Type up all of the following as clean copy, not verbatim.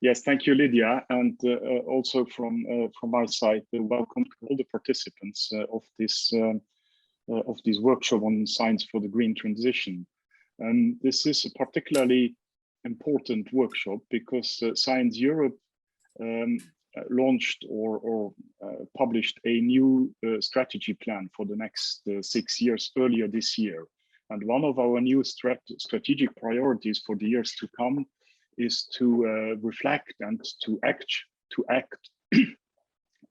Yes, thank you, Lydia, and also from my side, welcome to all the participants of this workshop on science for the green transition. This is a particularly important workshop because Science Europe launched or published a new strategy plan for the next 6 years earlier this year. And one of our new strategic priorities for the years to come is to reflect and to act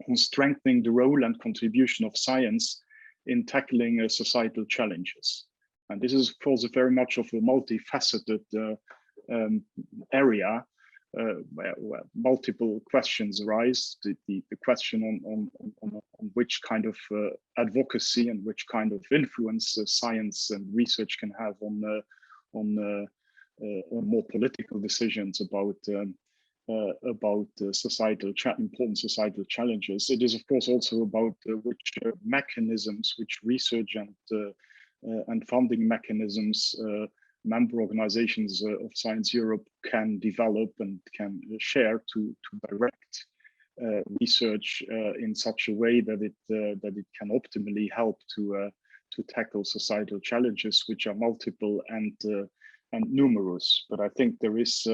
on strengthening the role and contribution of science in tackling societal challenges. And this is, of course, very much of a multifaceted area where multiple questions arise. The question on which kind of advocacy and which kind of influence science and research can have on more political decisions about important societal challenges. It is, of course, also about which mechanisms, which research and funding mechanisms member organizations of Science Europe can develop and can share to direct research in such a way that it can optimally help to tackle societal challenges, which are multiple and numerous. But I think there is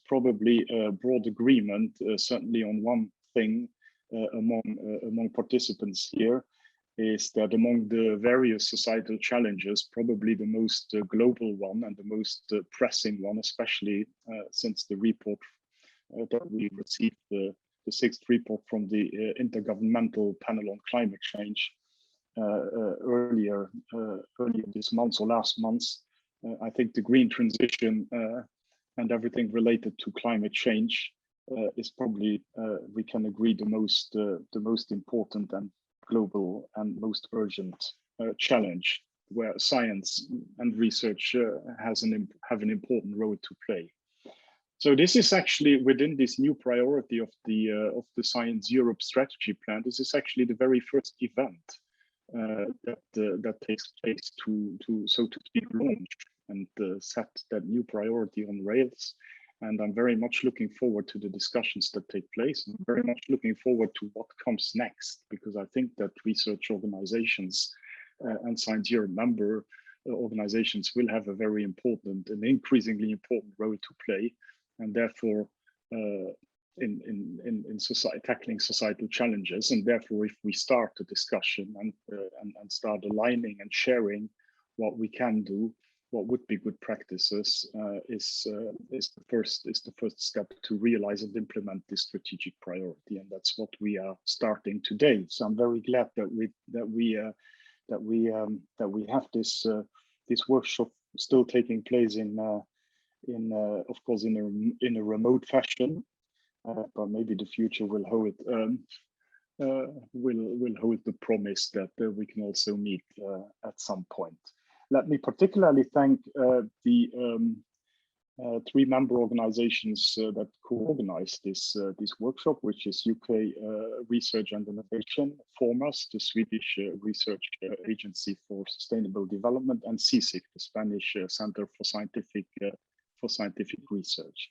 probably a broad agreement, certainly on one thing among participants here, is that among the various societal challenges, probably the most global one and the most pressing one, especially since the report that we received, the sixth report from the Intergovernmental Panel on Climate Change earlier this month or last month. I think the green transition and everything related to climate change is probably, we can agree, the most important and global and most urgent challenge, where science and research have an important role to play. So this is actually within this new priority of the Science Europe strategy plan. This is actually the very first event that takes place to so to speak launch and set that new priority on rails. And I'm very much looking forward to the discussions that take place. I'm very much looking forward to what comes next, because I think that research organizations and Science Europe member organizations will have a very important and increasingly important role to play. And therefore, in society, tackling societal challenges. And therefore, if we start a discussion and start aligning and sharing what we can do, what would be good practices, is the first step to realize and implement this strategic priority, and that's what we are starting today. So I'm very glad that we have this workshop still taking place of course in a remote fashion, but maybe the future will hold the promise that we can also meet at some point. Let me particularly thank the 3 member organizations that co-organized this workshop, which is UK Research and Innovation, FORMAS, the Swedish Research Agency for Sustainable Development, and CSIC, the Spanish Center for Scientific Research.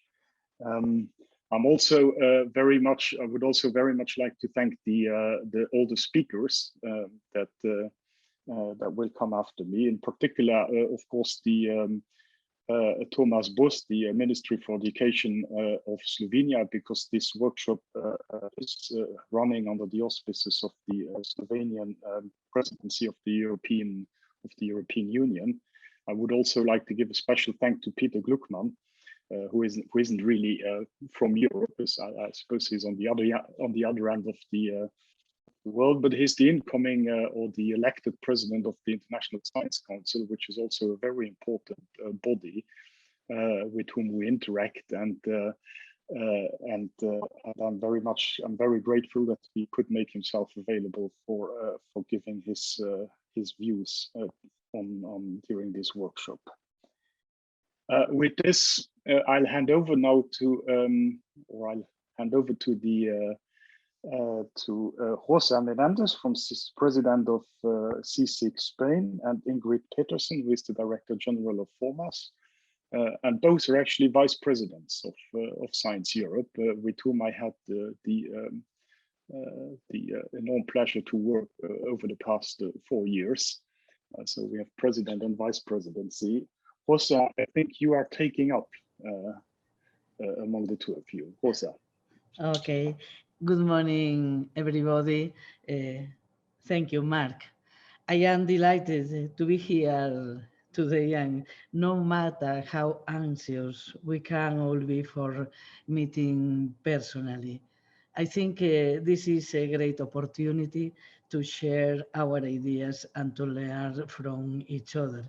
I'm also I would also very much like to thank all the speakers that will come after me. In particular, of course, the Thomas Bus, the Ministry for Education of Slovenia, because this workshop is running under the auspices of the Slovenian Presidency of the European Union. I would also like to give a special thank to Peter Gluckman, who isn't really from Europe. I suppose he's on the other end of the world, but he's the incoming or the elected president of the International Science Council, which is also a very important body with whom we interact, and I'm very grateful that he could make himself available for giving his views on during this workshop. With this, I'll hand over now to José Menendez, President of CSIC Spain, and Ingrid Peterson, who is the Director General of FORMAS. and both are actually vice presidents of Science Europe, with whom I had the enormous pleasure to work over the past 4 years. So we have president and vice presidency. Rosa, I think you are taking up among the two of you. Rosa. Okay. Good morning, everybody. Thank you, Mark. I am delighted to be here today, and no matter how anxious we can all be for meeting personally, I think this is a great opportunity to share our ideas and to learn from each other.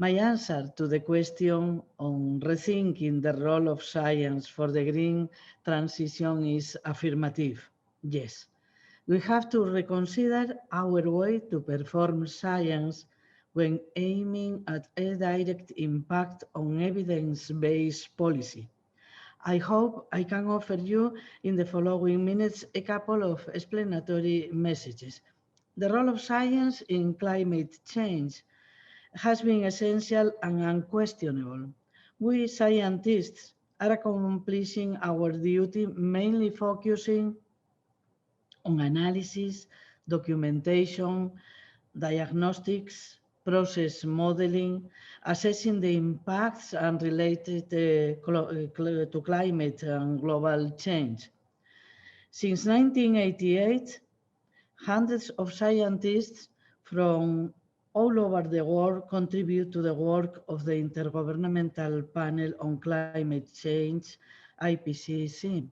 My answer to the question on rethinking the role of science for the green transition is affirmative. Yes, we have to reconsider our way to perform science when aiming at a direct impact on evidence-based policy. I hope I can offer you in the following minutes a couple of explanatory messages. The role of science in climate change has been essential and unquestionable. We scientists are accomplishing our duty mainly focusing on analysis, documentation, diagnostics, process modeling, assessing the impacts and related to climate and global change. Since 1988, hundreds of scientists from all over the world contribute to the work of the Intergovernmental Panel on Climate Change, IPCC.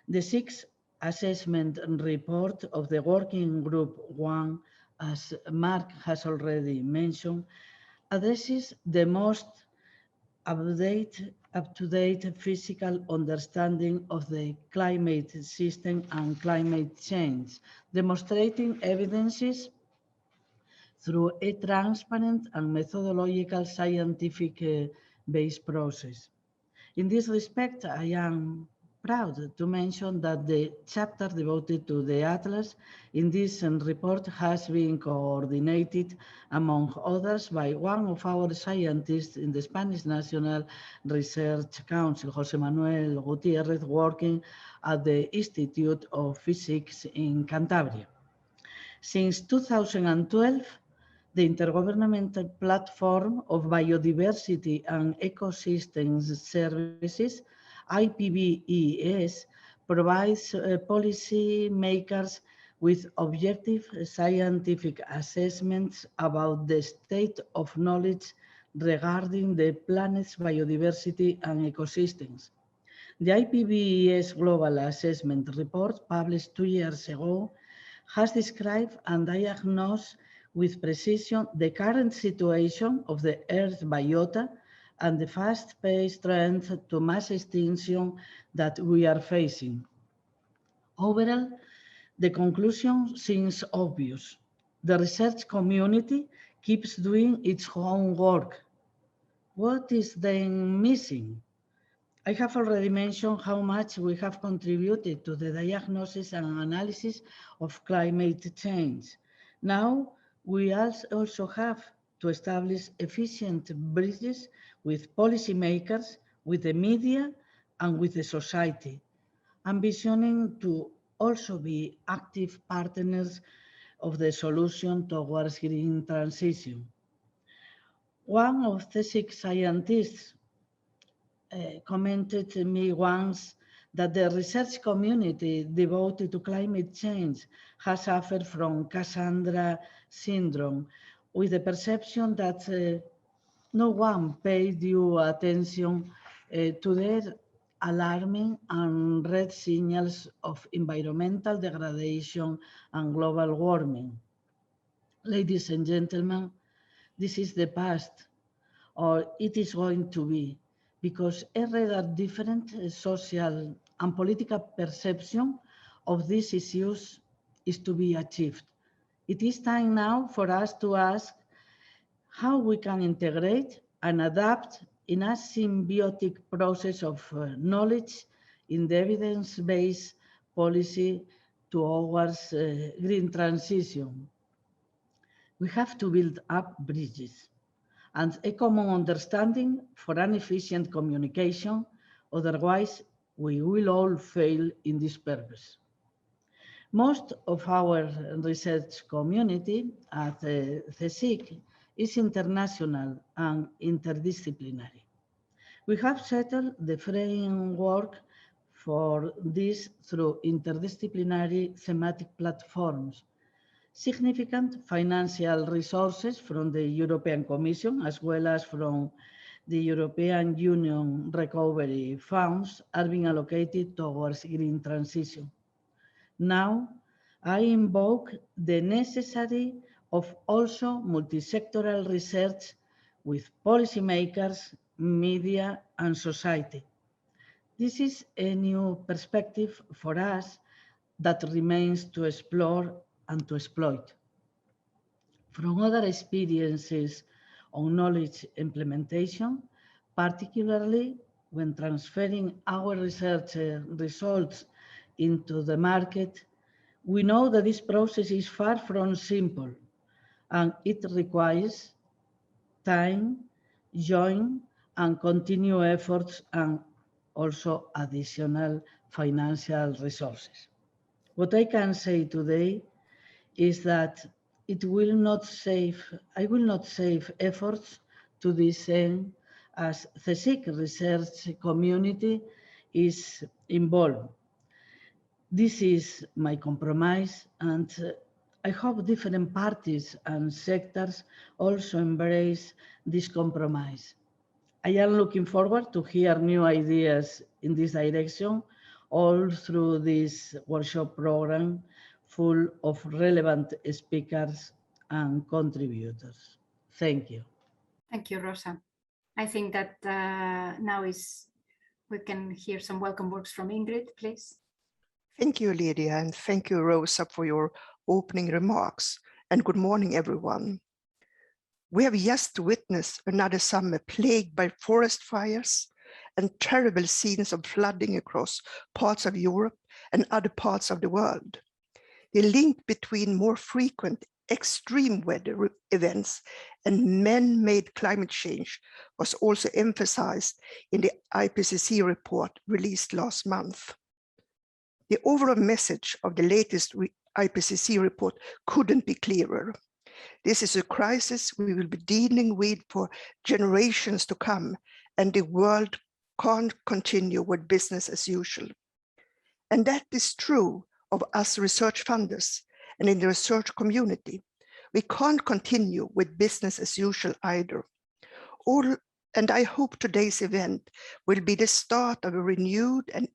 The sixth assessment report of the Working Group 1, as Mark has already mentioned, addresses the most up-to-date physical understanding of the climate system and climate change, demonstrating evidences through a transparent and methodological scientific based process. In this respect, I am proud to mention that the chapter devoted to the Atlas in this report has been coordinated, among others, by one of our scientists in the Spanish National Research Council, José Manuel Gutiérrez, working at the Institute of Physics in Cantabria. Since 2012, the Intergovernmental Platform of Biodiversity and Ecosystems Services, IPBES, provides policy makers with objective scientific assessments about the state of knowledge regarding the planet's biodiversity and ecosystems. The IPBES Global Assessment Report, published 2 years ago, has described and diagnosed with precision the current situation of the Earth biota and the fast-paced trend to mass extinction that we are facing. Overall, the conclusion seems obvious. The research community keeps doing its own work. What is then missing? I have already mentioned how much we have contributed to the diagnosis and analysis of climate change. Now, we also have to establish efficient bridges with policymakers, with the media, and with the society, ambitioning to also be active partners of the solution towards green transition. One of the 6 scientists commented to me once that the research community devoted to climate change has suffered from Cassandra syndrome, with the perception that no one paid due attention to the alarming and red signals of environmental degradation and global warming. Ladies and gentlemen, this is the past, or it is going to be, because a rather different social and political perception of these issues is to be achieved. It is time now for us to ask how we can integrate and adapt in a symbiotic process of knowledge in the evidence-based policy towards green transition. We have to build up bridges. and a common understanding for an efficient communication. Otherwise, we will all fail in this purpose. Most of our research community at CSIC is international and interdisciplinary. We have settled the framework for this through interdisciplinary thematic platforms, significant financial resources from the European Commission as well as from the European Union recovery funds are being allocated towards green transition. Now, I invoke the necessity of also multi-sectoral research with policymakers, media, and society. This is a new perspective for us that remains to explore and to exploit. From other experiences on knowledge implementation, particularly when transferring our research results into the market, we know that this process is far from simple and it requires time, joint and continued efforts and also additional financial resources. What I can say today is that I will not save efforts to this end as the CSIC research community is involved. This is my compromise, and I hope different parties and sectors also embrace this compromise. I am looking forward to hear new ideas in this direction all through this workshop program full of relevant speakers and contributors. Thank you. Thank you, Rosa. I think that now we can hear some welcome words from Ingrid, please. Thank you, Lydia, and thank you, Rosa, for your opening remarks. And good morning, everyone. We have just witnessed another summer plagued by forest fires and terrible scenes of flooding across parts of Europe and other parts of the world. The link between more frequent extreme weather events and man-made climate change was also emphasized in the IPCC report released last month. The overall message of the latest IPCC report couldn't be clearer. This is a crisis we will be dealing with for generations to come, and the world can't continue with business as usual. And that is true of us research funders and in the research community. We can't continue with business as usual either. And I hope today's event will be the start of a renewed and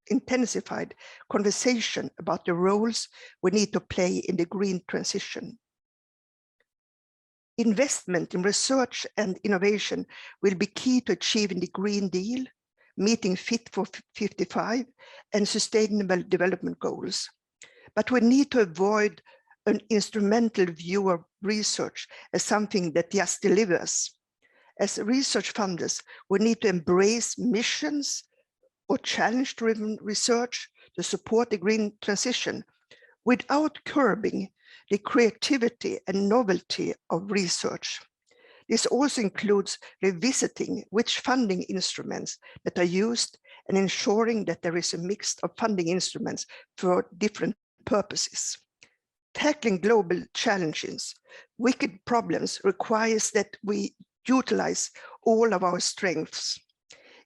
intensified conversation about the roles we need to play in the green transition. Investment in research and innovation will be key to achieving the Green Deal, meeting Fit for 55 and Sustainable Development Goals. But we need to avoid an instrumental view of research as something that just delivers. As research funders, we need to embrace missions or challenge-driven research to support the green transition without curbing the creativity and novelty of research. This also includes revisiting which funding instruments that are used and ensuring that there is a mix of funding instruments for different purposes. Tackling global challenges, wicked problems requires that we utilize all of our strengths.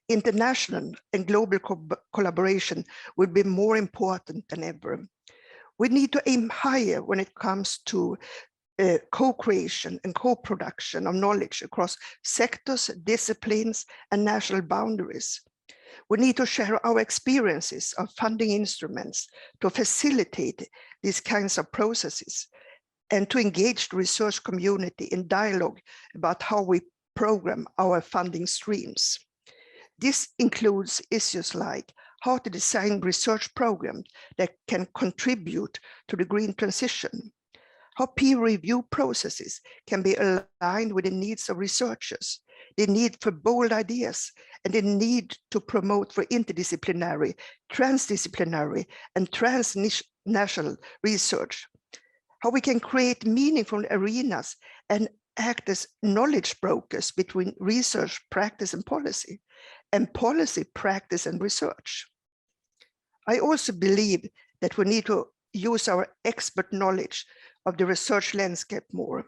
International and global collaboration will be more important than ever. We need to aim higher when it comes to co-creation and co-production of knowledge across sectors, disciplines, and national boundaries. We need to share our experiences of funding instruments to facilitate these kinds of processes and to engage the research community in dialogue about how we program our funding streams. This includes issues like how to design research programs that can contribute to the green transition, how peer review processes can be aligned with the needs of researchers, the need for bold ideas, and the need to promote for interdisciplinary, transdisciplinary, and transnational research, how we can create meaningful arenas and act as knowledge brokers between research, practice, and policy practice and research. I also believe that we need to use our expert knowledge of the research landscape more.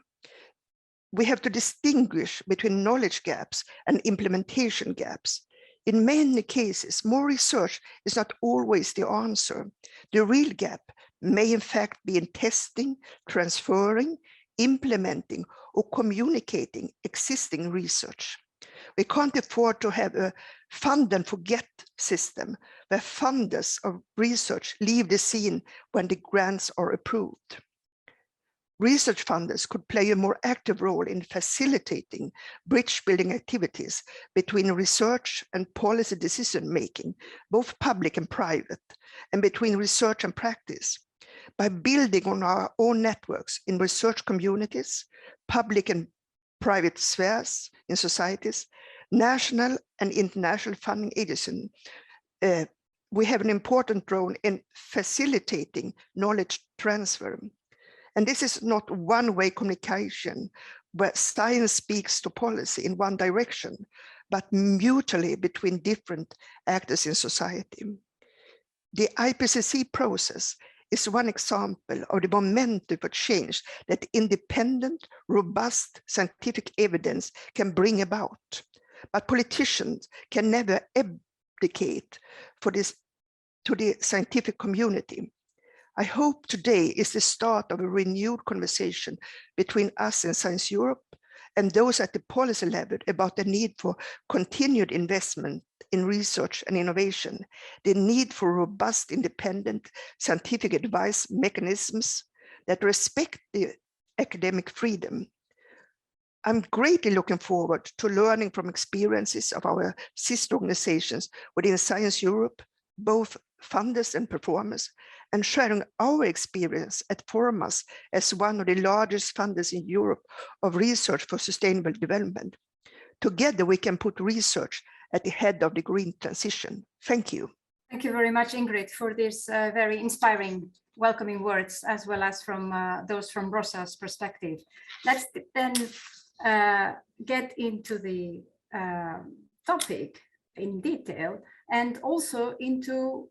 We have to distinguish between knowledge gaps and implementation gaps. In many cases, more research is not always the answer. The real gap may in fact be in testing, transferring, implementing, or communicating existing research. We can't afford to have a fund and forget system where funders of research leave the scene when the grants are approved. Research funders could play a more active role in facilitating bridge building activities between research and policy decision making, both public and private, and between research and practice, by building on our own networks in research communities, public and private spheres in societies, national and international funding agencies. We have an important role in facilitating knowledge transfer. And this is not one-way communication where science speaks to policy in one direction, but mutually between different actors in society. The IPCC process is one example of the momentum for change that independent, robust scientific evidence can bring about. But politicians can never abdicate for this to the scientific community. I hope today is the start of a renewed conversation between us and Science Europe and those at the policy level about the need for continued investment in research and innovation, the need for robust, independent scientific advice mechanisms that respect the academic freedom. I'm greatly looking forward to learning from experiences of our sister organizations within Science Europe, both funders and performers, and sharing our experience at FORMAS as one of the largest funders in Europe of research for sustainable development. Together, we can put research at the head of the green transition. Thank you. Thank you very much, Ingrid, for these very inspiring, welcoming words, as well as from those from Rosa's perspective. Let's then get into the topic in detail, and also into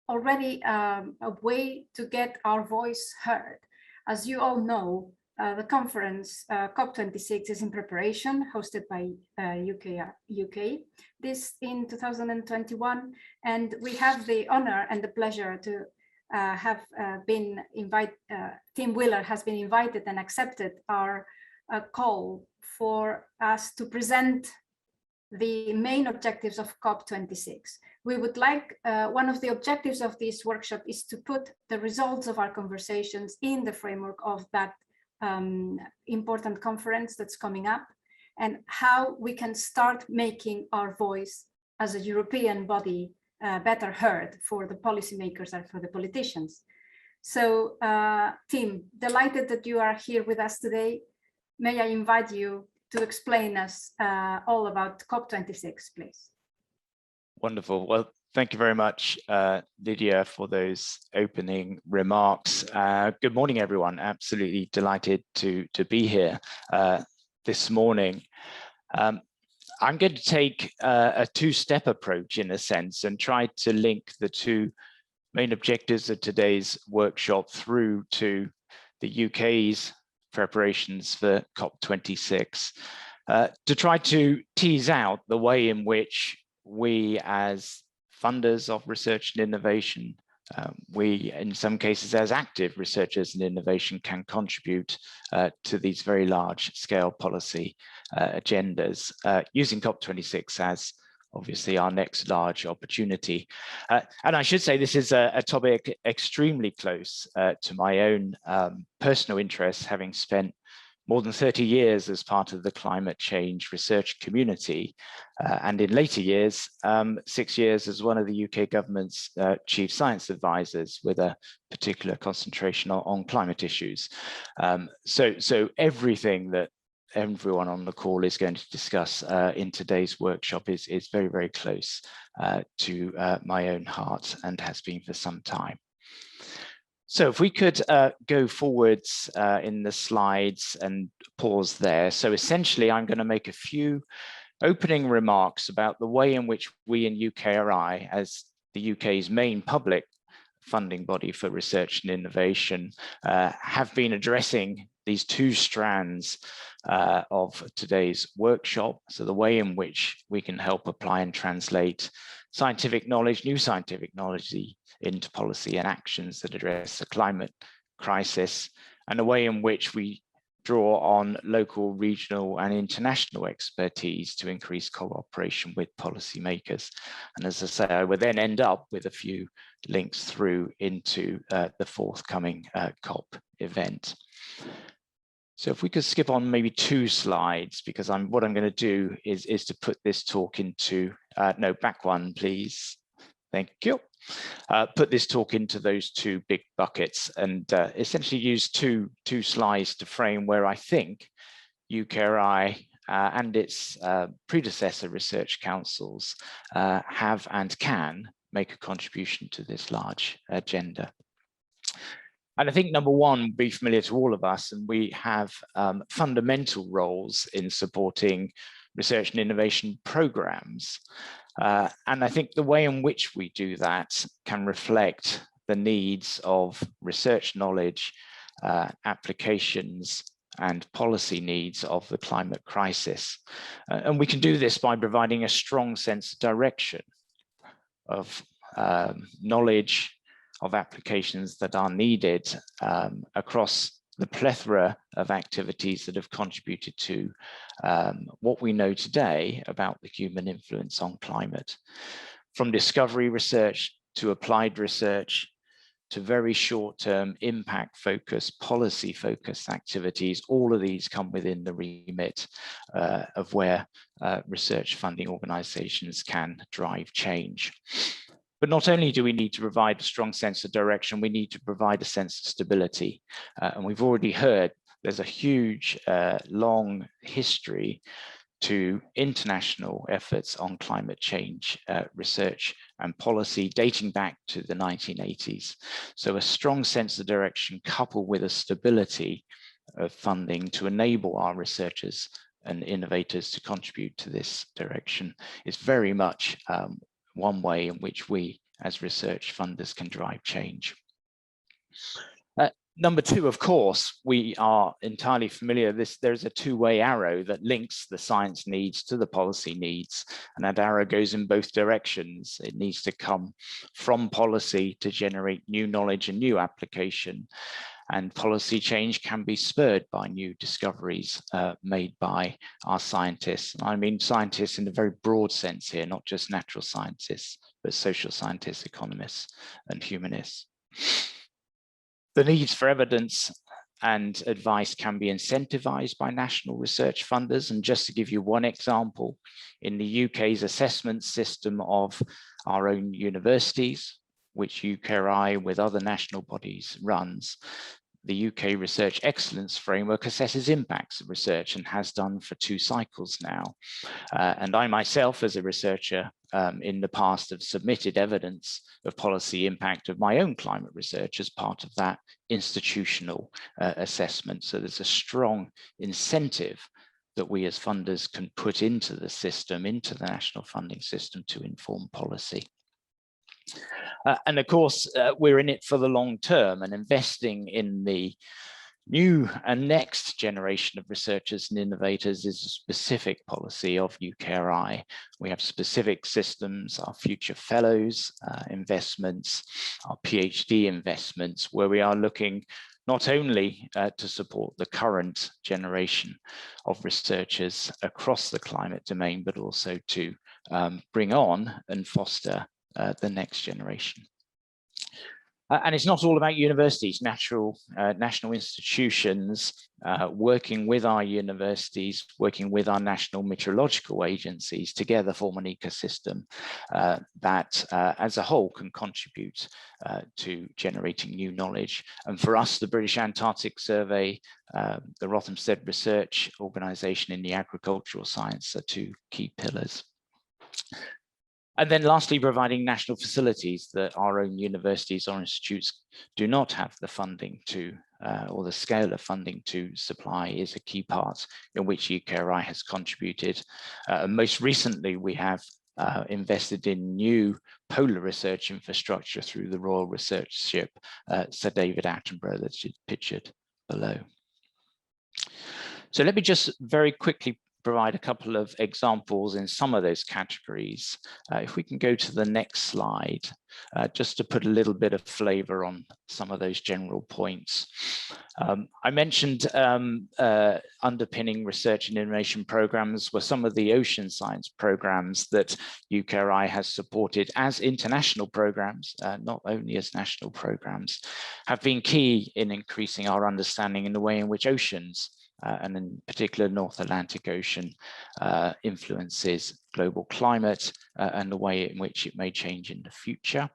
already a way to get our voice heard. As you all know, the conference COP26 is in preparation, hosted by UK, this in 2021, and we have the honor and the pleasure to have been invited, Tim Wheeler has been invited and accepted our call for us to present the main objectives of COP26. We would like, one of the objectives of this workshop is to put the results of our conversations in the framework of that important conference that's coming up, and how we can start making our voice as a European body better heard for the policymakers and for the politicians. So, Tim, delighted that you are here with us today. May I invite you to explain us all about COP26, please. Wonderful. Well, thank you very much, Lydia, for those opening remarks. Good morning, everyone. Absolutely delighted to be here this morning. I'm going to take a two-step approach, in a sense, and try to link the two main objectives of today's workshop through to the UK's preparations for COP26, to try to tease out the way in which we, as funders of research and innovation, we, in some cases, as active researchers in innovation, can contribute to these very large-scale policy agendas, using COP26 as obviously our next large opportunity. And I should say this is a topic extremely close to my own personal interests, having spent more than 30 years as part of the climate change research community, and in later years, 6 years as one of the UK government's chief science advisors, with a particular concentration on climate issues. So everything that everyone on the call is going to discuss in today's workshop is very, very close to my own heart, and has been for some time. So if we could go forwards in the slides and pause there. So essentially, I'm going to make a few opening remarks about the way in which we in UKRI, as the UK's main public funding body for research and innovation, have been addressing these two strands of today's workshop. So the way in which we can help apply and translate scientific knowledge, new scientific knowledge, into policy and actions that address the climate crisis, and the way in which we draw on local, regional, and international expertise to increase cooperation with policymakers. And as I say, I will then end up with a few links through into the forthcoming COP event. So if we could skip on maybe 2 slides, because what I'm going to do is to put this talk into, no, back one, please. Thank you. Put this talk into those 2 big buckets and essentially use two slides to frame where I think UKRI and its predecessor research councils have and can make a contribution to this large agenda. And I think number one will be familiar to all of us, and we have fundamental roles in supporting research and innovation programs. And I think the way in which we do that can reflect the needs of research knowledge, applications, and policy needs of the climate crisis. And we can do this by providing a strong sense of direction of knowledge, of applications that are needed across the plethora of activities that have contributed to what we know today about the human influence on climate. From discovery research to applied research to very short-term impact-focused, policy-focused activities, all of these come within the remit of where research funding organizations can drive change. But not only do we need to provide a strong sense of direction, we need to provide a sense of stability. And we've already heard there's a huge, long history to international efforts on climate change research and policy dating back to the 1980s. So a strong sense of direction coupled with a stability of funding to enable our researchers and innovators to contribute to this direction is very much one way in which we as research funders can drive change. Number 2, of course, we are entirely familiar. There's a 2-way arrow that links the science needs to the policy needs, and that arrow goes in both directions. It needs to come from policy to generate new knowledge and new application. And policy change can be spurred by new discoveries made by our scientists. And I mean scientists in a very broad sense here, not just natural scientists, but social scientists, economists, and humanists. The needs for evidence and advice can be incentivized by national research funders. And just to give you one example, in the UK's assessment system of our own universities, which UKRI with other national bodies runs, the UK Research Excellence Framework assesses impacts of research and has done for 2 cycles now. And I myself, as a researcher in the past, have submitted evidence of policy impact of my own climate research as part of that institutional assessment. So there's a strong incentive that we as funders can put into the system, into the national funding system to inform policy. And of course, we're in it for the long term, and investing in the new and next generation of researchers and innovators is a specific policy of UKRI. We have specific systems, our future fellows investments, our PhD investments, where we are looking not only to support the current generation of researchers across the climate domain, but also to bring on and foster the next generation. And it's not all about universities, national institutions working with our universities, working with our national meteorological agencies together form an ecosystem that as a whole can contribute to generating new knowledge. And for us, the British Antarctic Survey, the Rothamsted And then lastly, providing national facilities that our own universities or institutes do not have the funding to, or the scale of funding to supply, is a key part in which UKRI has contributed. Most recently, we have invested in new polar research infrastructure through the Royal Research Ship Sir David Attenborough that's pictured below. So let me just very quickly provide a couple of examples in some of those categories. If we can go to the next slide, just to put a little bit of flavor on some of those general points. I mentioned underpinning research and innovation programs were some of the ocean science programs that UKRI has supported as international programs, not only as national programs, have been key in increasing our understanding in the way in which oceans and in particular North Atlantic Ocean influences global climate and the way in which it may change in the future.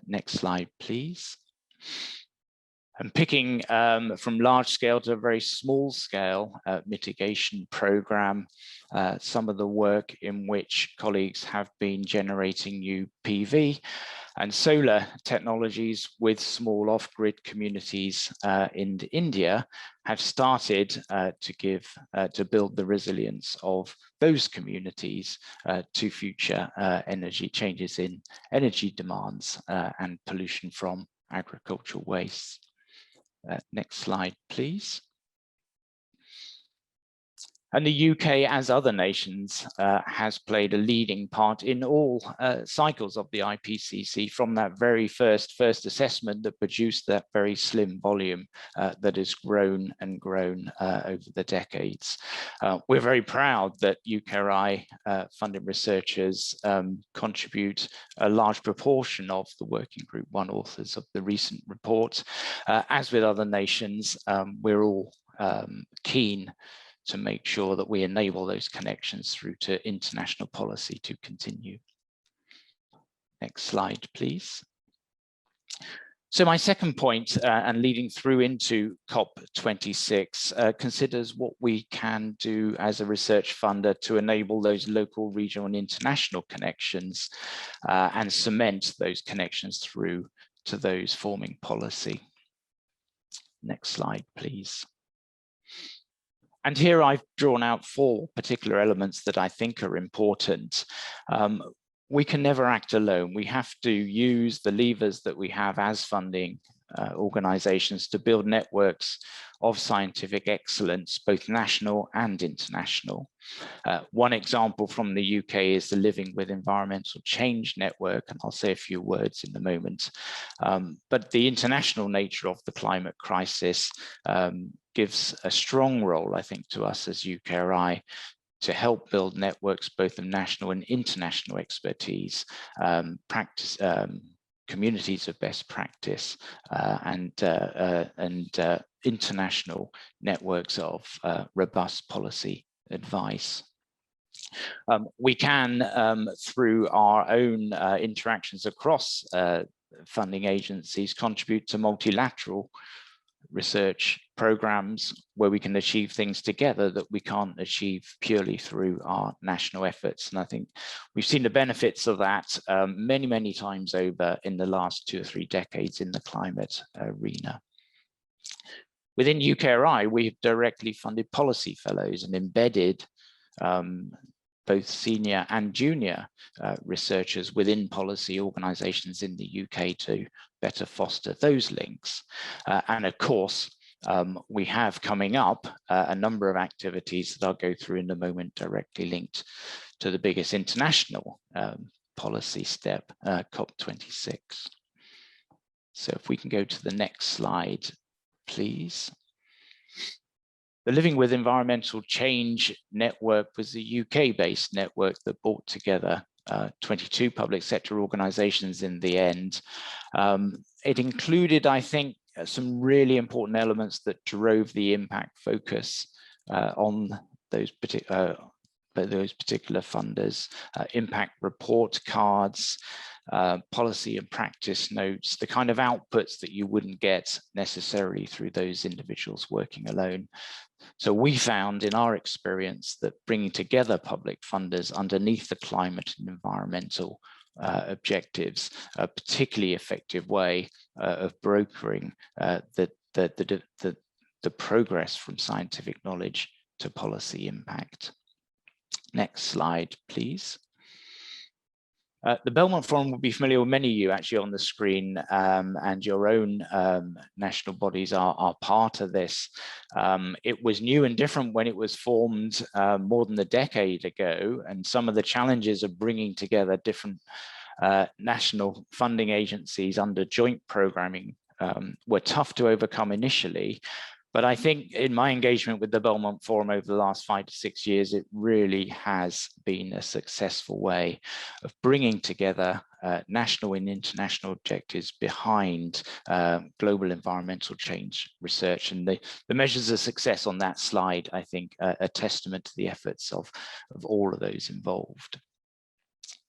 Next slide, please. And picking from large scale to a very small scale mitigation program, some of the work in which colleagues have been generating new PV and solar technologies with small off-grid communities in India have started to build the resilience of those communities to future energy changes in energy demands and pollution from agricultural waste. Next slide, please. And the UK, as other nations, has played a leading part in all cycles of the IPCC, from that very first assessment that produced that very slim volume that has grown and grown over the decades. We're very proud that UKRI funded researchers contribute a large proportion of the Working Group 1 authors of the recent report. As with other nations, we're all keen to make sure that we enable those connections through to international policy to continue. Next slide, please. So my second point, and leading through into COP26, considers what we can do as a research funder to enable those local, regional and international connections and cement those connections through to those forming policy. Next slide, please. And here I've drawn out 4 particular elements that I think are important. We can never act alone. We have to use the levers that we have as funding organizations to build networks of scientific excellence, both national and international. One example from the UK is the Living with Environmental Change Network, and I'll say a few words in a moment. But the international nature of the climate crisis gives a strong role, I think, to us as UKRI to help build networks both of national and international expertise, communities of best practice, and international networks of robust policy advice. We can, through our own interactions across funding agencies, contribute to multilateral research programs where we can achieve things together that we can't achieve purely through our national efforts. And I think we've seen the benefits of that many, many times over in the last 2 or 3 decades in the climate arena. Within UKRI, we've directly funded policy fellows and embedded both senior and junior researchers within policy organizations in the UK to better foster those links. And of course, we have coming up a number of activities that I'll go through in a moment directly linked to the biggest international policy step, COP26. So if we can go to the next slide, please. The Living with Environmental Change Network was a UK-based network that brought together 22 public sector organizations in the end. It included, I think, some really important elements that drove the impact focus on those particular funders, impact report cards, policy and practice notes, the kind of outputs that you wouldn't get necessarily through those individuals working alone. So we found in our experience that bringing together public funders underneath the climate and environmental objectives, a particularly effective way of brokering the progress from scientific knowledge to policy impact. Next slide, please. The Belmont Forum will be familiar with many of you actually on the screen, and your own national bodies are part of this. It was new and different when it was formed more than a decade ago, and some of the challenges of bringing together different national funding agencies under joint programming were tough to overcome initially. But I think in my engagement with the Belmont Forum over the last 5 to 6 years, it really has been a successful way of bringing together national and international objectives behind global environmental change research. And the measures of success on that slide, I think, are a testament to the efforts of all of those involved.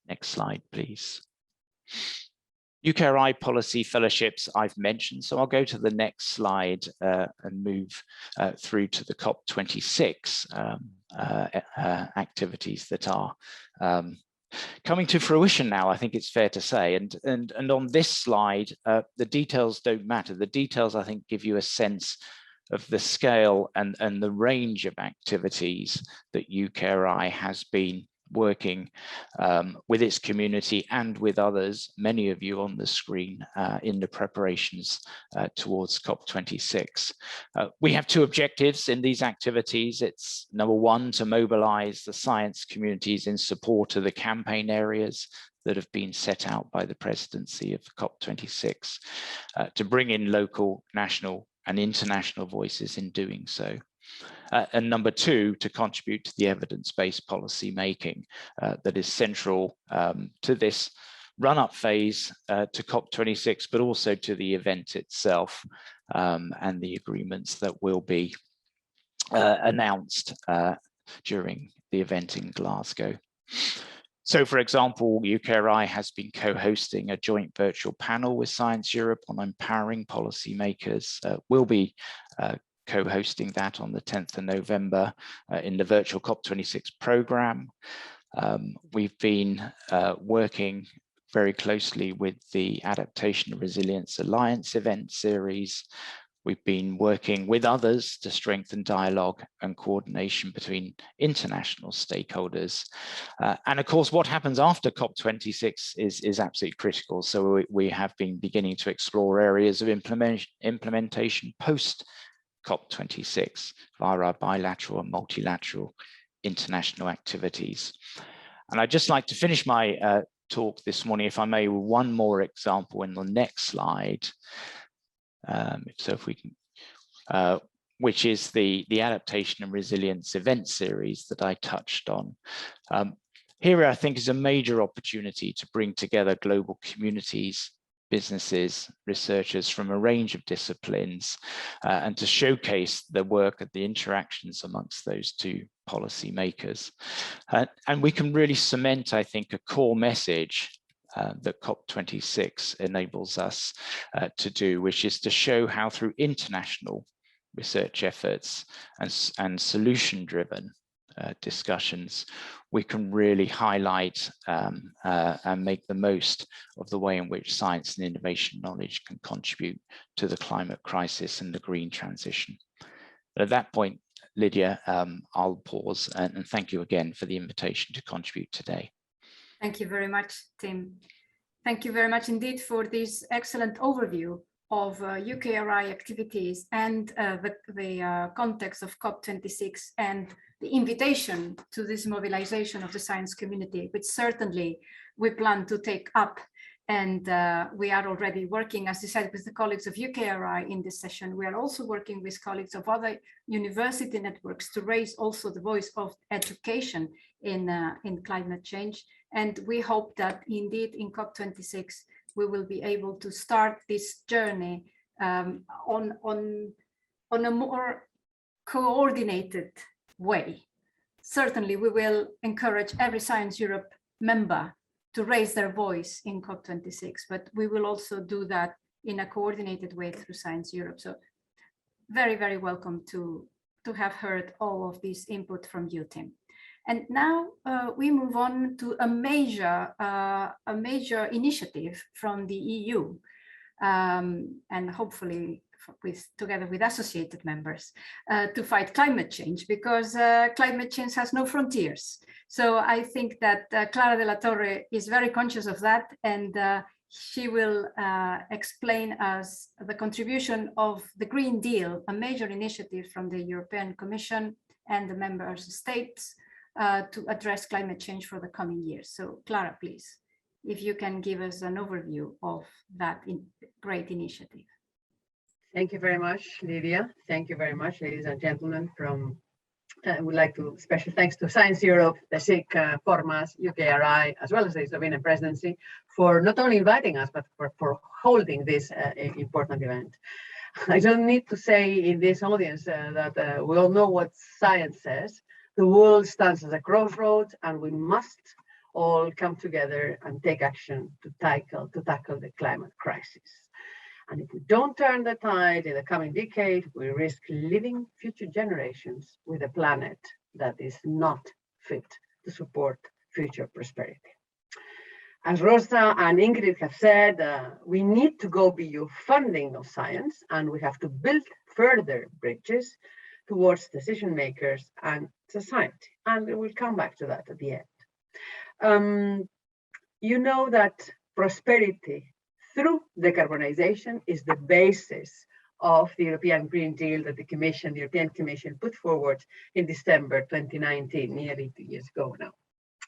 Next slide, please. UKRI policy fellowships I've mentioned, so I'll go to the next slide and move through to the COP26 activities that are coming to fruition now, I think it's fair to say. And on this slide, the details don't matter. The details, I think, give you a sense of the scale and the range of activities that UKRI has been working with its community and with others, many of you on the screen, in the preparations towards COP26. We have two objectives in these activities. It's number one, to mobilize the science communities in support of the campaign areas that have been set out by the presidency of COP26, to bring in local, national and international voices in doing so. And number two, to contribute to the evidence-based policy making that is central to this run-up phase to COP26, but also to the event itself and the agreements that will be announced during the event in Glasgow. So, for example, UKRI has been co-hosting a joint virtual panel with Science Europe on empowering policymakers. We'll be co-hosting that on the 10th of November in the virtual COP26 program. We've been working very closely with the Adaptation and Resilience Alliance event series. We've been working with others to strengthen dialogue and coordination between international stakeholders. And of course, what happens after COP26 is absolutely critical. So we have been beginning to explore areas of implementation post COP26 via our bilateral and multilateral international activities. And I'd just like to finish my talk this morning, if I may, with one more example in the next slide. If we can, which is the Adaptation and Resilience event series that I touched on. Here, I think, is a major opportunity to bring together global communities, businesses, researchers from a range of disciplines, and to showcase the work of the interactions amongst those two policymakers. And we can really cement, I think, a core message that COP26 enables us to do, which is to show how through international research efforts and solution-driven discussions, we can really highlight and make the most of the way in which science and innovation knowledge can contribute to the climate crisis and the green transition. But at that point, Lydia, I'll pause and thank you again for the invitation to contribute today. Thank you very much, Tim. Thank you very much indeed for this excellent overview of UKRI activities and the context of COP26 and the invitation to this mobilization of the science community, which certainly we plan to take up. And we are already working, as you said, with the colleagues of UKRI in this session. We are also working with colleagues of other university networks to raise also the voice of education in climate change. And we hope that indeed in COP26, we will be able to start this journey on a more coordinated way. Certainly, we will encourage every Science Europe member raise their voice in COP26, but we will also do that in a coordinated way through Science Europe. So very, very welcome to have heard all of this input from you, Tim. And now we move on to a major initiative from the EU, and hopefully together with associated members to fight climate change, because climate change has no frontiers. So I think that Clara de la Torre is very conscious of that, and she will explain us the contribution of the Green Deal, a major initiative from the European Commission and the member states to address climate change for the coming years. So Clara, please, if you can give us an overview of that great initiative. Thank you very much, Lydia. Thank you very much, ladies and gentlemen. I would like to special thanks to Science Europe, the CSIC, FORMAS, UKRI, as well as the Slovenian Presidency for not only inviting us, but for holding this important event. I don't need to say in this audience that we all know what science says. The world stands as a crossroads, and we must all come together and take action to tackle the climate crisis. And if we don't turn the tide in the coming decade, we risk leaving future generations with a planet that is not fit to support future prosperity. As Rosa and Ingrid have said, we need to go beyond funding of science, and we have to build further bridges towards decision makers and society. And we'll come back to that at the end. You know that prosperity through decarbonization is the basis of the European Green Deal that the European Commission put forward in December 2019, nearly 2 years ago now.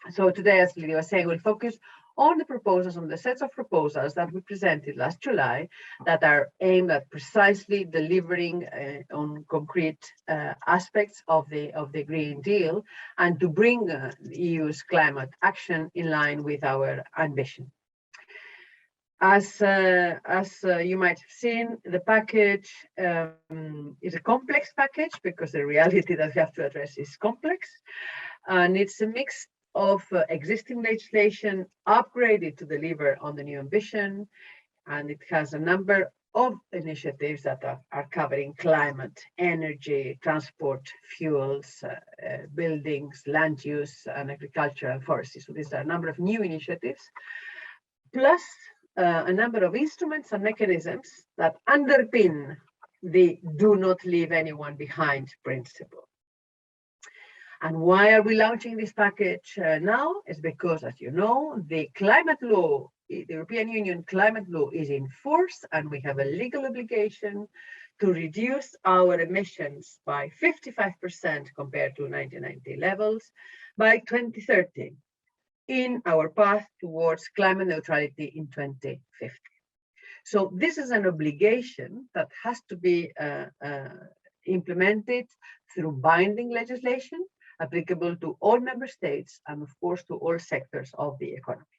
So today, as Lydia was saying, we'll focus on the proposals, on the sets of proposals that we presented last July that are aimed at precisely delivering on concrete aspects of the Green Deal and to bring the EU's climate action in line with our ambition. As you might have seen, the package is a complex package because the reality that we have to address is complex, and it's a mix of existing legislation upgraded to deliver on the new ambition, and it has a number of initiatives that are covering climate, energy, transport, fuels, buildings, land use, and agriculture and forestry. So these are a number of new initiatives, plus a number of instruments and mechanisms that underpin the do not leave anyone behind principle. And why are we launching this package now? Is because, as you know, the climate law, the European Union climate law is in force, and we have a legal obligation to reduce our emissions by 55% compared to 1990 levels by 2030. In our path towards climate neutrality in 2050. So this is an obligation that has to be implemented through binding legislation applicable to all member states and of course to all sectors of the economy.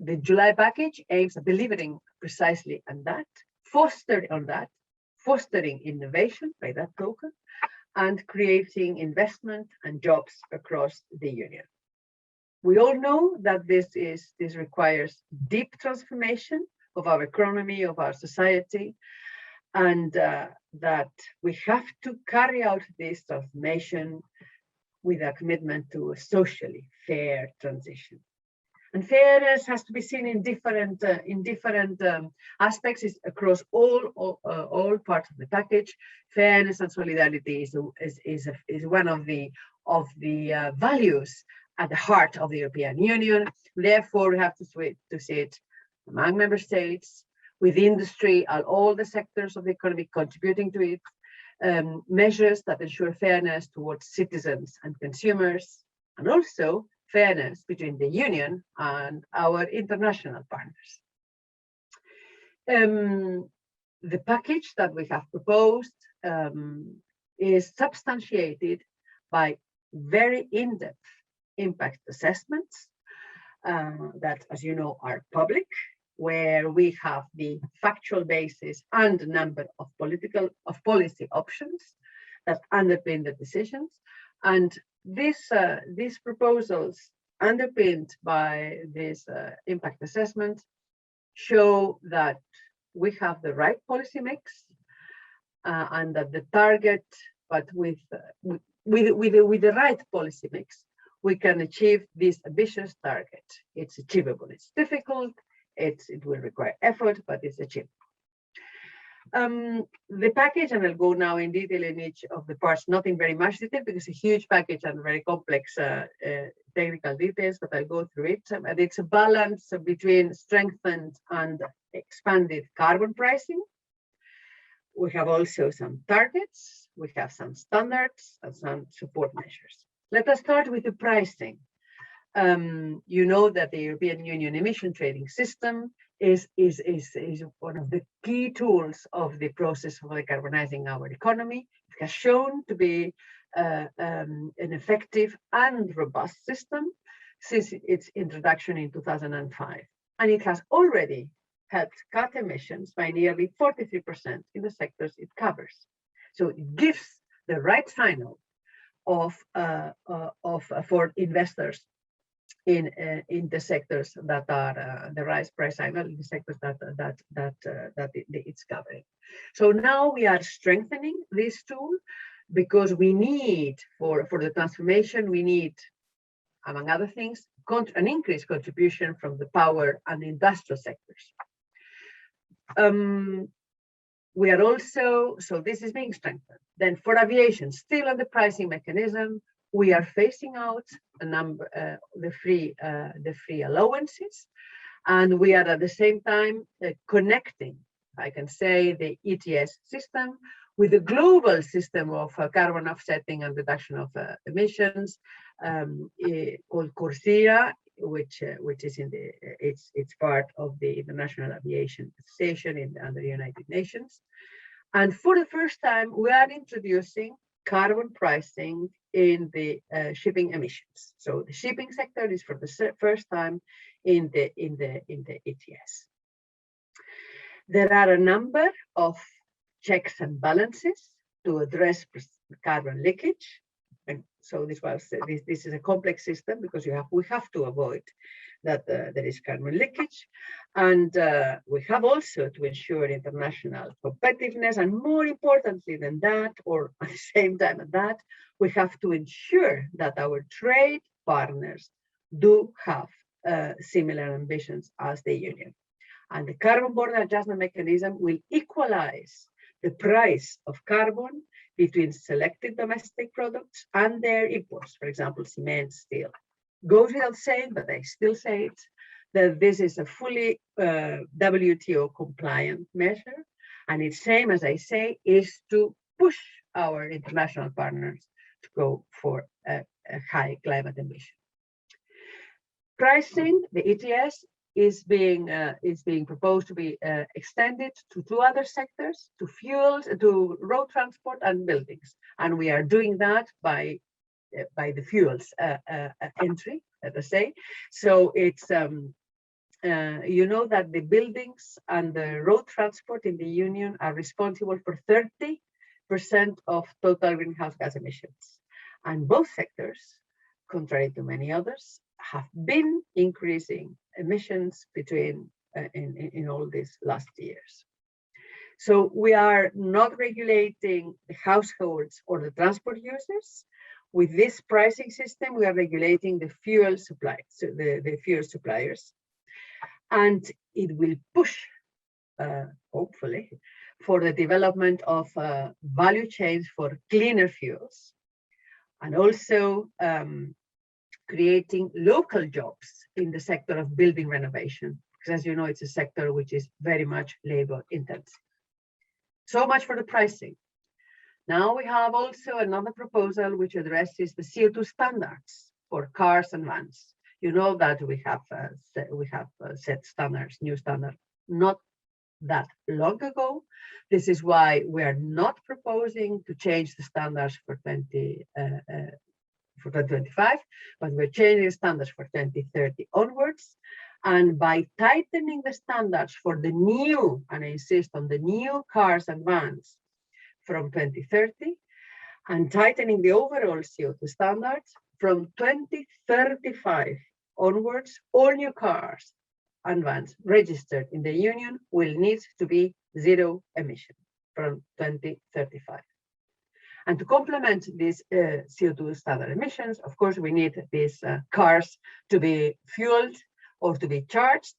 The July package aims at delivering precisely on that, fostering innovation by that token, and creating investment and jobs across the Union. We all know that this requires deep transformation of our economy, of our society, and that we have to carry out this transformation with a commitment to a socially fair transition. And fairness has to be seen in different aspects. It's across all parts of the package. Fairness and solidarity is one of the values at the heart of the European Union. Therefore, we have to see it among member states, with industry, and all the sectors of the economy contributing to it. Measures that ensure fairness towards citizens and consumers, and also fairness between the Union and our international partners. The package that we have proposed is substantiated by very in-depth impact assessments that, as you know, are public, where we have the factual basis and a number of policy options that underpin the decisions. And these proposals underpinned by this impact assessment show that we have the right policy mix and that the target, but with the right policy mix, we can achieve this ambitious target. It's achievable. It's difficult. It will require effort, but it's achievable. The package, and I'll go now in detail in each of the parts, not in very much detail because it's a huge package and very complex technical details, but I'll go through it. And it's a balance between strengthened and expanded carbon pricing. We have also some targets, we have some standards and some support measures. Let us start with the pricing. You know that the European Union emission trading system is one of the key tools of the process of decarbonizing our economy. It has shown to be an effective and robust system since its introduction in 2005. And it has already helped cut emissions by nearly 43% in the sectors it covers. So it gives the right signal for investors in the sectors that are the right price signal in the sectors that it's covering. So now we are strengthening this tool because we need for the transformation, we need, among other things, an increased contribution from the power and industrial sectors. We are also, so this is being strengthened. Then for aviation, still on the pricing mechanism, we are phasing out a number, the free allowances, and we are at the same time connecting, I can say, the ETS system with the global system of carbon offsetting and reduction of emissions called CORSIA, which is in the it's part of the International Aviation Association under the United Nations. And for the first time, we are introducing carbon pricing in the shipping emissions. So the shipping sector is for the first time in the ETS. There are a number of checks and balances to address carbon leakage. And so this is a complex system because we have to avoid that there is carbon leakage, and we have also to ensure international competitiveness, and more importantly than that, or at the same time as that, we have to ensure that our trade partners do have similar ambitions as the Union. And the carbon border adjustment mechanism will equalize the price of carbon between selected domestic products and their imports, for example, cement, steel. Goes without saying, but I still say it, that this is a fully WTO compliant measure. And its same, as I say, is to push our international partners to go for a high climate ambition. Pricing, the ETS, is being proposed to be extended to two other sectors, to fuels, to road transport and buildings. And we are doing that by the fuels entry, let us say. So it's, you know that the buildings and the road transport in the Union are responsible for 30% of total greenhouse gas emissions. And both sectors, contrary to many others, have been increasing emissions between in all these last years. So we are not regulating the households or the transport users. With this pricing system, we are regulating the fuel supply, so the fuel suppliers, and it will push, hopefully, for the development of value chains for cleaner fuels, and also creating local jobs in the sector of building renovation, because as you know, it's a sector which is very much labor intensive. So much for the pricing. Now we have also another proposal which addresses the CO2 standards for cars and vans. You know that we have set standards, new standards, not that long ago. This is why we are not proposing to change the standards for 2025, but we're changing the standards for 2030 onwards. And by tightening the standards for the new, and I insist on the new cars and vans from 2030, and tightening the overall CO2 standards from 2035, onwards, all new cars and vans registered in the Union will need to be zero emission from 2035. And to complement these CO2 standard emissions, of course, we need these cars to be fueled or to be charged.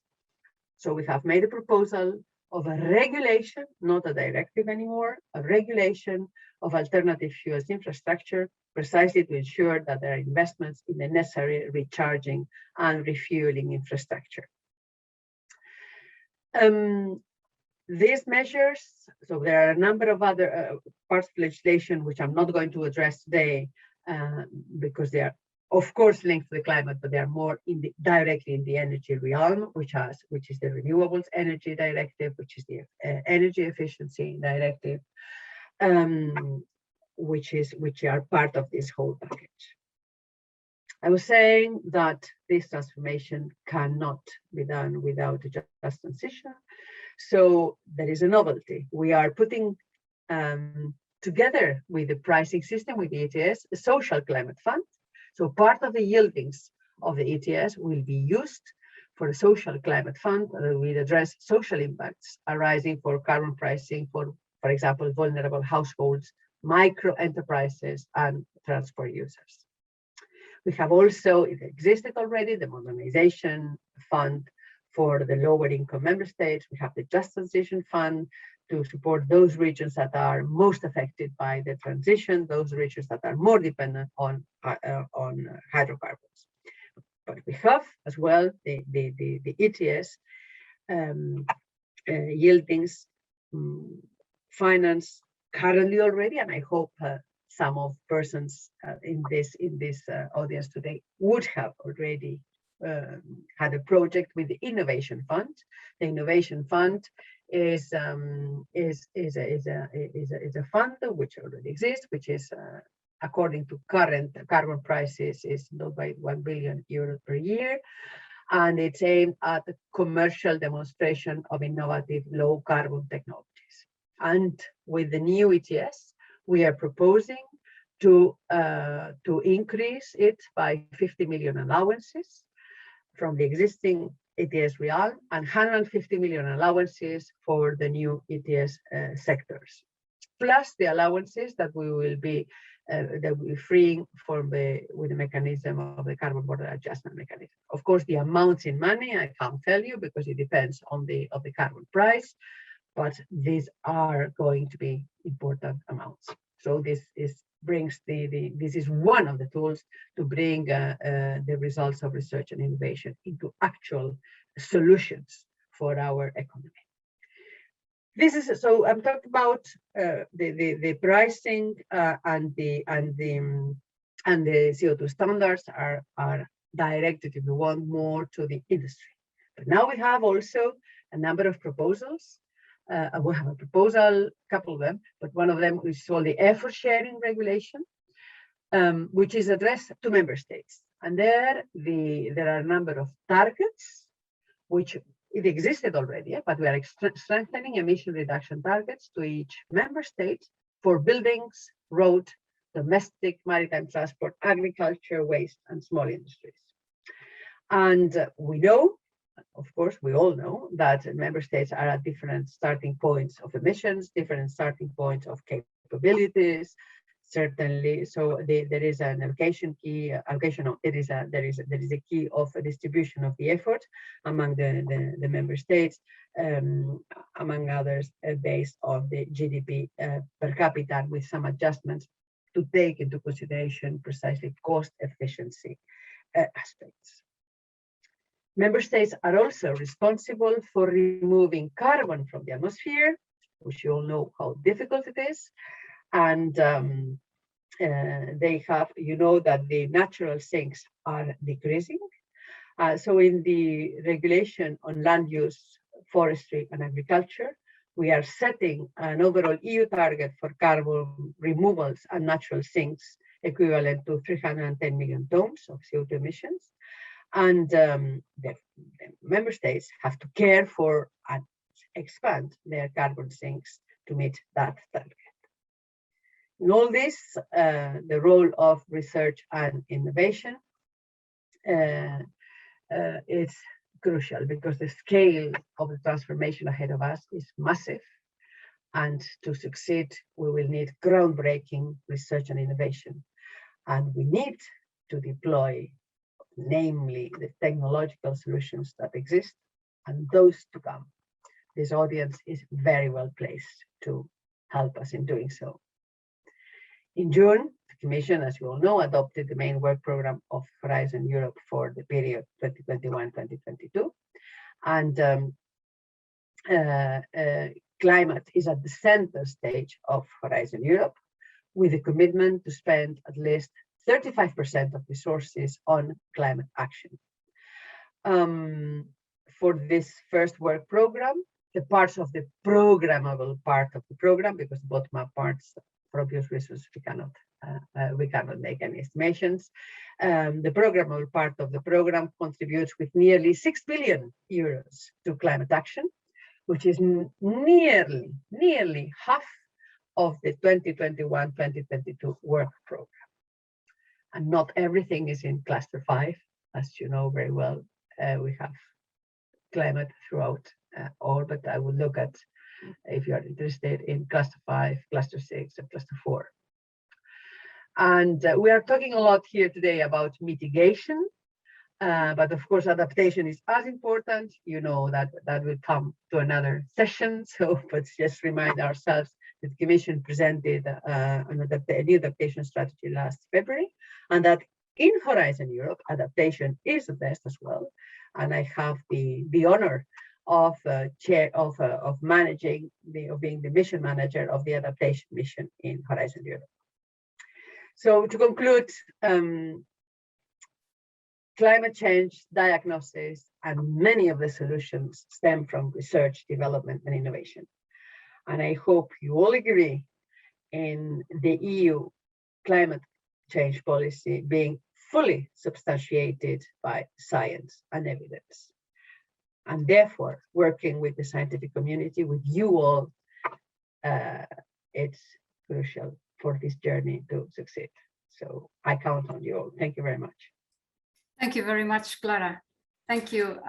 So we have made a proposal of a regulation, not a directive anymore, a regulation of alternative fuels infrastructure, precisely to ensure that there are investments in the necessary recharging and refueling infrastructure. These measures, so there are a number of other parts of legislation which I'm not going to address today because they are, of course, linked to the climate, but they are more directly in the energy realm, which is the Renewables Energy Directive, which is the Energy Efficiency Directive, which are part of this whole package. I was saying that this transformation cannot be done without a just transition. So there is a novelty. We are putting together with the pricing system, with the ETS, a social climate fund. So part of the yieldings of the ETS will be used for a social climate fund that will address social impacts arising for carbon pricing for example, vulnerable households, micro enterprises, and transport users. We have also, it existed already, the modernization fund for the lower income member states. We have the Just Transition Fund to support those regions that are most affected by the transition, those regions that are more dependent on hydrocarbons. But we have as well the ETS yieldings finance currently already, and I hope some of persons in this audience today would have already had a project with the Innovation Fund. The Innovation Fund is a fund which already exists, which is according to current carbon prices is not by €1 billion per year, and it's aimed at the commercial demonstration of innovative low carbon technologies. And with the new ETS, we are proposing to increase it by 50 million allowances from the existing ETS realm and 150 million allowances for the new ETS sectors, plus the allowances that we will be freeing with the mechanism of the carbon border adjustment mechanism. Of course, the amounts in money I can't tell you because it depends on the carbon price, but these are going to be important amounts. So this is one of the tools to bring the results of research and innovation into actual solutions for our economy. This is so I'm talking about the pricing and the CO2 standards are directed, if you want, more to the industry. But now we have also a number of proposals. We have a proposal, a couple of them, but one of them is called the effort sharing regulation, which is addressed to member states. And there are a number of targets, which it existed already, but we are strengthening emission reduction targets to each member state for buildings, road, domestic, maritime transport, agriculture, waste, and small industries. And we know, of course, we all know that member states are at different starting points of emissions, different starting points of capabilities, certainly. So there is an allocation key. There is a key of a distribution of the effort among the member states, among others, based on the GDP per capita, with some adjustments to take into consideration precisely cost efficiency aspects. Member states are also responsible for removing carbon from the atmosphere, which you all know how difficult it is. And they have, you know, that the natural sinks are decreasing. So in the regulation on land use, forestry, and agriculture, we are setting an overall EU target for carbon removals and natural sinks equivalent to 310 million tons of CO2 emissions. And the member states have to care for and expand their carbon sinks to meet that target. In all this, the role of research and innovation it's crucial because the scale of the transformation ahead of us is massive. And to succeed, we will need groundbreaking research and innovation. And we need to deploy, namely, the technological solutions that exist and those to come. This audience is very well placed to help us in doing so. In June, the Commission, as you all know, adopted the main work program of Horizon Europe for the period 2021-2022. And climate is at the center stage of Horizon Europe, with a commitment to spend at least 35% of resources on climate action. For this first work program, the parts of the programmable part of the program, because the bottom-up parts, for obvious reasons, we cannot make any estimations. The programmable part of the program contributes with nearly 6 billion euros to climate action, which is nearly half of the 2021-2022 work program. And not everything is in cluster 5, as you know very well. We have climate throughout all, but I will look at, if you are interested, in cluster 5, cluster 6, and cluster 4. And we are talking a lot here today about mitigation, but of course adaptation is as important. You know that will come to another session. So let's just remind ourselves that the Commission presented a new adaptation strategy last February, and that in Horizon Europe, adaptation is the best as well. And I have the honor of being the mission manager of the adaptation mission in Horizon Europe. So to conclude, climate change diagnosis and many of the solutions stem from research, development, and innovation. And I hope you all agree in the EU climate change policy being fully substantiated by science and evidence. And therefore, working with the scientific community, with you all, it's crucial for this journey to succeed. So I count on you all. Thank you very much. Thank you very much, Clara. Thank you.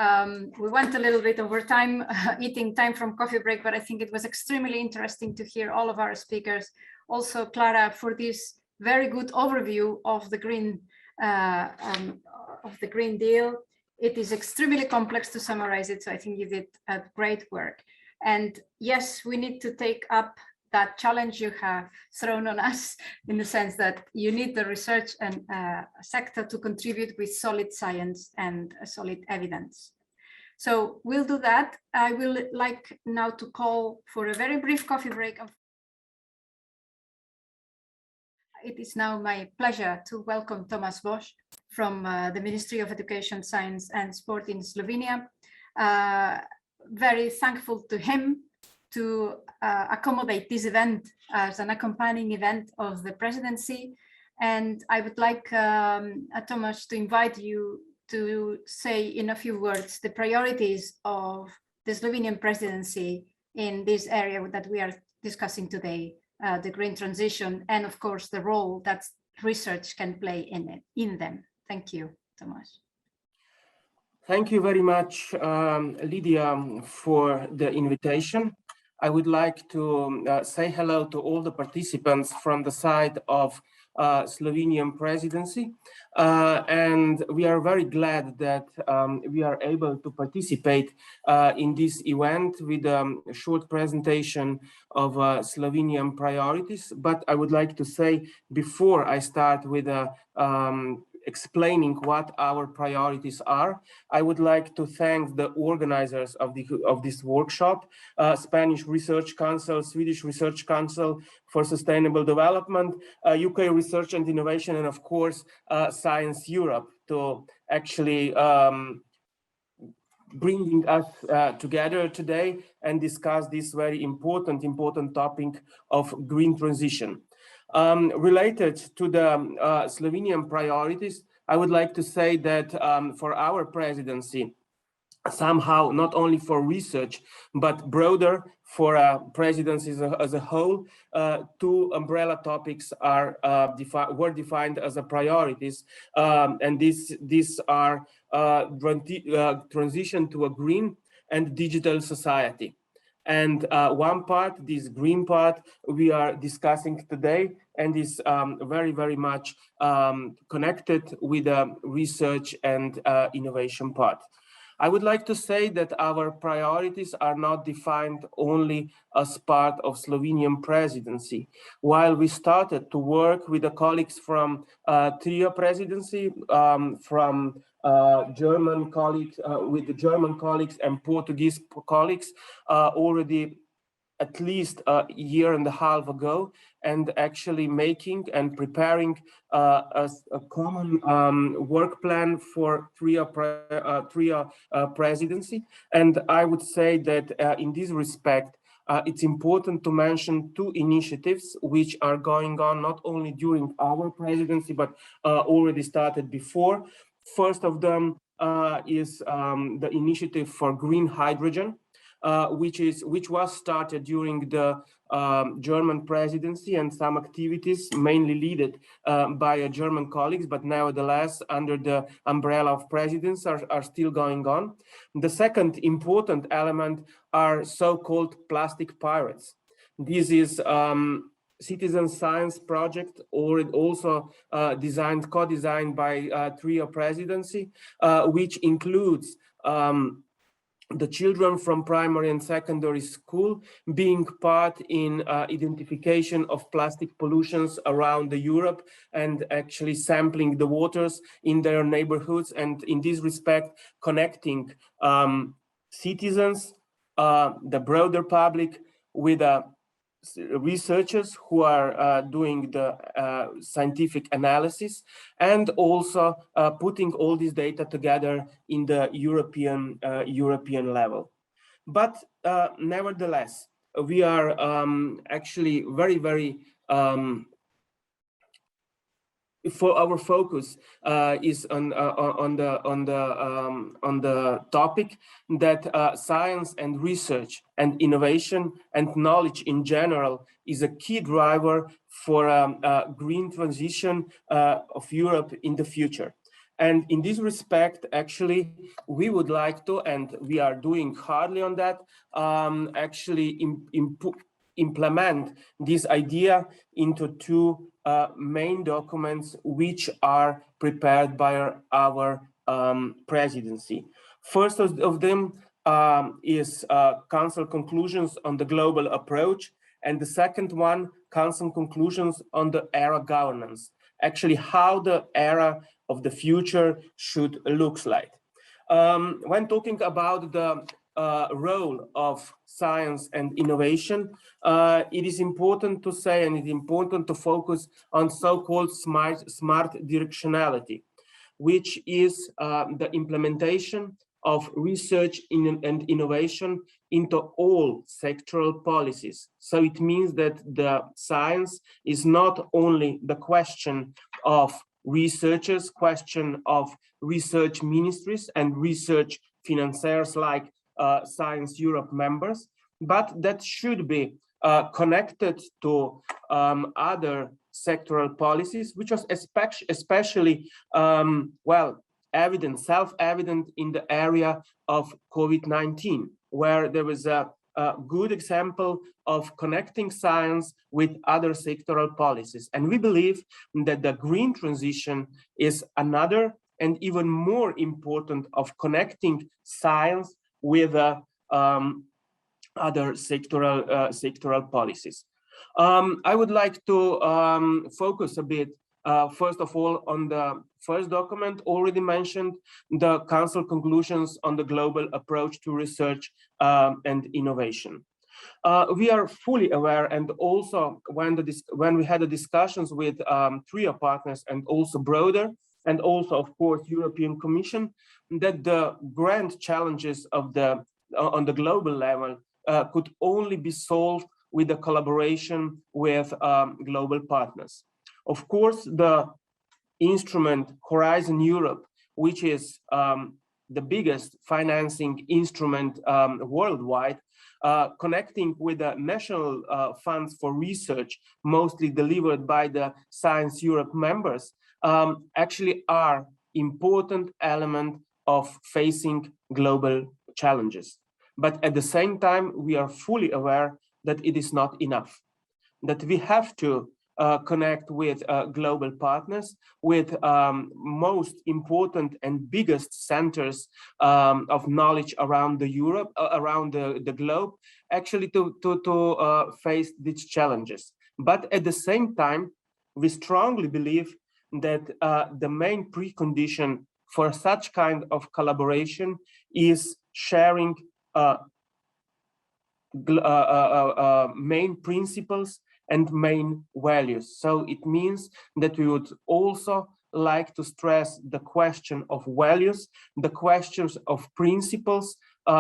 We went a little bit over time, eating time from coffee break, but I think it was extremely interesting to hear all of our speakers. Also, Clara, for this very good overview of the Green Deal. It is extremely complex to summarize it, so I think you did great work. And yes, we need to take up that challenge you have thrown on us, in the sense that you need the research and sector to contribute with solid science and solid evidence. So we'll do that. I will like now to call for a very brief coffee break. It is now my pleasure to welcome Thomas Bosch from the Ministry of Education, Science and Sport in Slovenia. Very thankful to him to accommodate this event as an accompanying event of the presidency. And I would like, Thomas, to invite you to say in a few words the priorities of the Slovenian presidency in this area that we are discussing today, the green transition, and of course the role that research can play in them. Thank you, Thomas. Thank you very much, Lydia, for the invitation. I would like to say hello to all the participants from the side of Slovenian Presidency. And we are very glad that we are able to participate in this event with a short presentation of Slovenian priorities. But I would like to say, before I start with explaining what our priorities are, I would like to thank the organizers of this workshop, Spanish Research Council, Swedish Research Council for Sustainable Development, UK Research and Innovation, and of course, Science Europe, to actually bringing us together today and discuss this very important topic of green transition. Related to the Slovenian priorities, I would like to say that for our presidency, somehow not only for research, but broader for presidencies as a whole. Two umbrella topics are were defined as a priorities, and these are transition to a green and digital society. And one part, this green part, we are discussing today, and is very, very much connected with the research and innovation part. I would like to say that our priorities are not defined only as part of Slovenian presidency. While we started to work with the colleagues from trio presidency, from German colleagues, with the German colleagues and Portuguese colleagues already at least a year and a half ago, and actually making and preparing a common work plan for trio presidency. And I would say that in this respect, it's important to mention two initiatives which are going on not only during our presidency, but already started before. First of them is the initiative for green hydrogen, which was started during the German presidency, and some activities mainly led by German colleagues, but nevertheless under the umbrella of presidents are still going on. The second important element are so-called plastic pirates. This is citizen science project, or also co-designed by trio presidency, which includes the children from primary and secondary school being part in identification of plastic pollutions around Europe, and actually sampling the waters in their neighborhoods, and in this respect connecting citizens, the broader public, with researchers who are doing the scientific analysis, and also putting all this data together in the European level. But nevertheless, we are actually very, very for our focus is on the topic that science and research and innovation and knowledge in general is a key driver for green transition of Europe in the future. And in this respect, actually, we would like to, and we are doing hardly on that, actually implement this idea into two main documents which are prepared by our presidency. First of them is Council conclusions on the global approach, and the second one, Council conclusions on the era governance, actually how the era of the future should look like. When talking about the role of science and innovation, it is important to say, and it's important to focus on so-called smart directionality, which is the implementation of research and innovation into all sectoral policies. So it means that the science is not only the question of researchers, question of research ministries and research financiers like Science Europe members, but that should be connected to other sectoral policies, which was especially self-evident in the area of COVID-19, where there was a good example of connecting science with other sectoral policies. And we believe that the green transition is another and even more important of connecting science with other sectoral policies. I would like to focus a bit, first of all, on the first document already mentioned, the Council conclusions on the global approach to research and innovation. We are fully aware, and also when we had the discussions with trio partners and also broader, and also, of course, European Commission, that the grand challenges of on the global level could only be solved with the collaboration with global partners. Of course, the instrument Horizon Europe, which is the biggest financing instrument worldwide, connecting with the national funds for research, mostly delivered by the Science Europe members, actually are important element of facing global challenges. But at the same time, we are fully aware that it is not enough, that we have to connect with global partners, with most important and biggest centers of knowledge around the Europe, around the globe, actually to face these challenges. But at the same time, we strongly believe that the main precondition for such kind of collaboration is sharing main principles and main values. So it means that we would also like to stress the question of values, the questions of principles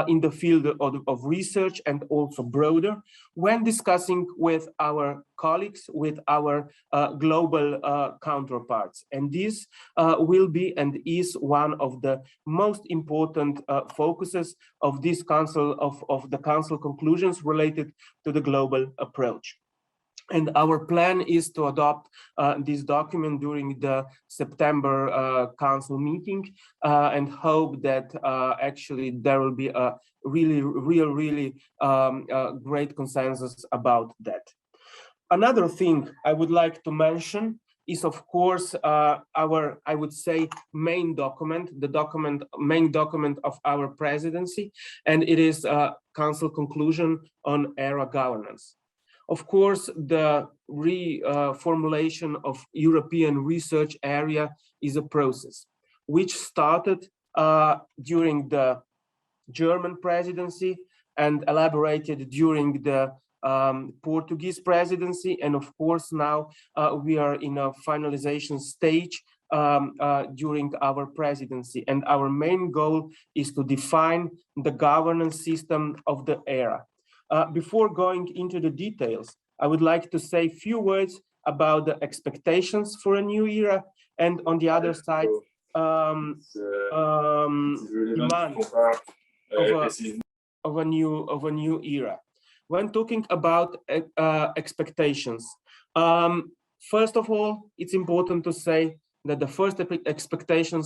in the field of research and also broader when discussing with our colleagues, with our global counterparts. And this will be and is one of the most important focuses of this council, of the council conclusions related to the global approach. And our plan is to adopt this document during the September council meeting and hope that actually there will be a really great consensus about that. Another thing I would like to mention is, of course, our, I would say, main document, main document of our presidency, and it is a council conclusion on ERA governance. Of course, the reformulation of European research area is a process which started during the German presidency and elaborated during the Portuguese presidency. And of course, now we are in a finalization stage during our presidency. And our main goal is to define the governance system of the ERA. Before going into the details, I would like to say a few words about the expectations for a new era, and on the other side, demand of a new era. When talking about expectations, first of all, it's important to say that the first expectation,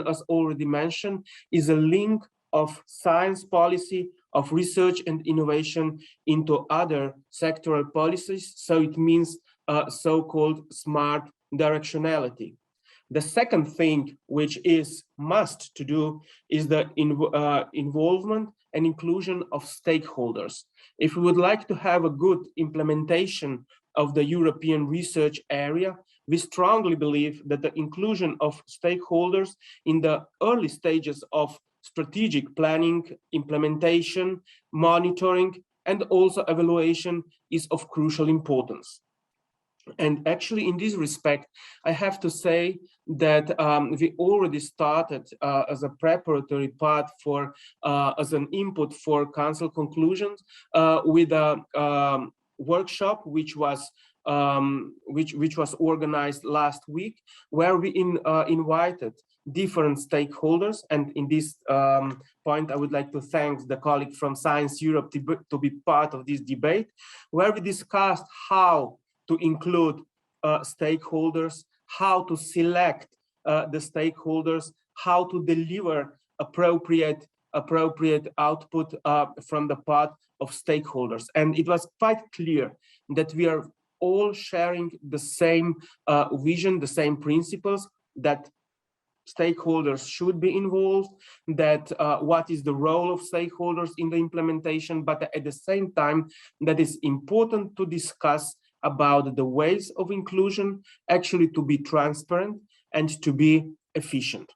as already mentioned, is a link of science policy, of research and innovation into other sectoral policies. So it means so-called smart directionality. The second thing which is must to do is the involvement and inclusion of stakeholders. If we would like to have a good implementation of the European research area, we strongly believe that the inclusion of stakeholders in the early stages of strategic planning, implementation, monitoring, and also evaluation is of crucial importance. And actually, in this respect, I have to say that we already started as a preparatory part for, as an input for council conclusions with a workshop which was organized last week, where we invited different stakeholders. And in this point, I would like to thank the colleague from Science Europe to be part of this debate, where we discussed how to include stakeholders, how to select the stakeholders, how to deliver appropriate output from the part of stakeholders. And it was quite clear that we are all sharing the same vision, the same principles, that stakeholders should be involved, that what is the role of stakeholders in the implementation, but at the same time, that is important to discuss about the ways of inclusion, actually to be transparent and to be efficient.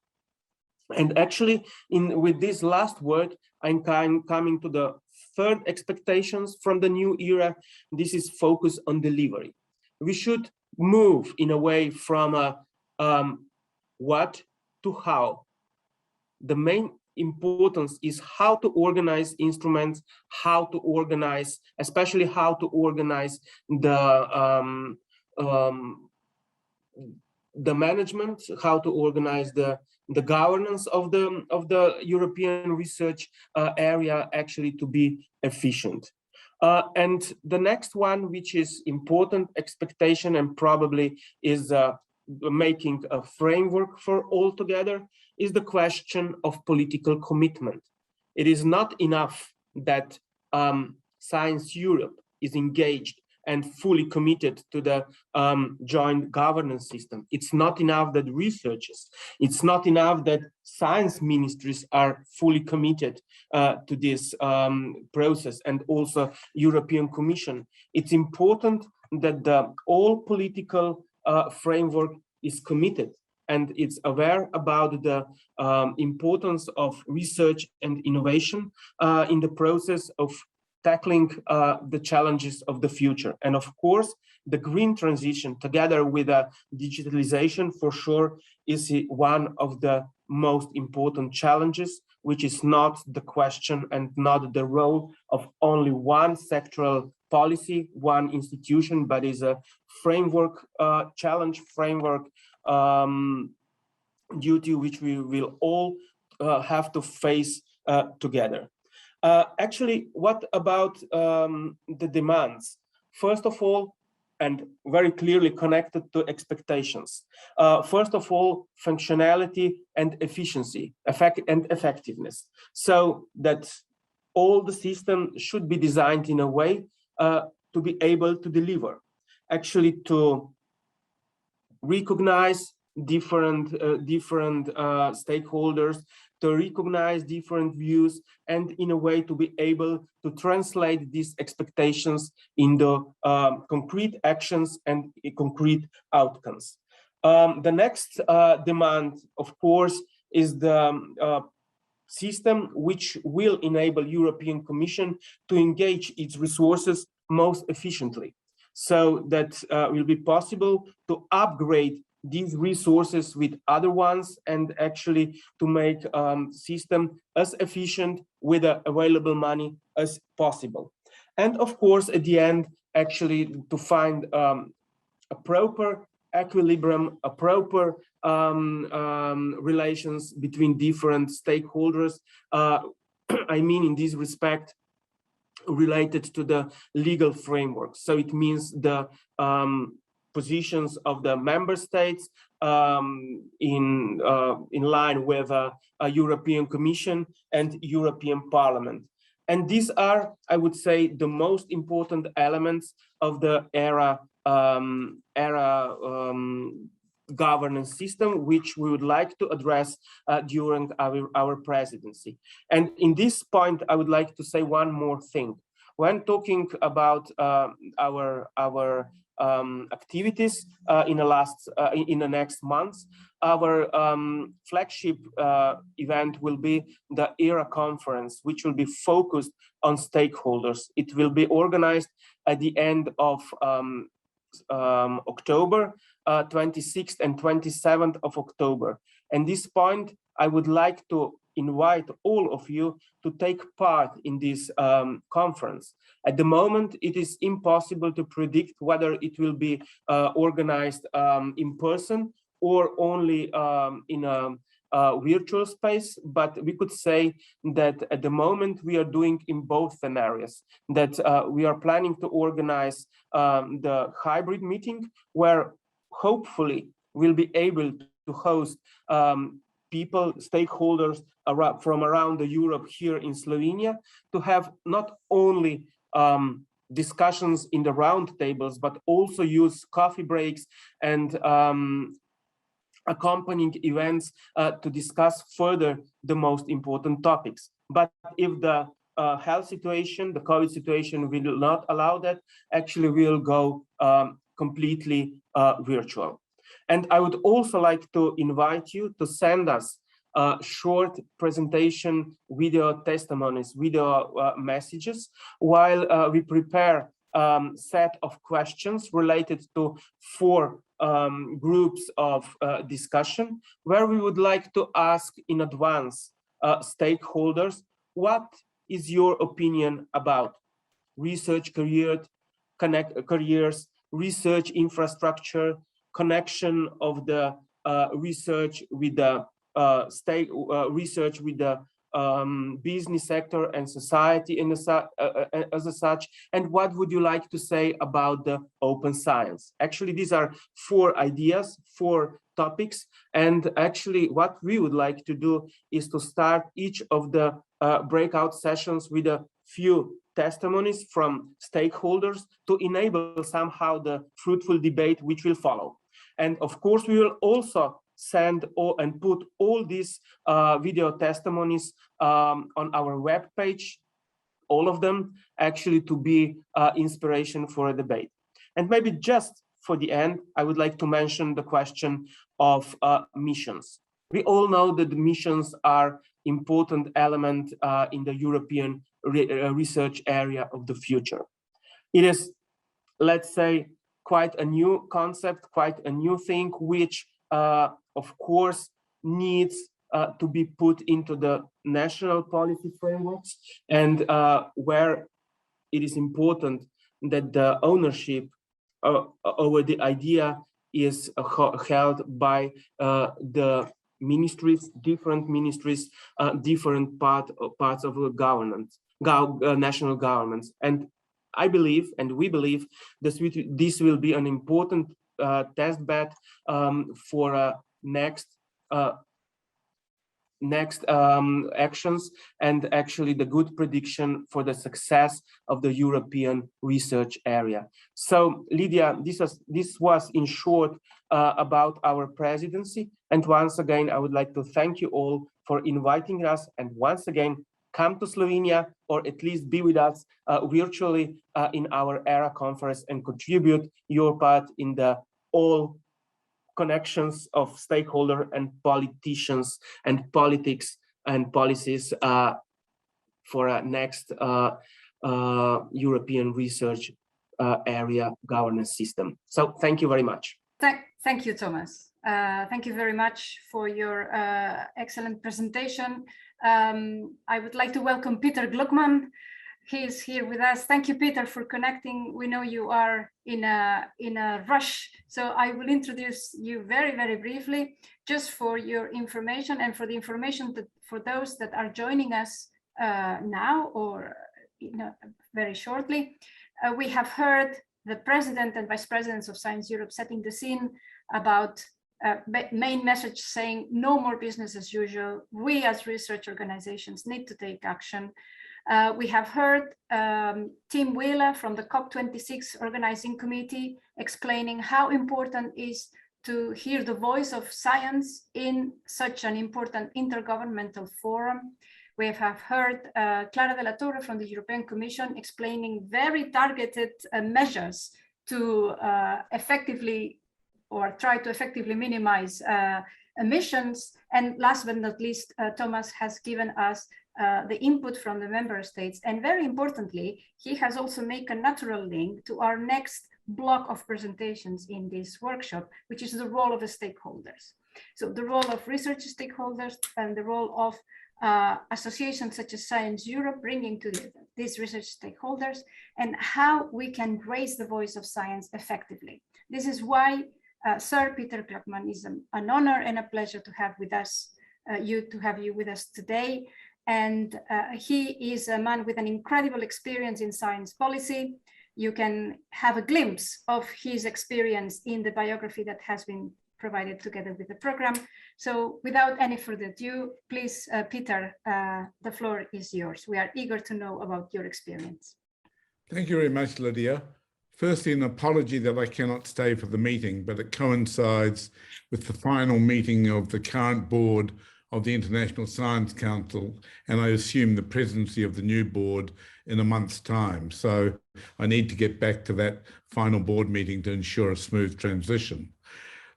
And actually, with this last word, I'm coming to the third expectations from the new era. This is focus on delivery. We should move in a way from what to how. The main importance is how to organize instruments, how to organize, especially how to organize the management, how to organize the governance of the European research area actually to be efficient. And the next one, which is important expectation and probably is making a framework for all together, is the question of political commitment. It is not enough that Science Europe is engaged and fully committed to the joint governance system. It's not enough that researchers, it's not enough that science ministries are fully committed to this process, and also European Commission. It's important that the all political framework is committed and it's aware about the importance of research and innovation in the process of tackling the challenges of the future. And of course, the green transition together with digitalization for sure is one of the most important challenges, which is not the question and not the role of only one sectoral policy, one institution, but is a framework challenge, framework duty, which we will all have to face together. Actually, what about the demands? First of all, and very clearly connected to expectations. First of all, functionality and efficiency, effectiveness, so that all the system should be designed in a way to be able to deliver, actually to recognize different stakeholders, to recognize different views, and in a way to be able to translate these expectations into concrete actions and concrete outcomes. The next demand, of course, is the system which will enable European Commission to engage its resources most efficiently, so that will be possible to upgrade these resources with other ones and actually to make system as efficient with the available money as possible. And of course, at the end, actually to find a proper equilibrium, a proper relations between different stakeholders. I mean, in this respect, related to the legal framework. So it means the positions of the member states in line with a European Commission and European Parliament. And these are, I would say, the most important elements of the governance system, which we would like to address during our presidency. And in this point, I would like to say one more thing. When talking about our activities in the next months, our flagship event will be the ERA conference, which will be focused on stakeholders. It will be organized at the end of October, 26th and 27th of October. And this point, I would like to invite all of you to take part in this conference. At the moment, it is impossible to predict whether it will be organized in person or only in a virtual space, but we could say that at the moment we are doing in both scenarios, that we are planning to organize the hybrid meeting, where hopefully we'll be able to host people, stakeholders from around Europe here in Slovenia, to have not only discussions in the round tables, but also use coffee breaks and accompanying events to discuss further the most important topics. But if the health situation, the COVID situation will not allow that, actually we'll go completely virtual. And I would also like to invite you to send us short presentation video testimonies, video messages, while we prepare set of questions related to 4 groups of discussion, where we would like to ask in advance stakeholders, what is your opinion about research careers, research infrastructure, connection of the research with the business sector and society as such, and what would you like to say about the open science? Actually, these are 4 ideas, 4 topics, and actually what we would like to do is to start each of the breakout sessions with a few testimonies from stakeholders to enable somehow the fruitful debate which will follow. And of course, we will also send and put all these video testimonies on our webpage, all of them actually to be inspiration for a debate. And maybe just for the end, I would like to mention the question of missions. We all know that the missions are important element in the European research area of the future. It is, let's say, quite a new concept, quite a new thing, which of course needs to be put into the national policy frameworks, and where it is important that the ownership over the idea is held by the ministries, different ministries, different parts of the governance, national governments. And I believe, and we believe, that this will be an important test bed for next actions, and actually the good prediction for the success of the European research area. So Lydia, this was in short about our presidency. And once again, I would like to thank you all for inviting us, and once again, come to Slovenia, or at least be with us virtually in our ERA conference and contribute your part in the all connections of stakeholder and politicians and politics and policies for a next European research area governance system. So thank you very much. Thank you, Thomas. Thank you very much for your excellent presentation. I would like to welcome Peter Gluckman. He is here with us. Thank you, Peter, for connecting. We know you are in a rush, so I will introduce you very, very briefly, just for your information and for the information that for those that are joining us now or very shortly. We have heard the President and Vice Presidents of Science Europe setting the scene about main message saying no more business as usual. We as research organizations need to take action. We have heard Tim Wheeler from the COP26 organizing committee explaining how important it is to hear the voice of science in such an important intergovernmental forum. We have heard Clara de la Torre from the European Commission explaining very targeted measures to effectively or try to effectively minimize emissions. And last but not least, Thomas has given us the input from the member states. And very importantly, he has also made a natural link to our next block of presentations in this workshop, which is the role of the stakeholders. So the role of research stakeholders and the role of associations such as Science Europe, bringing together these research stakeholders and how we can raise the voice of science effectively. This is why Sir Peter Gluckman is an honor and a pleasure to have with us, to have you with us today. And he is a man with an incredible experience in science policy. You can have a glimpse of his experience in the biography that has been provided together with the program. So without any further ado, please, Peter, the floor is yours. We are eager to know about your experience. Thank you very much, Lydia. Firstly, an apology that I cannot stay for the meeting, but it coincides with the final meeting of the current board of the International Science Council, and I assume the presidency of the new board in a month's time. So I need to get back to that final board meeting to ensure a smooth transition.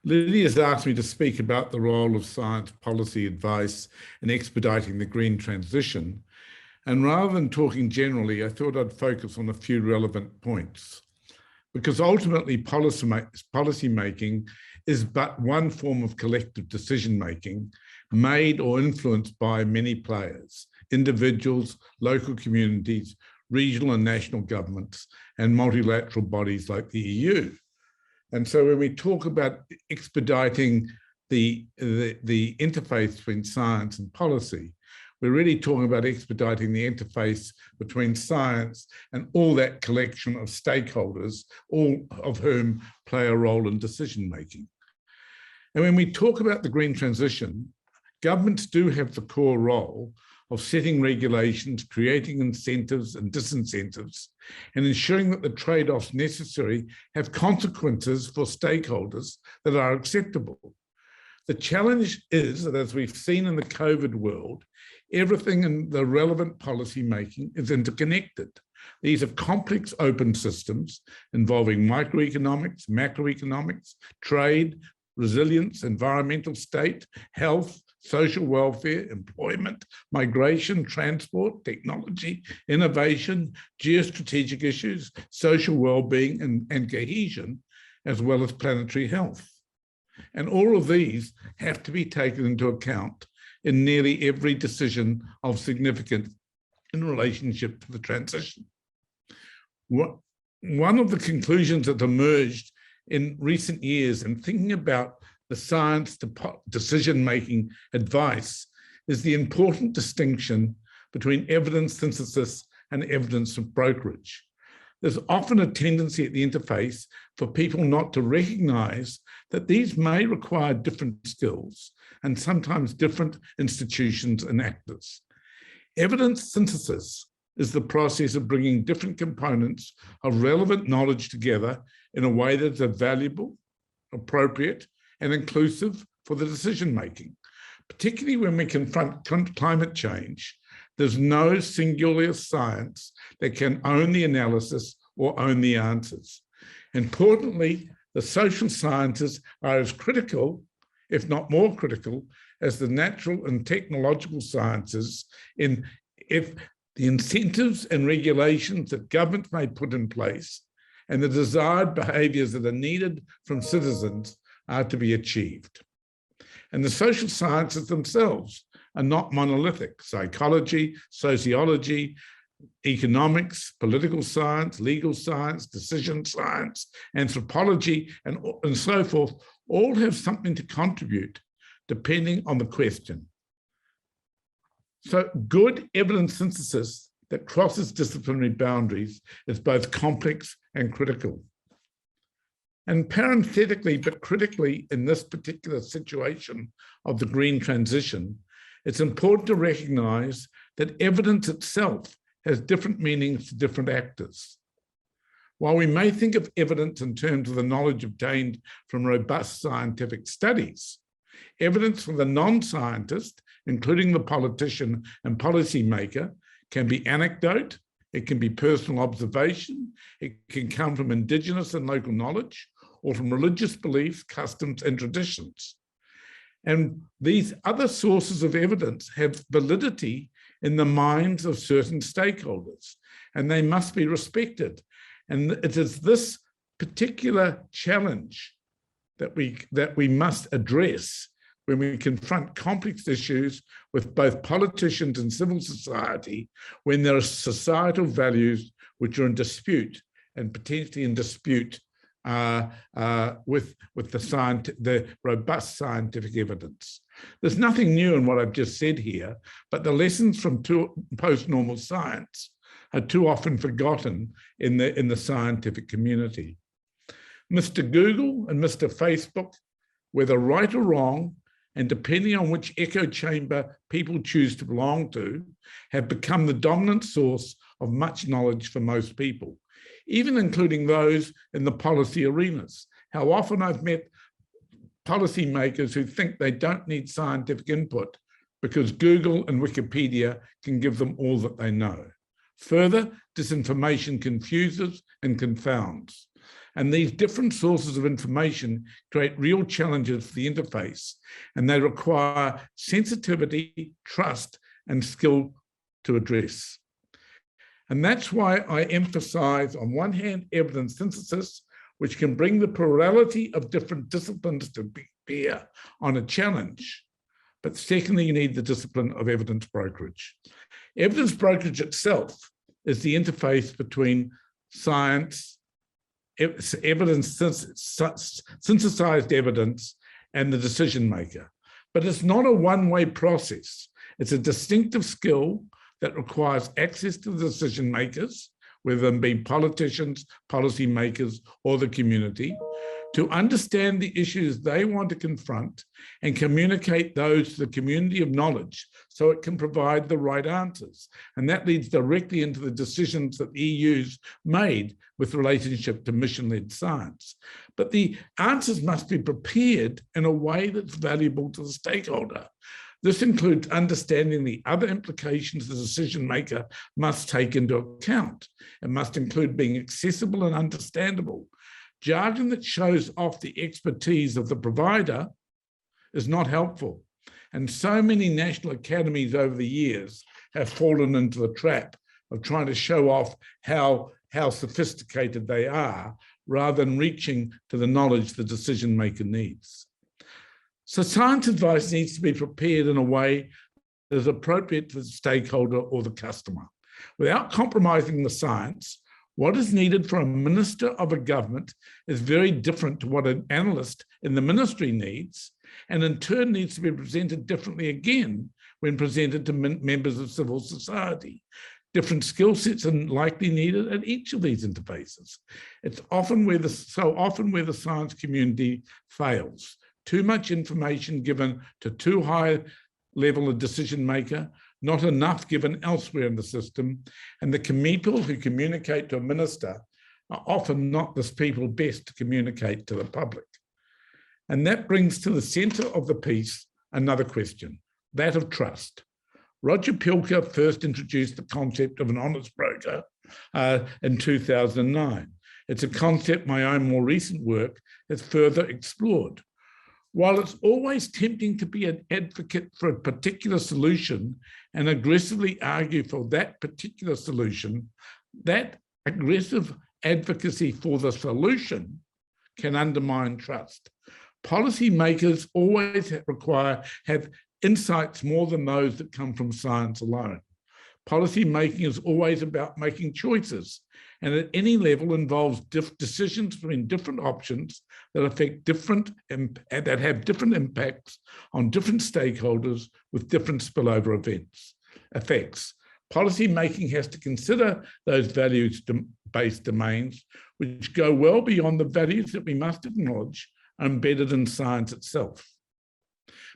Lydia has asked me to speak about the role of science policy advice in expediting the green transition. And rather than talking generally, I thought I'd focus on a few relevant points. Because ultimately policy making is but one form of collective decision making made or influenced by many players, individuals, local communities, regional and national governments, and multilateral bodies like the EU. And so when we talk about expediting the interface between science and policy, we're really talking about expediting the interface between science and all that collection of stakeholders, all of whom play a role in decision-making. And when we talk about the green transition, governments do have the core role of setting regulations, creating incentives and disincentives, and ensuring that the trade-offs necessary have consequences for stakeholders that are acceptable. The challenge is that, as we've seen in the COVID world, everything in the relevant policy making is interconnected. These are complex open systems involving microeconomics, macroeconomics, trade, resilience, environmental state, health, social welfare, employment, migration, transport, technology, innovation, geostrategic issues, social well-being and cohesion, as well as planetary health. And all of these have to be taken into account in nearly every decision of significance in relationship to the transition. One of the conclusions that emerged in recent years in thinking about the science decision-making advice is the important distinction between evidence synthesis and evidence brokerage. There's often a tendency at the interface for people not to recognize that these may require different skills and sometimes different institutions and actors. Evidence synthesis is the process of bringing different components of relevant knowledge together in a way that is valuable, appropriate, and inclusive for the decision-making. Particularly when we confront climate change, there's no singular science that can own the analysis or own the answers. Importantly, the social sciences are as critical, if not more critical, as the natural and technological sciences if the incentives and regulations that governments may put in place and the desired behaviours that are needed from citizens are to be achieved. And the social sciences themselves are not monolithic. Psychology, sociology, economics, political science, legal science, decision science, anthropology, and so forth, all have something to contribute depending on the question. So good evidence synthesis that crosses disciplinary boundaries is both complex and critical. And parenthetically, but critically in this particular situation of the green transition, it's important to recognize that evidence itself has different meanings to different actors. While we may think of evidence in terms of the knowledge obtained from robust scientific studies, evidence from the non-scientist, including the politician and policymaker, can be anecdote, it can be personal observation, it can come from indigenous and local knowledge, or from religious beliefs, customs, and traditions. And these other sources of evidence have validity in the minds of certain stakeholders, and they must be respected. And it is this particular challenge that we must address when we confront complex issues with both politicians and civil society, when there are societal values which are in dispute and potentially in dispute with the robust scientific evidence. There's nothing new in what I've just said here, but the lessons from post-normal science are too often forgotten in the scientific community. Mr. Google and Mr. Facebook, whether right or wrong, and depending on which echo chamber people choose to belong to, have become the dominant source of much knowledge for most people, even including those in the policy arenas. How often I've met policymakers who think they don't need scientific input because Google and Wikipedia can give them all that they know. Further, disinformation confuses and confounds. And these different sources of information create real challenges for the interface, and they require sensitivity, trust, and skill to address. And that's why I emphasize, on one hand, evidence synthesis, which can bring the plurality of different disciplines to bear on a challenge. But secondly, you need the discipline of evidence brokerage. Evidence brokerage itself is the interface between science, synthesized evidence and the decision maker. But it's not a one-way process. It's a distinctive skill that requires access to the decision makers, whether them be politicians, policy makers, or the community, to understand the issues they want to confront and communicate those to the community of knowledge so it can provide the right answers. And that leads directly into the decisions that the EU's made with relationship to mission-led science. But the answers must be prepared in a way that's valuable to the stakeholder. This includes understanding the other implications the decision maker must take into account. It must include being accessible and understandable. Jargon that shows off the expertise of the provider is not helpful. And so many national academies over the years have fallen into the trap of trying to show off how sophisticated they are, rather than reaching to the knowledge the decision maker needs. So science advice needs to be prepared in a way that is appropriate for the stakeholder or the customer. Without compromising the science, what is needed for a minister of a government is very different to what an analyst in the ministry needs, and in turn needs to be presented differently again when presented to members of civil society. Different skill sets are likely needed at each of these interfaces. It's often where the science community fails. Too much information given to too high level of decision maker, not enough given elsewhere in the system, and the people who communicate to a minister are often not the people best to communicate to the public. And that brings to the center of the piece another question, that of trust. Roger Pilker first introduced the concept of an honest broker in 2009. It's a concept my own more recent work has further explored. While it's always tempting to be an advocate for a particular solution and aggressively argue for that particular solution, that aggressive advocacy for the solution can undermine trust. Policymakers always have insights more than those that come from science alone. Policy making is always about making choices, and at any level involves decisions between different options that have different impacts on different stakeholders with different spillover effects. Policy making has to consider those values-based domains, which go well beyond the values that we must acknowledge are embedded in science itself.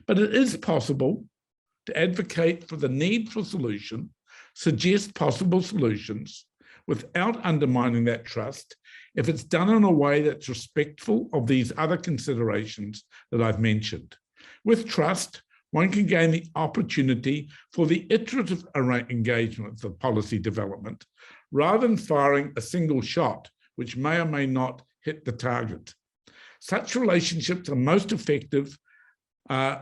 But it is possible to advocate for the need for solution, suggest possible solutions without undermining that trust if it's done in a way that's respectful of these other considerations that I've mentioned. With trust, one can gain the opportunity for the iterative engagement of policy development, rather than firing a single shot, which may or may not hit the target. Such relationships are most effective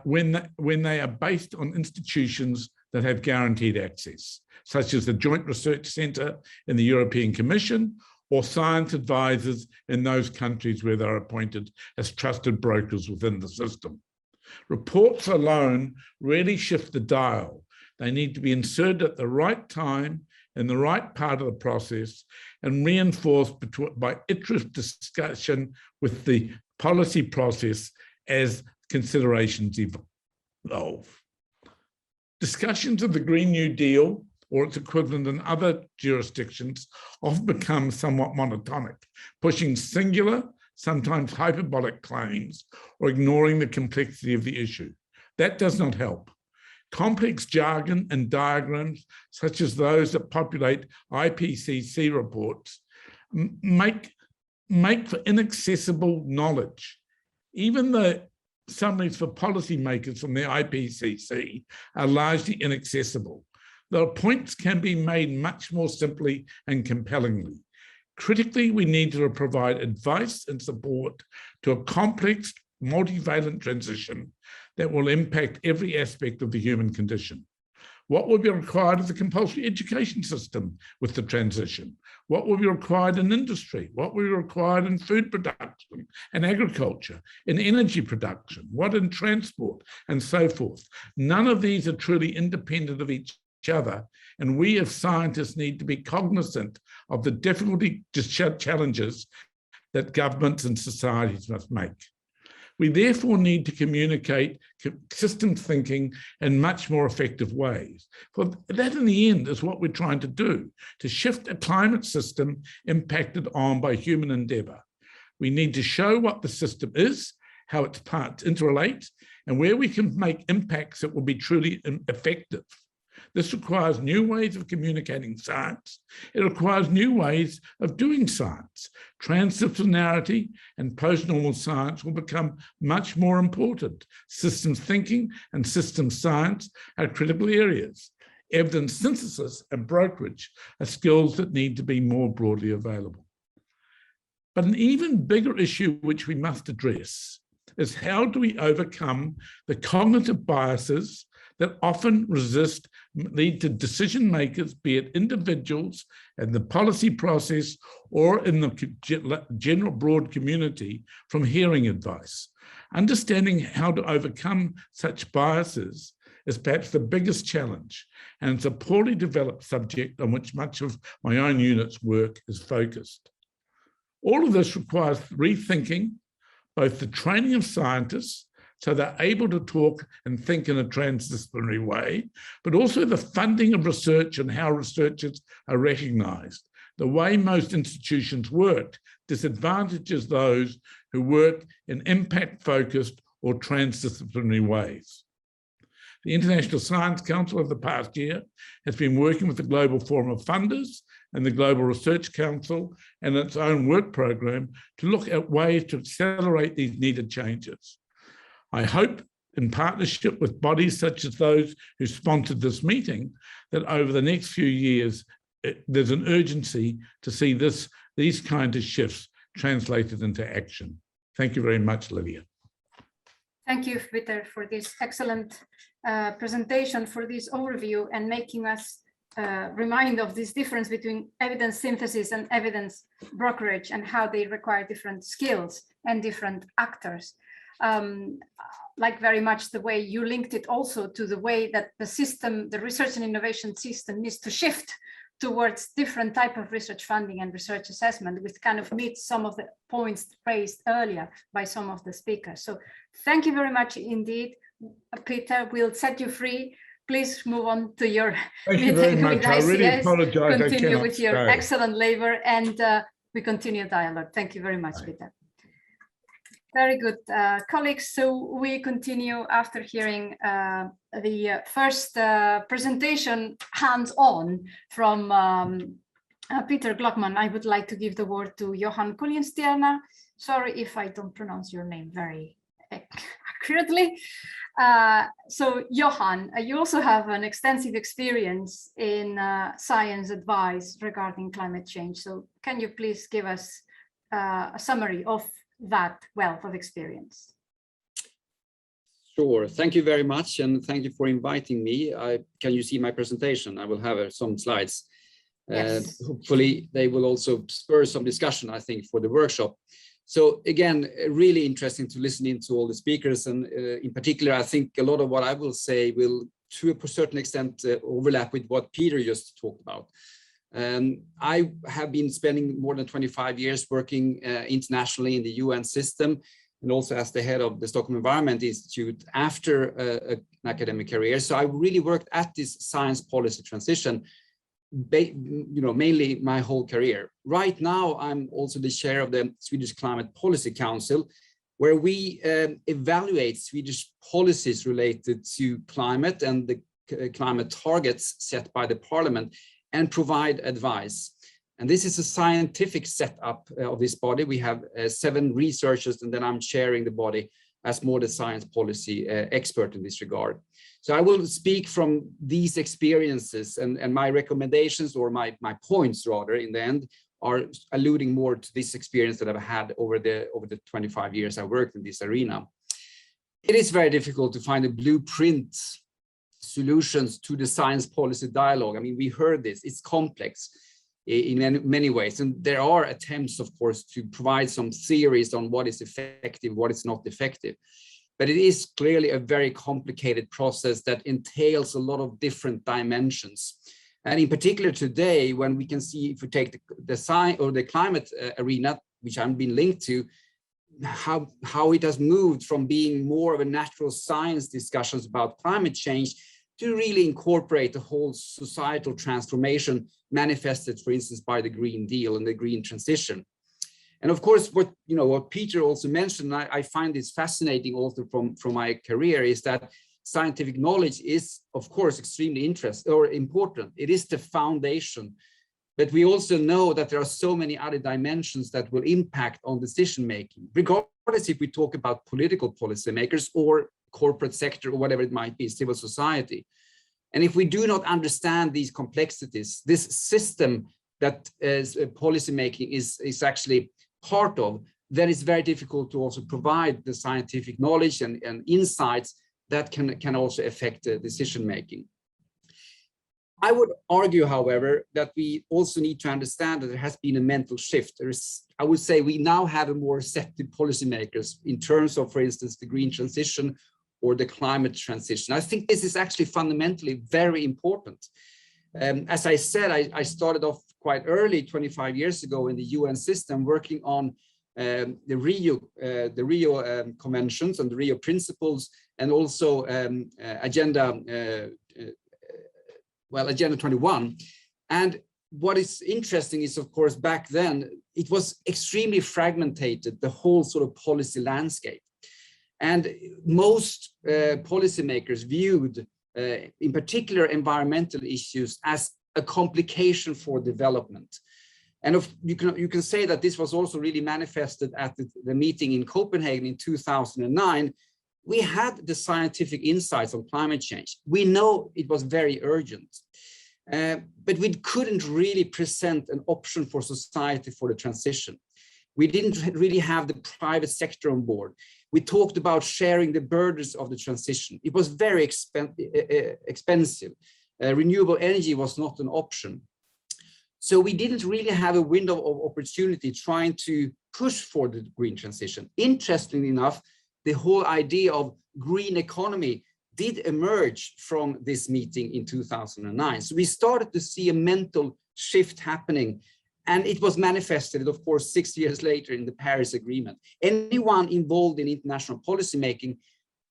when they are based on institutions that have guaranteed access, such as the Joint Research Centre in the European Commission or science advisors in those countries where they're appointed as trusted brokers within the system. Reports alone rarely shift the dial. They need to be inserted at the right time in the right part of the process and reinforced by iterative discussion with the policy process as considerations evolve. Discussions of the Green New Deal or its equivalent in other jurisdictions often become somewhat monotonic, pushing singular, sometimes hyperbolic claims or ignoring the complexity of the issue. That does not help. Complex jargon and diagrams, such as those that populate IPCC reports, make for inaccessible knowledge. Even the summaries for policymakers from the IPCC are largely inaccessible. The points can be made much more simply and compellingly. Critically, we need to provide advice and support to a complex, multivalent transition that will impact every aspect of the human condition. What will be required of the compulsory education system with the transition? What will be required in industry? What will be required in food production and agriculture, in energy production, what in transport, and so forth? None of these are truly independent of each other, and we as scientists need to be cognizant of the difficulty challenges that governments and societies must make. We therefore need to communicate systems thinking in much more effective ways. For that in the end is what we're trying to do, to shift a climate system impacted on by human endeavour. We need to show what the system is, how its parts interrelate, and where we can make impacts that will be truly effective. This requires new ways of communicating science. It requires new ways of doing science. Transdisciplinarity and post-normal science will become much more important. Systems thinking and systems science are critical areas. Evidence synthesis and brokerage are skills that need to be more broadly available. But an even bigger issue which we must address is how do we overcome the cognitive biases that often lead to decision makers, be it individuals in the policy process or in the general broad community, from hearing advice. Understanding how to overcome such biases is perhaps the biggest challenge, and it's a poorly developed subject on which much of my own unit's work is focused. All of this requires rethinking both the training of scientists, so they're able to talk and think in a transdisciplinary way, but also the funding of research and how researchers are recognised. The way most institutions work disadvantages those who work in impact-focused or transdisciplinary ways. The International Science Council of the past year has been working with the Global Forum of Funders and the Global Research Council and its own work program to look at ways to accelerate these needed changes. I hope, in partnership with bodies such as those who sponsored this meeting, that over the next few years, there's an urgency to see these kinds of shifts translated into action. Thank you very much, Lydia. Thank you, Peter, for this excellent presentation, for this overview, and making us remind of this difference between evidence synthesis and evidence brokerage and how they require different skills and different actors. Like very much the way you linked it also to the way that the system, the research and innovation system, needs to shift towards different type of research funding and research assessment, which kind of meets some of the points raised earlier by some of the speakers. So thank you very much indeed, Peter. We'll set you free. Please move on to your meeting with ICS. I really apologize. Continue with your excellent labor, and we continue dialogue. Thank you very much, Peter. Very good, colleagues. So we continue after hearing the first presentation hands-on from Peter Glockman. I would like to give the word to Johan Kuljenstierna. Sorry if I don't pronounce your name very accurately. So Johan, you also have an extensive experience in science advice regarding climate change. So can you please give us a summary of that wealth of experience? Sure. Thank you very much, and thank you for inviting me. Can you see my presentation? I will have some slides. Yes. Hopefully they will also spur some discussion, I think, for the workshop. So again, really interesting to listen in to all the speakers, and in particular, I think a lot of what I will say will, to a certain extent, overlap with what Peter just talked about. I have been spending more than 25 years working internationally in the UN system, and also as the head of the Stockholm Environment Institute after an academic career. So I really worked at this science policy transition, mainly my whole career. Right now, I'm also the chair of the Swedish Climate Policy Council, where we evaluate Swedish policies related to climate and the climate targets set by the Parliament, and provide advice. And this is a scientific setup of this body. We have 7 researchers, and then I'm chairing the body as more the science policy expert in this regard. So I will speak from these experiences, and my recommendations, or my points rather, in the end, are alluding more to this experience that I've had over the 25 years I worked in this arena. It is very difficult to find a blueprint solutions to the science policy dialogue. I mean, we heard this, it's complex in many ways. And there are attempts, of course, to provide some theories on what is effective, what is not effective. But it is clearly a very complicated process that entails a lot of different dimensions. And in particular today, when we can see, if we take the science or the climate arena, which I'm being linked to, how it has moved from being more of a natural science discussions about climate change to really incorporate the whole societal transformation manifested, for instance, by the Green Deal and the green transition. And of course, what Peter also mentioned, I find this fascinating also from my career, is that scientific knowledge is, of course, extremely important. It is the foundation. But we also know that there are so many other dimensions that will impact on decision making, regardless if we talk about political policymakers or corporate sector or whatever it might be, civil society. And if we do not understand these complexities, this system that policymaking is actually part of, then it's very difficult to also provide the scientific knowledge and insights that can also affect decision making. I would argue, however, that we also need to understand that there has been a mental shift. I would say we now have a more receptive policymakers in terms of, for instance, the green transition or the climate transition. I think this is actually fundamentally very important. As I said, I started off quite early, 25 years ago, in the UN system, working on the Rio conventions and the Rio principles, and also Agenda 21. And what is interesting is, of course, back then, it was extremely fragmented, the whole sort of policy landscape. And most policymakers viewed, in particular, environmental issues as a complication for development. And you can say that this was also really manifested at the meeting in Copenhagen in 2009. We had the scientific insights on climate change. We know it was very urgent, but we couldn't really present an option for society for the transition. We didn't really have the private sector on board. We talked about sharing the burdens of the transition. It was very expensive. Renewable energy was not an option. So we didn't really have a window of opportunity trying to push for the green transition. Interestingly enough, the whole idea of green economy did emerge from this meeting in 2009. So we started to see a mental shift happening, and it was manifested, of course, 6 years later in the Paris Agreement. Anyone involved in international policymaking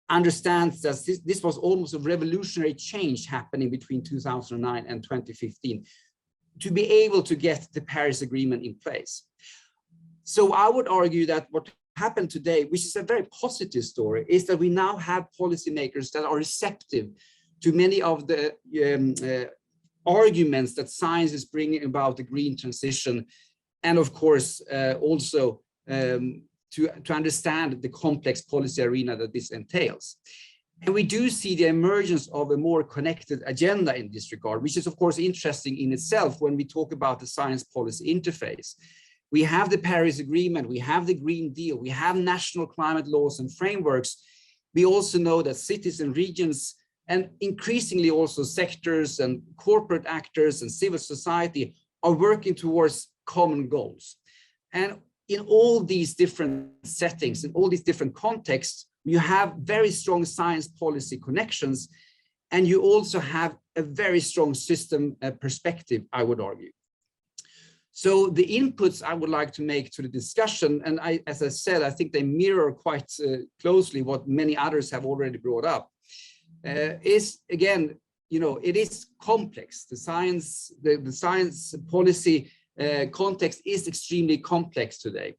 understands that this was almost a revolutionary change happening between 2009 and 2015 to be able to get the Paris Agreement in place. So I would argue that what happened today, which is a very positive story, is that we now have policymakers that are receptive to many of the arguments that science is bringing about the green transition, and of course also to understand the complex policy arena that this entails. And we do see the emergence of a more connected agenda in this regard, which is of course interesting in itself when we talk about the science policy interface. We have the Paris Agreement, we have the Green Deal, we have national climate laws and frameworks. We also know that cities and regions, and increasingly also sectors and corporate actors and civil society, are working towards common goals. And in all these different settings, in all these different contexts, you have very strong science policy connections, and you also have a very strong system perspective, I would argue. So the inputs I would like to make to the discussion, and as I said, I think they mirror quite closely what many others have already brought up, is again, it is complex. The science policy context is extremely complex today.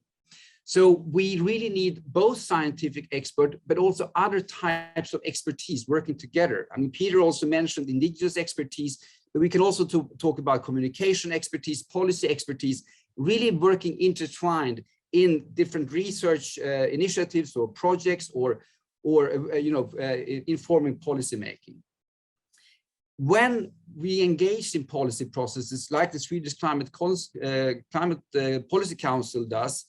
So we really need both scientific expert, but also other types of expertise working together. I mean, Peter also mentioned indigenous expertise, but we can also talk about communication expertise, policy expertise, really working intertwined in different research initiatives or projects or informing policymaking. When we engage in policy processes like the Swedish Climate Policy Council does,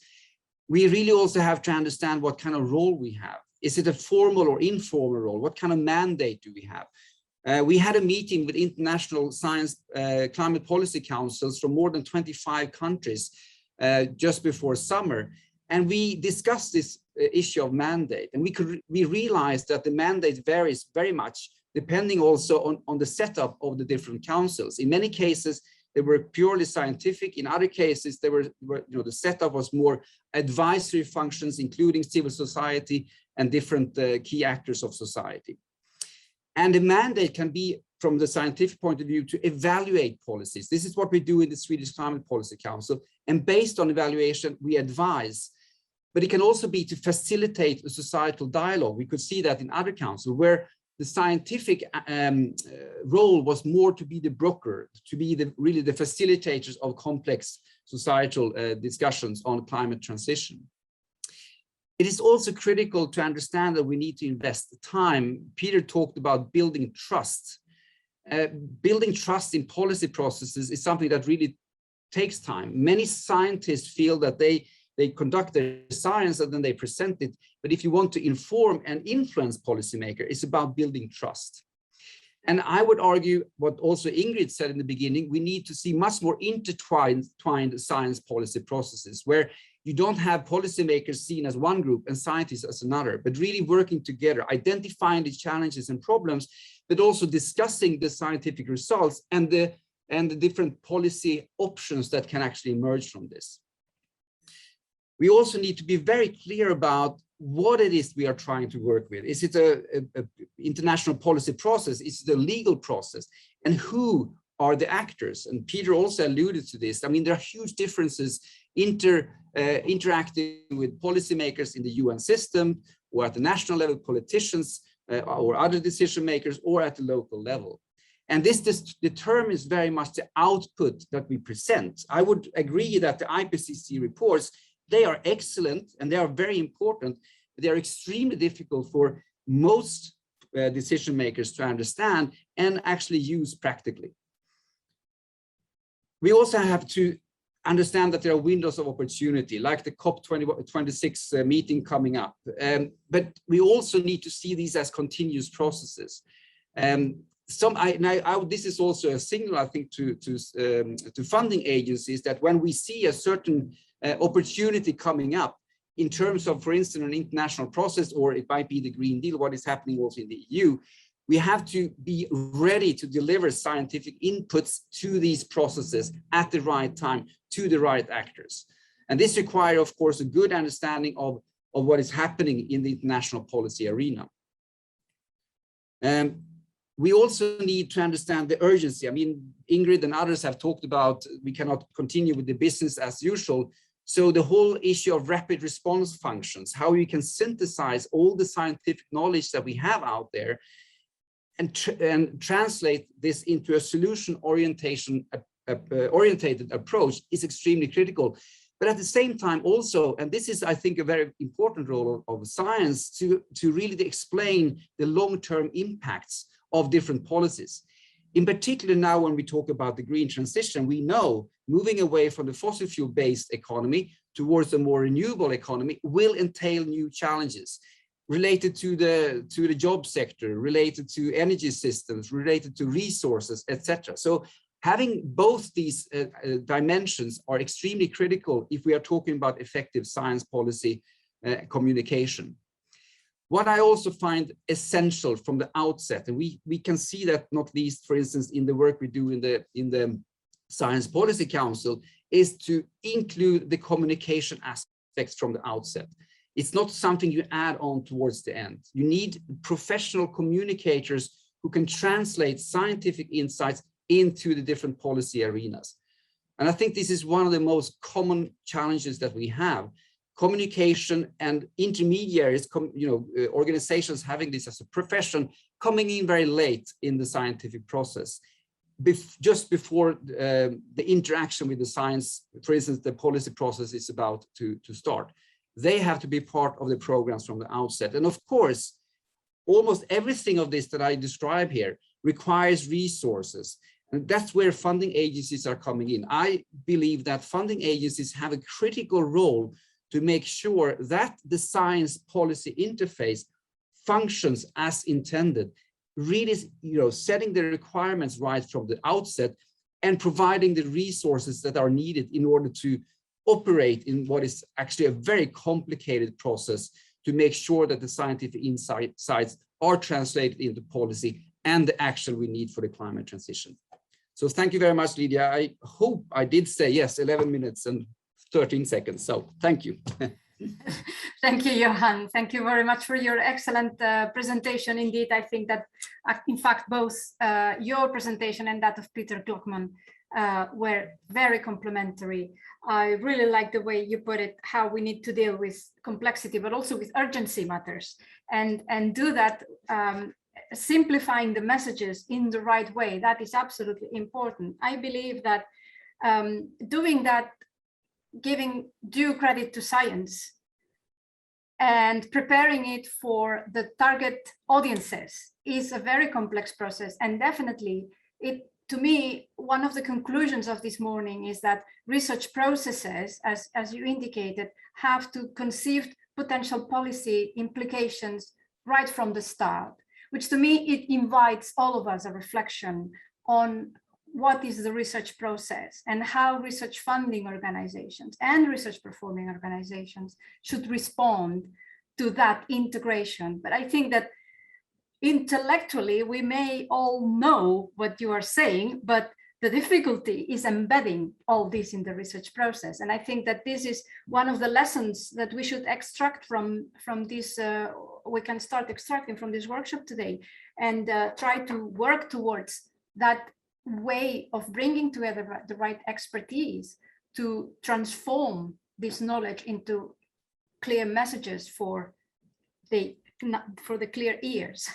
we really also have to understand what kind of role we have. Is it a formal or informal role? What kind of mandate do we have? We had a meeting with international science climate policy councils from more than 25 countries just before summer. And we discussed this issue of mandate. And we realized that the mandate varies very much, depending also on the setup of the different councils. In many cases, they were purely scientific. In other cases, they were the setup was more advisory functions, including civil society and different key actors of society. And the mandate can be, from the scientific point of view, to evaluate policies. This is what we do in the Swedish Climate Policy Council. And based on evaluation, we advise. But it can also be to facilitate a societal dialogue. We could see that in other councils where the scientific role was more to be the broker, to be really the facilitators of complex societal discussions on climate transition. It is also critical to understand that we need to invest time. Peter talked about building trust. Building trust in policy processes is something that really takes time. Many scientists feel that they conduct their science and then they present it. But if you want to inform and influence policymakers, it's about building trust. And I would argue what also Ingrid said in the beginning, we need to see much more intertwined science policy processes where you don't have policymakers seen as one group and scientists as another, but really working together, identifying the challenges and problems, but also discussing the scientific results and the different policy options that can actually emerge from this. We also need to be very clear about what it is we are trying to work with. Is it an international policy process? Is it a legal process? And who are the actors? And Peter also alluded to this. I mean, there are huge differences interacting with policymakers in the UN system, or at the national level, politicians, or other decision makers, or at the local level. And this determines very much the output that we present. I would agree that the IPCC reports, they are excellent and they are very important, but they are extremely difficult for most decision makers to understand and actually use practically. We also have to understand that there are windows of opportunity, like the COP26 meeting coming up. But we also need to see these as continuous processes. This is also a signal, I think, to funding agencies, that when we see a certain opportunity coming up in terms of, for instance, an international process, or it might be the Green Deal, what is happening also in the EU, we have to be ready to deliver scientific inputs to these processes at the right time, to the right actors. And this requires, of course, a good understanding of what is happening in the international policy arena. We also need to understand the urgency. I mean, Ingrid and others have talked about we cannot continue with the business as usual. So the whole issue of rapid response functions, how you can synthesize all the scientific knowledge that we have out there and translate this into a solution oriented approach is extremely critical. But at the same time also, and this is, I think, a very important role of science, to really explain the long-term impacts of different policies. In particular, now when we talk about the green transition, we know moving away from the fossil fuel-based economy towards a more renewable economy will entail new challenges related to the job sector, related to energy systems, related to resources, etc. So having both these dimensions are extremely critical if we are talking about effective science policy communication. What I also find essential from the outset, and we can see that not least, for instance, in the work we do in the Science Policy Council, is to include the communication aspects from the outset. It's not something you add on towards the end. You need professional communicators who can translate scientific insights into the different policy arenas. And I think this is one of the most common challenges that we have. Communication and intermediaries, organizations having this as a profession, coming in very late in the scientific process, just before the interaction with the science, for instance, the policy process is about to start. They have to be part of the programs from the outset. And of course, almost everything of this that I describe here requires resources. And that's where funding agencies are coming in. I believe that funding agencies have a critical role to make sure that the science policy interface functions as intended, really, setting the requirements right from the outset and providing the resources that are needed in order to operate in what is actually a very complicated process to make sure that the scientific insights are translated into policy and the action we need for the climate transition. So thank you very much, Lydia. I hope I did say yes, 11 minutes and 13 seconds. So thank you. Thank you, Johan. Thank you very much for your excellent presentation. Indeed, I think that, in fact, both your presentation and that of Peter Glockman were very complementary. I really like the way you put it, how we need to deal with complexity, but also with urgency matters, and do that simplifying the messages in the right way. That is absolutely important. I believe that doing that, giving due credit to science and preparing it for the target audiences is a very complex process. And definitely, to me, one of the conclusions of this morning is that research processes, as you indicated, have to conceive potential policy implications right from the start, which to me, it invites all of us a reflection on what is the research process and how research funding organizations and research performing organizations should respond to that integration. But I think that intellectually, we may all know what you are saying, but the difficulty is embedding all this in the research process. And I think that this is one of the lessons that we should extract from this, we can start extracting from this workshop today, and try to work towards that way of bringing together the right expertise to transform this knowledge into clear messages for the clear ears.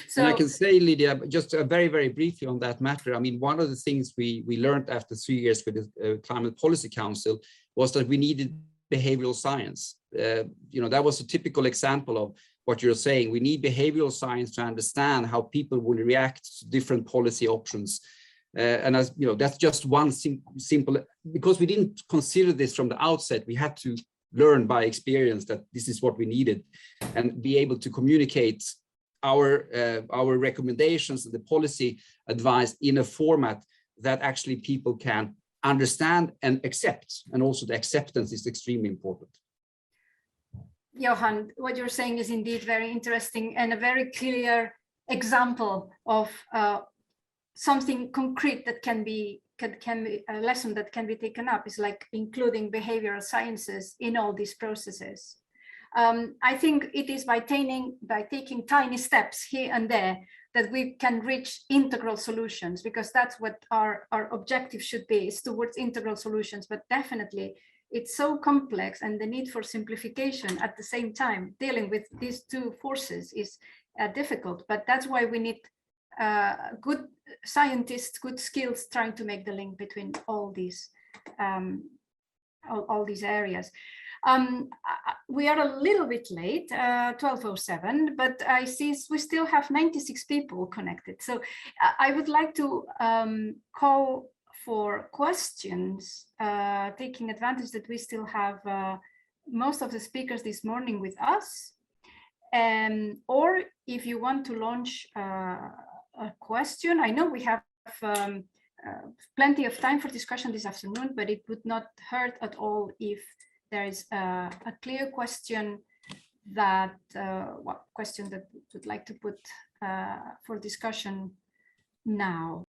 So and I can say, Lydia, just very, very briefly on that matter. I mean, one of the things we learned after 3 years with the Climate Policy Council was that we needed behavioral science. That was a typical example of what you're saying. We need behavioral science to understand how people will react to different policy options. And as you know, that's just one simple, because we didn't consider this from the outset. We had to learn by experience that this is what we needed, and be able to communicate our recommendations and the policy advice in a format that actually people can understand and accept. And also the acceptance is extremely important. Johan, what you're saying is indeed very interesting and a very clear example of something concrete that can be a lesson that can be taken up, is like including behavioral sciences in all these processes. I think it is by taking tiny steps here and there that we can reach integral solutions, because that's what our objective should be, is towards integral solutions. But definitely it's so complex, and the need for simplification at the same time, dealing with these two forces is difficult. But that's why we need good scientists, good skills, trying to make the link between all these areas. We are a little bit late, 12:07, but I see we still have 96 people connected. So I would like to call for questions, taking advantage that we still have most of the speakers this morning with us. Or if you want to launch a question, I know we have plenty of time for discussion this afternoon, but it would not hurt at all if there is a clear question that question that would like to put for discussion now.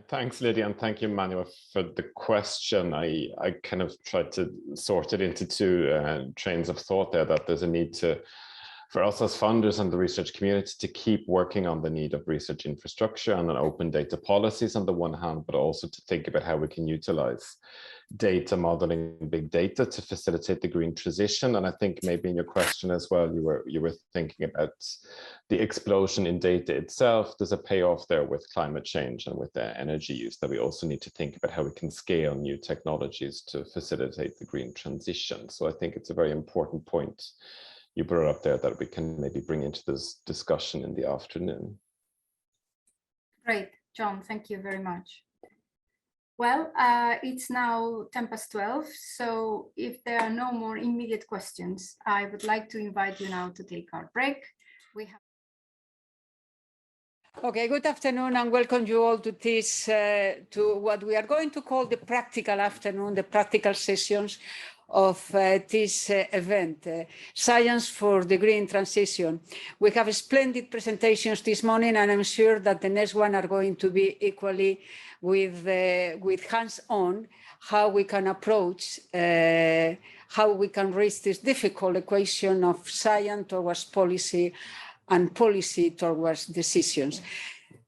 Thanks, Lydia, and thank you, Manuel, for the question. I kind of tried to sort it into two trains of thought there, that there's a need for us as funders and the research community to keep working on the need of research infrastructure and an open data policies on the one hand, but also to think about how we can utilize data modeling, big data to facilitate the green transition. And I think maybe in your question as well, you were thinking about the explosion in data itself. There's a payoff there with climate change and with the energy use, that we also need to think about how we can scale new technologies to facilitate the green transition. So I think it's a very important point you brought up there that we can maybe bring into this discussion in the afternoon. Great, John, thank you very much. Well, it's now 12:10, so if there are no more immediate questions, I would like to invite you now to take our break. We have Okay, good afternoon and welcome you all to this, to what we are going to call the practical afternoon, the practical sessions of this event, Science for the Green Transition. We have splendid presentations this morning, and I'm sure that the next one are going to be equally with hands-on, how we can approach, how we can reach this difficult equation of science towards policy and policy towards decisions.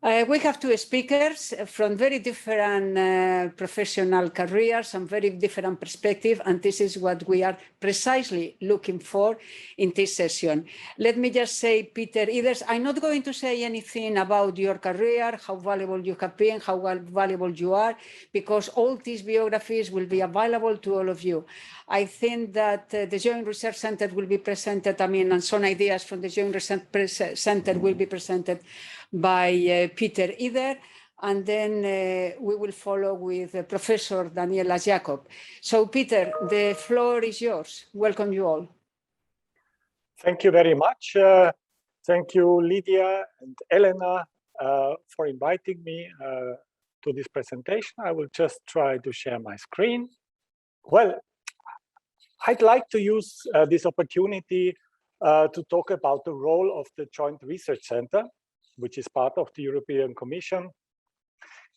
We have two speakers from very different professional careers and very different perspectives, and this is what we are precisely looking for in this session. Let me just say, Peter Iders, I'm not going to say anything about your career, how valuable you have been, how valuable you are, because all these biographies will be available to all of you. I think that the Joint Research Center will be presented, and some ideas from the Joint Research Center will be presented by Peter Ider, and then we will follow with Professor Daniela Jacob. So Peter, the floor is yours. Welcome you all. Thank you very much. Thank you, Lydia and Elena, for inviting me to this presentation. I will just try to share my screen. Well, I'd like to use this opportunity to talk about the role of the Joint Research Center, which is part of the European Commission,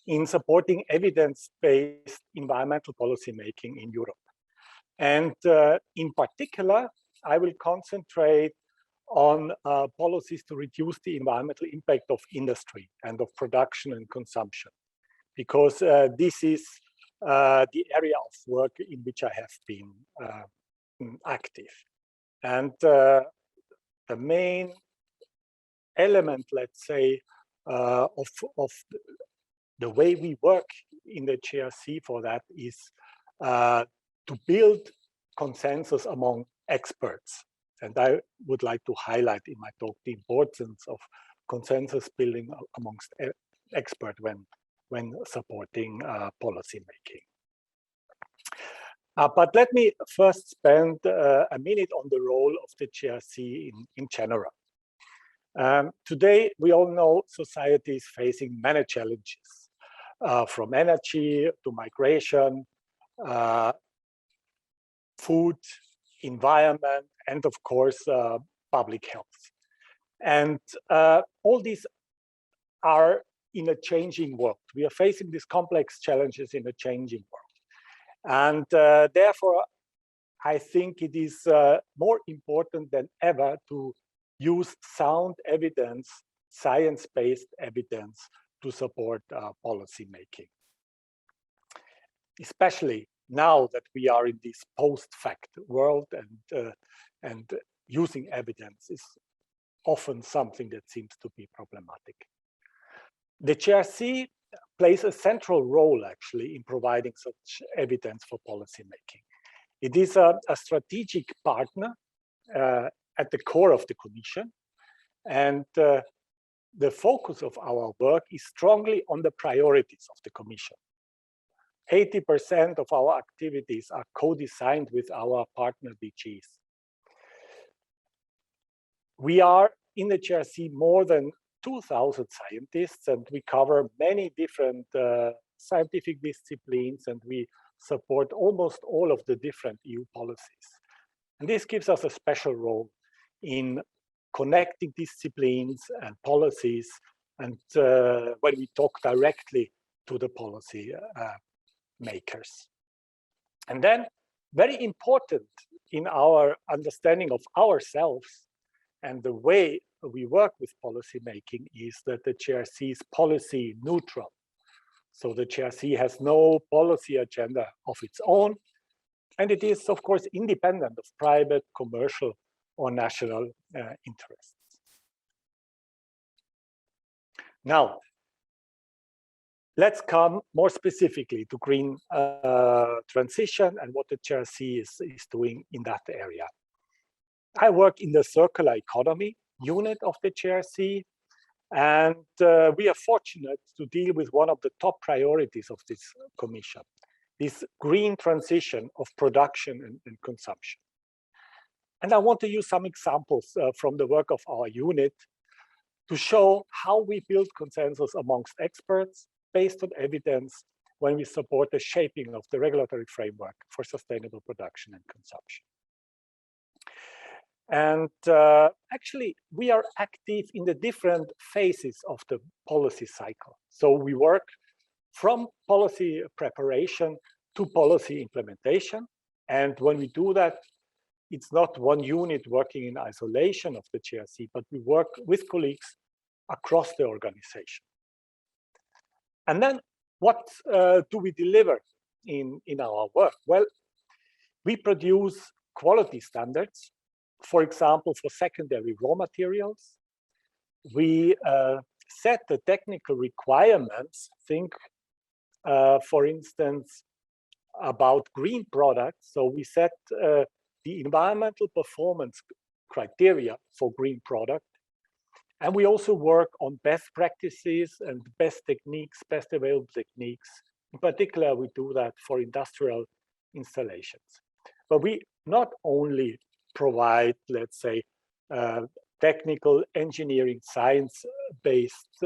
in supporting evidence-based environmental policy making in Europe. And in particular, I will concentrate on policies to reduce the environmental impact of industry and of production and consumption, because this is the area of work in which I have been active. And the main element, let's say, of the way we work in the JRC for that is to build consensus among experts. And I would like to highlight in my talk the importance of consensus building amongst experts when supporting policy making. But let me first spend a minute on the role of the JRC in general. Today, we all know society is facing many challenges, from energy to migration, food, environment, and of course, public health. And all these are in a changing world. We are facing these complex challenges in a changing world. And therefore, I think it is more important than ever to use sound evidence, science-based evidence to support policy making. Especially now that we are in this post-fact world, and using evidence is often something that seems to be problematic. The JRC plays a central role actually in providing such evidence for policy making. It is a strategic partner at the core of the Commission, and the focus of our work is strongly on the priorities of the Commission. 80% of our activities are co-designed with our partner DGs. We are in the JRC more than 2,000 scientists, and we cover many different scientific disciplines, and we support almost all of the different EU policies. And this gives us a special role in connecting disciplines and policies, and when we talk directly to the policy makers. And then, very important in our understanding of ourselves and the way we work with policy making is that the JRC is policy neutral. So the JRC has no policy agenda of its own, and it is, of course, independent of private, commercial, or national interests. Now, let's come more specifically to green transition and what the JRC is doing in that area. I work in the circular economy unit of the JRC, and we are fortunate to deal with one of the top priorities of this commission, this green transition of production and consumption. And I want to use some examples from the work of our unit to show how we build consensus amongst experts based on evidence when we support the shaping of the regulatory framework for sustainable production and consumption. And actually, we are active in the different phases of the policy cycle. So we work from policy preparation to policy implementation. And when we do that, it's not one unit working in isolation of the GRC, but we work with colleagues across the organization. And then what do we deliver in our work? Well, we produce quality standards, for example, for secondary raw materials. We set the technical requirements, think, for instance, about green products. So we set the environmental performance criteria for green product. And we also work on best practices and best techniques, best available techniques. In particular, we do that for industrial installations. But we not only provide, let's say, technical engineering science-based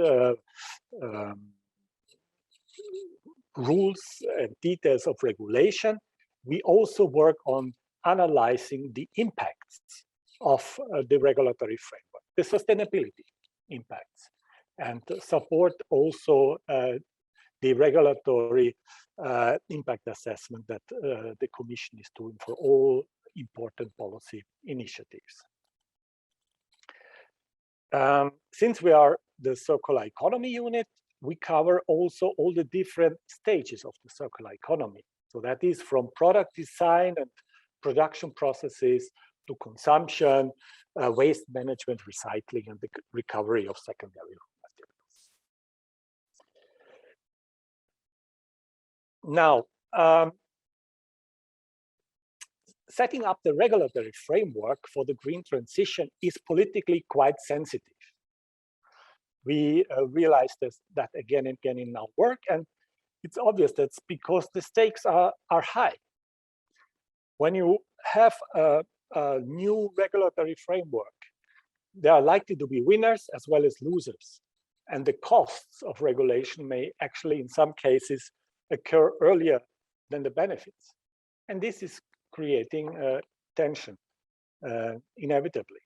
rules and details of regulation, we also work on analyzing the impacts of the regulatory framework, the sustainability impacts, and support also the regulatory impact assessment that the Commission is doing for all important policy initiatives. Since we are the circular economy unit, we cover also all the different stages of the circular economy. So that is from product design and production processes to consumption, waste management, recycling, and the recovery of secondary materials. Now, setting up the regulatory framework for the green transition is politically quite sensitive. We realize that again and again in our work, and it's obvious that's because the stakes are high. When you have a new regulatory framework, there are likely to be winners as well as losers. And the costs of regulation may actually, in some cases, occur earlier than the benefits. And this is creating tension, inevitably.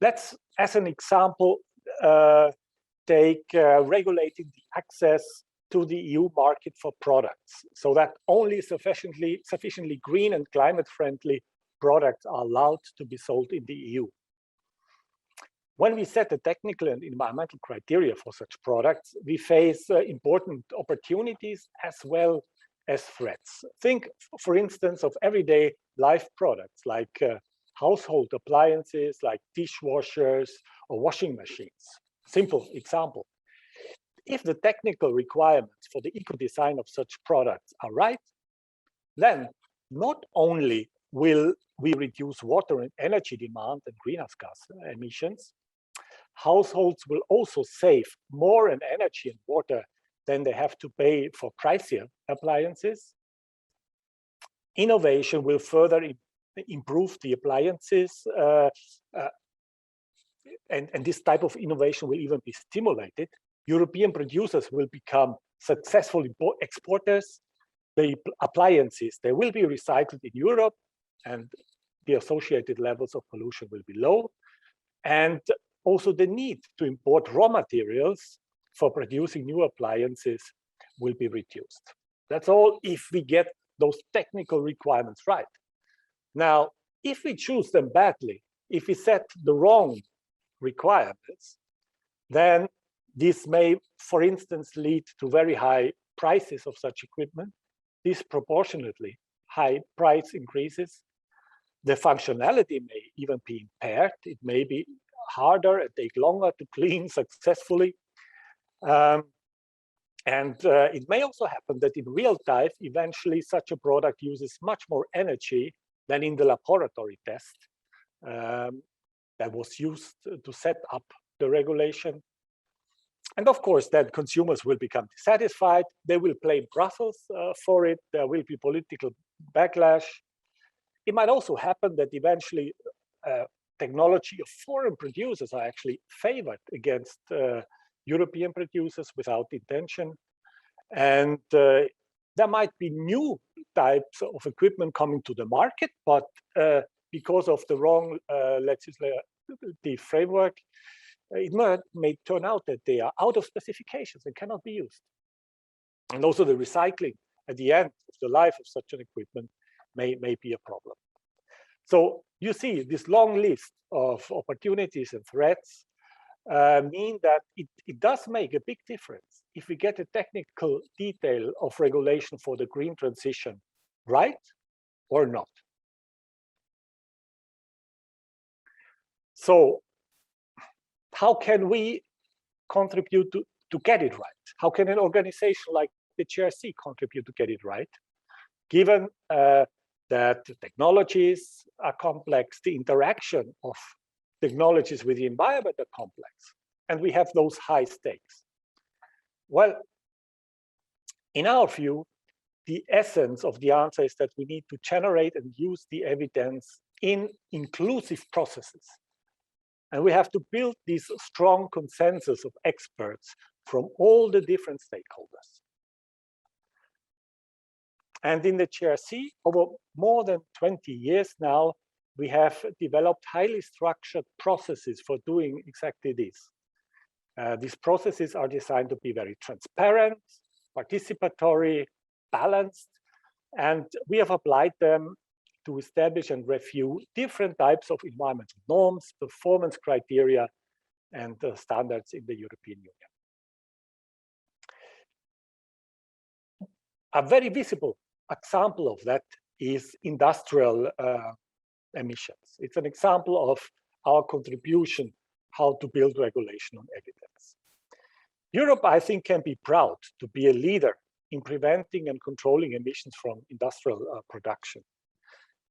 Let's, as an example, take regulating the access to the EU market for products, so that only sufficiently green and climate-friendly products are allowed to be sold in the EU. When we set the technical and environmental criteria for such products, we face important opportunities as well as threats. Think, for instance, of everyday life products like household appliances, like dishwashers or washing machines. Simple example. If the technical requirements for the eco-design of such products are right, then not only will we reduce water and energy demand and greenhouse gas emissions, households will also save more in energy and water than they have to pay for pricier appliances. Innovation will further improve the appliances, and this type of innovation will even be stimulated. European producers will become successful exporters. The appliances, they will be recycled in Europe, and the associated levels of pollution will be low. And also the need to import raw materials for producing new appliances will be reduced. That's all if we get those technical requirements right. Now, if we choose them badly, if we set the wrong requirements, then this may, for instance, lead to very high prices of such equipment, disproportionately high price increases. The functionality may even be impaired. It may be harder and take longer to clean successfully. It may also happen that in real time, eventually such a product uses much more energy than in the laboratory test that was used to set up the regulation. And of course, then consumers will become dissatisfied. They will blame Brussels for it. There will be political backlash. It might also happen that eventually technology of foreign producers are actually favored against European producers without intention. And there might be new types of equipment coming to the market, but because of the wrong legislative framework, it may turn out that they are out of specifications and cannot be used. And also the recycling at the end of the life of such an equipment may be a problem. So you see this long list of opportunities and threats mean that it does make a big difference if we get a technical detail of regulation for the green transition right or not. So how can we contribute to get it right? How can an organization like the GRC contribute to get it right? Given that technologies are complex, the interaction of technologies with the environment are complex, and we have those high stakes. Well, in our view, the essence of the answer is that we need to generate and use the evidence in inclusive processes. And we have to build this strong consensus of experts from all the different stakeholders. And in the GRC, over more than 20 years now, we have developed highly structured processes for doing exactly this. These processes are designed to be very transparent, participatory, balanced, and we have applied them to establish and review different types of environmental norms, performance criteria, and standards in the European Union. A very visible example of that is industrial emissions. It's an example of our contribution, how to build regulation on evidence. Europe, I think, can be proud to be a leader in preventing and controlling emissions from industrial production.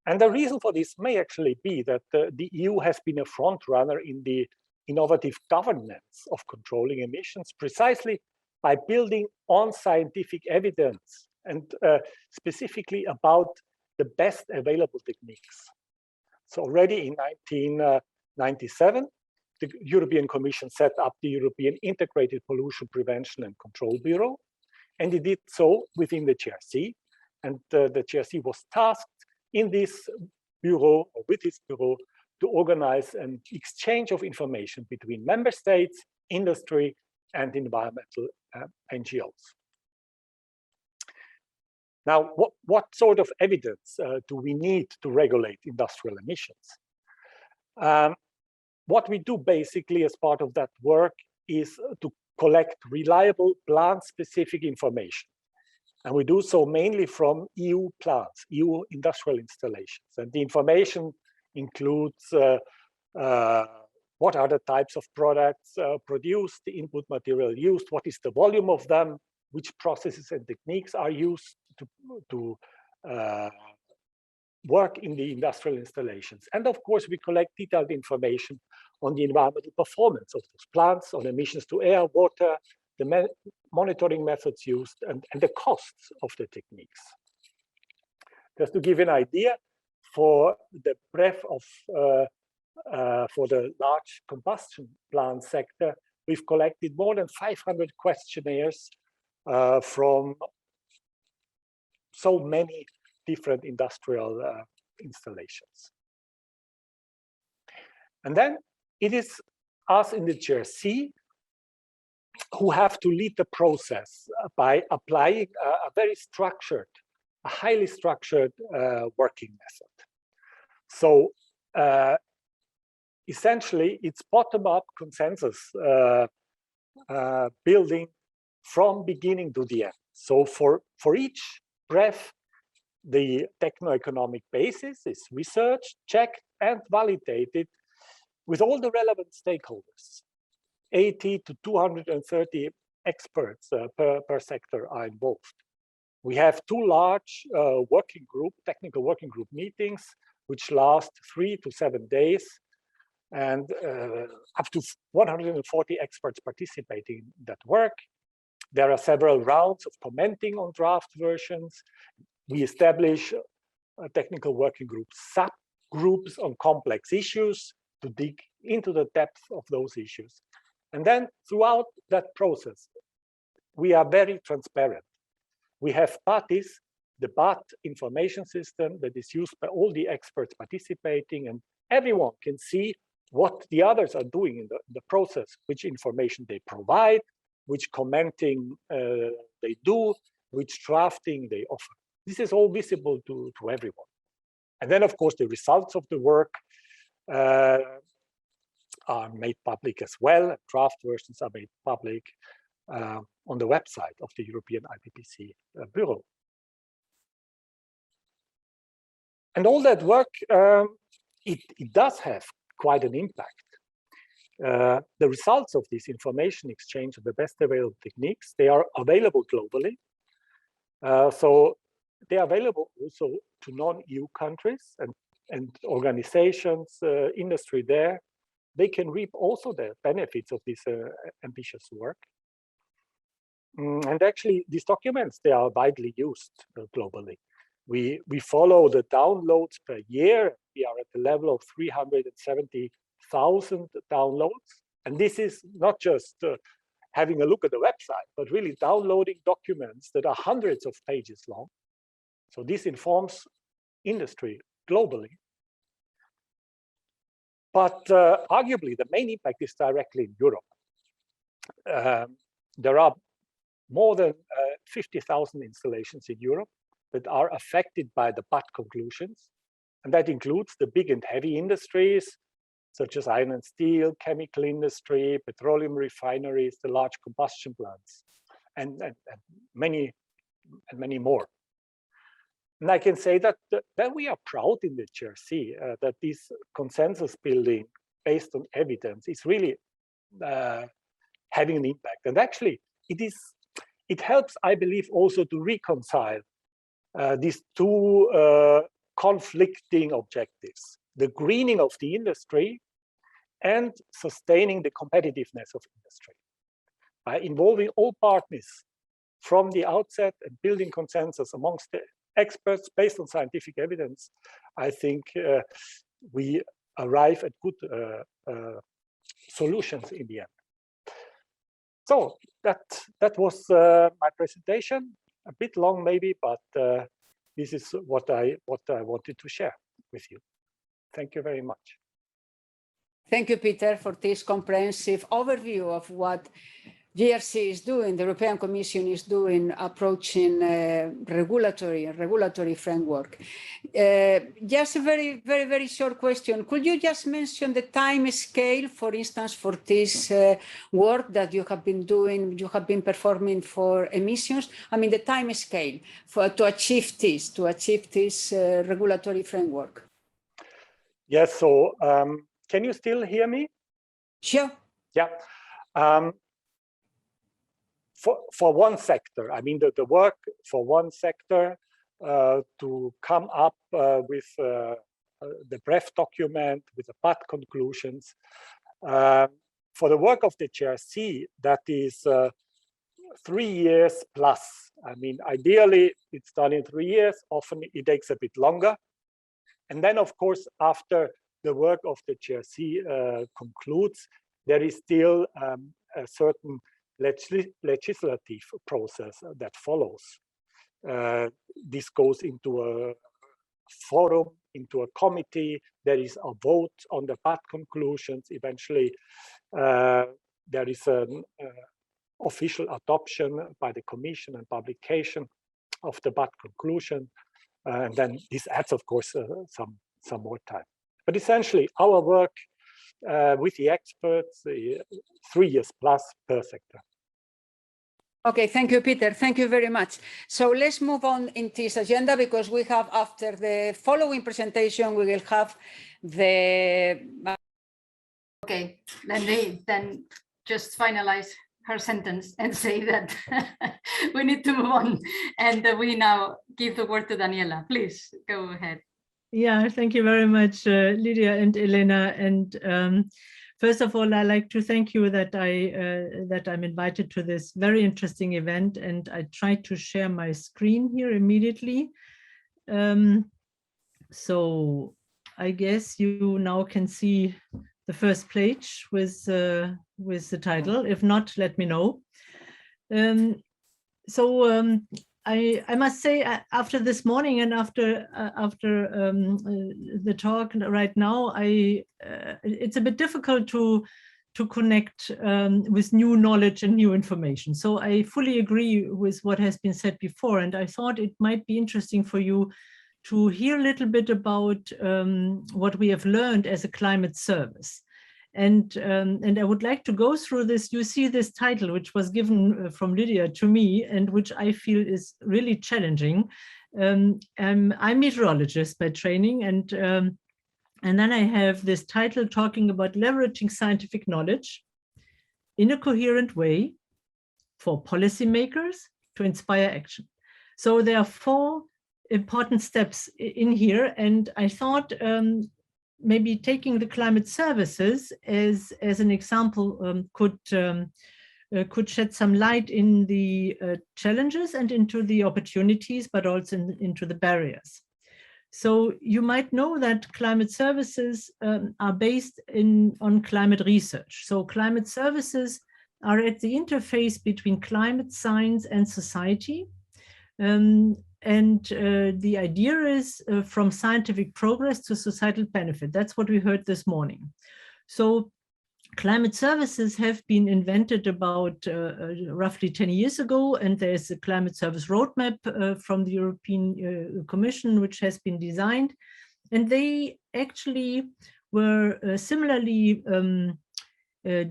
And the reason for this may actually be that the EU has been a front runner in the innovative governance of controlling emissions, precisely by building on scientific evidence and specifically about the best available techniques. So already in 1997, the European Commission set up the European Integrated Pollution Prevention and Control Bureau, and it did so within the GRC. And the GRC was tasked in this bureau, or with this bureau, to organize an exchange of information between member states, industry, and environmental NGOs. Now, what sort of evidence do we need to regulate industrial emissions? What we do basically as part of that work is to collect reliable plant-specific information. And we do so mainly from EU plants, EU industrial installations. And the information includes what are the types of products produced, the input material used, what is the volume of them, which processes and techniques are used to work in the industrial installations. And of course, we collect detailed information on the environmental performance of those plants, on emissions to air, water, the monitoring methods used, and the costs of the techniques. Just to give an idea, for the breadth of, for the large combustion plant sector, we've collected more than 500 questionnaires from so many different industrial installations. And then it is us in the GRC who have to lead the process by applying a very structured, a highly structured working method. So essentially, it's bottom-up consensus building from beginning to the end. So for each breath, the techno-economic basis is researched, checked, and validated with all the relevant stakeholders. 80 to 230 experts per sector are involved. We have two large technical working group meetings, which last 3 to 7 days, and up to 140 experts participating in that work. There are several rounds of commenting on draft versions. We establish technical working group subgroups on complex issues to dig into the depth of those issues. And then throughout that process, we are very transparent. We have parties, the BAT information system that is used by all the experts participating, and everyone can see what the others are doing in the process, which information they provide, which commenting they do, which drafting they offer. This is all visible to everyone. And then, of course, the results of the work are made public as well. Draft versions are made public on the website of the European IPPC Bureau. And all that work, it does have quite an impact. The results of this information exchange of the best available techniques, they are available globally. So they are available also to non-EU countries and organizations, industry there. They can reap also the benefits of this ambitious work. And actually, these documents, they are widely used globally. We follow the downloads per year. We are at the level of 370,000 downloads. And this is not just having a look at the website, but really downloading documents that are hundreds of pages long. So this informs industry globally. But arguably, the main impact is directly in Europe. There are more than 50,000 installations in Europe that are affected by the BAT conclusions. And that includes the big and heavy industries, such as iron and steel, chemical industry, petroleum refineries, the large combustion plants, and many more. And I can say that we are proud in the JRC that this consensus building based on evidence is really having an impact. And actually, it helps, I believe, also to reconcile these two conflicting objectives: the greening of the industry and sustaining the competitiveness of industry. By involving all partners from the outset and building consensus amongst the experts based on scientific evidence, I think we arrive at good solutions in the end. So that was my presentation. A bit long maybe, but this is what I wanted to share with you. Thank you very much. Thank you, Peter, for this comprehensive overview of what JRC is doing, the European Commission is doing, approaching regulatory framework. Just a very short question. Could you just mention the time scale, for instance, for this work that you have been doing, you have been performing for emissions? I mean, the time scale to achieve this regulatory framework. Yes, so can you still hear me? Sure. Yeah. For one sector, I mean, the work for one sector to come up with the BREF document, with the BAT conclusions. For the work of the JRC, that is 3 years plus. I mean, ideally, it's done in 3 years. Often it takes a bit longer. And then, of course, after the work of the JRC concludes, there is still a certain legislative process that follows. This goes into a forum, into a committee. There is a vote on the BAT conclusions. Eventually, there is an official adoption by the Commission and publication of the BAT conclusion. And then this adds, of course, some more time. But essentially, our work with the experts, 3 years plus per sector. Okay, thank you, Peter. Thank you very much. So let's move on in this agenda, because we have, after the following presentation, we will have the... Okay, then just finalize her sentence and say that we need to move on. And we now give the word to Daniela. Please go ahead. Yeah, thank you very much, Lydia and Elena. And first of all, I'd like to thank you that I'm invited to this very interesting event, and I tried to share my screen here immediately. So I guess you now can see the first page with with the title. If not, let me know. I must say, after this morning and after the talk right now, it's a bit difficult to connect with new knowledge and new information. So I fully agree with what has been said before, and I thought it might be interesting for you to hear a little bit about what we have learned as a climate service. And I would like to go through this. You see this title, which was given from Lydia to me, and which I feel is really challenging. I'm a meteorologist by training, and then I have this title talking about leveraging scientific knowledge in a coherent way for policymakers to inspire action. So there are 4 important steps in here, and I thought maybe taking the climate services as an example could shed some light in the challenges and into the opportunities, but also into the barriers. So you might know that climate services are based on climate research. So climate services are at the interface between climate science and society. The idea is from scientific progress to societal benefit. That's what we heard this morning. So climate services have been invented about roughly 10 years ago, and there's a climate service roadmap from the European Commission, which has been designed. And they actually were similarly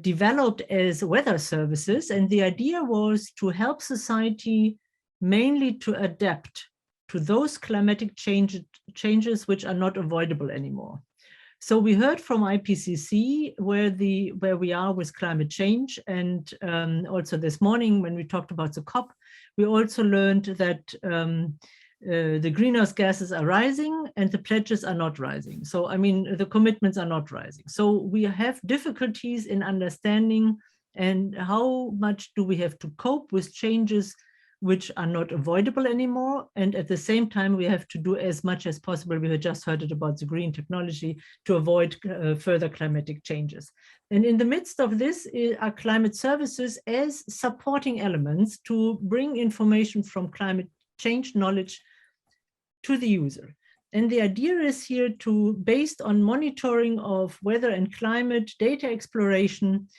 developed as weather services. And the idea was to help society mainly to adapt to those climatic changes which are not avoidable anymore. So we heard from IPCC where we are with climate change, and also this morning when we talked about the COP, we also learned that the greenhouse gases are rising and the pledges are not rising. So I mean, the commitments are not rising. So we have difficulties in understanding and how much do we have to cope with changes which are not avoidable anymore. And at the same time, we have to do as much as possible. We had just heard it about the green technology to avoid further climatic changes. And in the midst of this are climate services as supporting elements to bring information from climate change knowledge to the user. And the idea is here to, based on monitoring of weather and climate data exploration,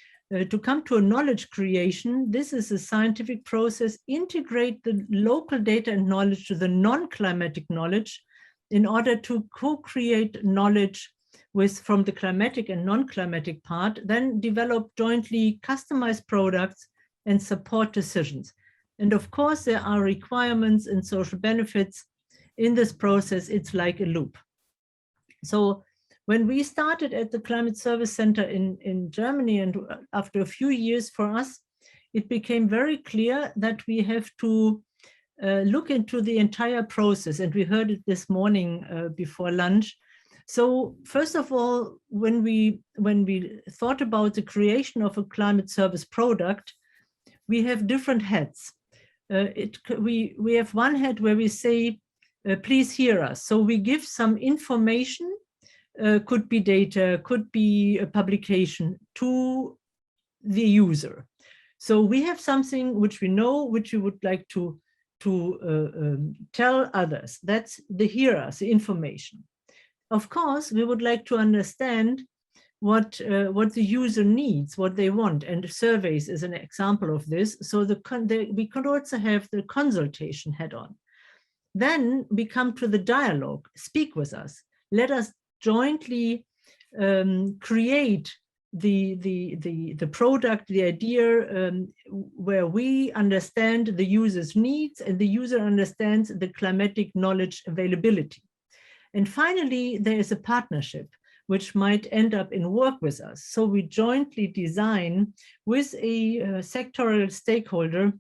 to come to a knowledge creation. This is a scientific process, integrate the local data and knowledge to the non-climatic knowledge in order to co-create knowledge from the climatic and non-climatic part, then develop jointly customized products and support decisions. And of course, there are requirements and social benefits in this process. It's like a loop. So when we started at the Climate Service Center in Germany, and after a few years for us, it became very clear that we have to look into the entire process. And we heard it this morning before lunch. So first of all, when we thought about the creation of a climate service product, we have different heads. We have one head where we say, please hear us. So we give some information, could be data, could be a publication to the user. So we have something which we know, which we would like to tell others. That's the hear us, the information. Of course, we would like to understand what the user needs, what they want, and surveys is an example of this. So we could also have the consultation head on. Then we come to the dialogue, speak with us, let us jointly create the product, the idea, where we understand the user's needs and the user understands the climatic knowledge availability. And finally, there is a partnership which might end up in work with us. So we jointly design with a sectoral stakeholder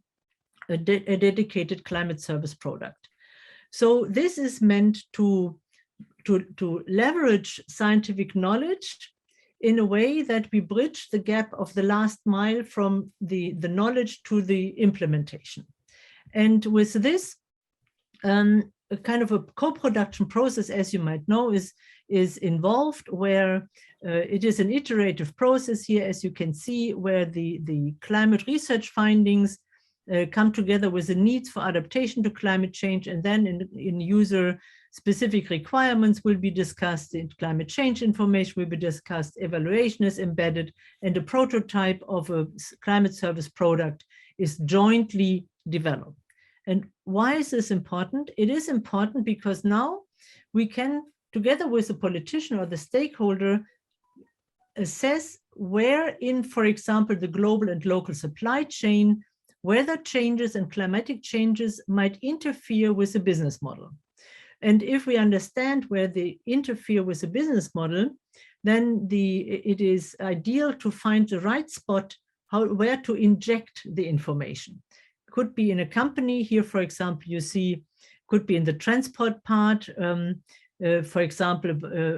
a dedicated climate service product. So this is meant to leverage scientific knowledge in a way that we bridge the gap of the last mile from the knowledge to the implementation. And with this, a kind of a co-production process, as you might know, is involved, where it is an iterative process here, as you can see, where the climate research findings come together with the needs for adaptation to climate change, and then in user specific requirements will be discussed, in climate change information will be discussed, evaluation is embedded, and a prototype of a climate service product is jointly developed. And why is this important? It is important because now we can, together with the politician or the stakeholder, assess where in, for example, the global and local supply chain, weather changes and climatic changes might interfere with the business model. And if we understand where they interfere with the business model, then it is ideal to find the right spot, where to inject the information. Could be in a company here, for example, you see, could be in the transport part, for example,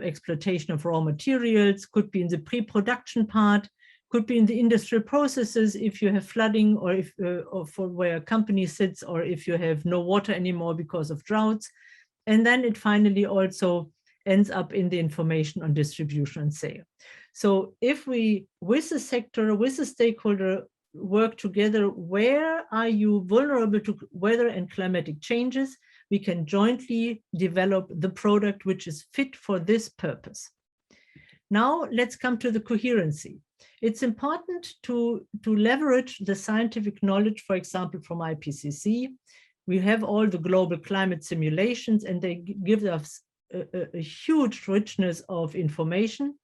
exploitation of raw materials, could be in the pre-production part, could be in the industrial processes if you have flooding, or if or for where a company sits, or if you have no water anymore because of droughts. And then it finally also ends up in the information on distribution and sale. So if we, with the sector, with the stakeholder, work together, where are you vulnerable to weather and climatic changes, we can jointly develop the product which is fit for this purpose. Now let's come to the coherency. It's important to leverage the scientific knowledge, for example, from IPCC. We have all the global climate simulations, and they give us a huge richness of information,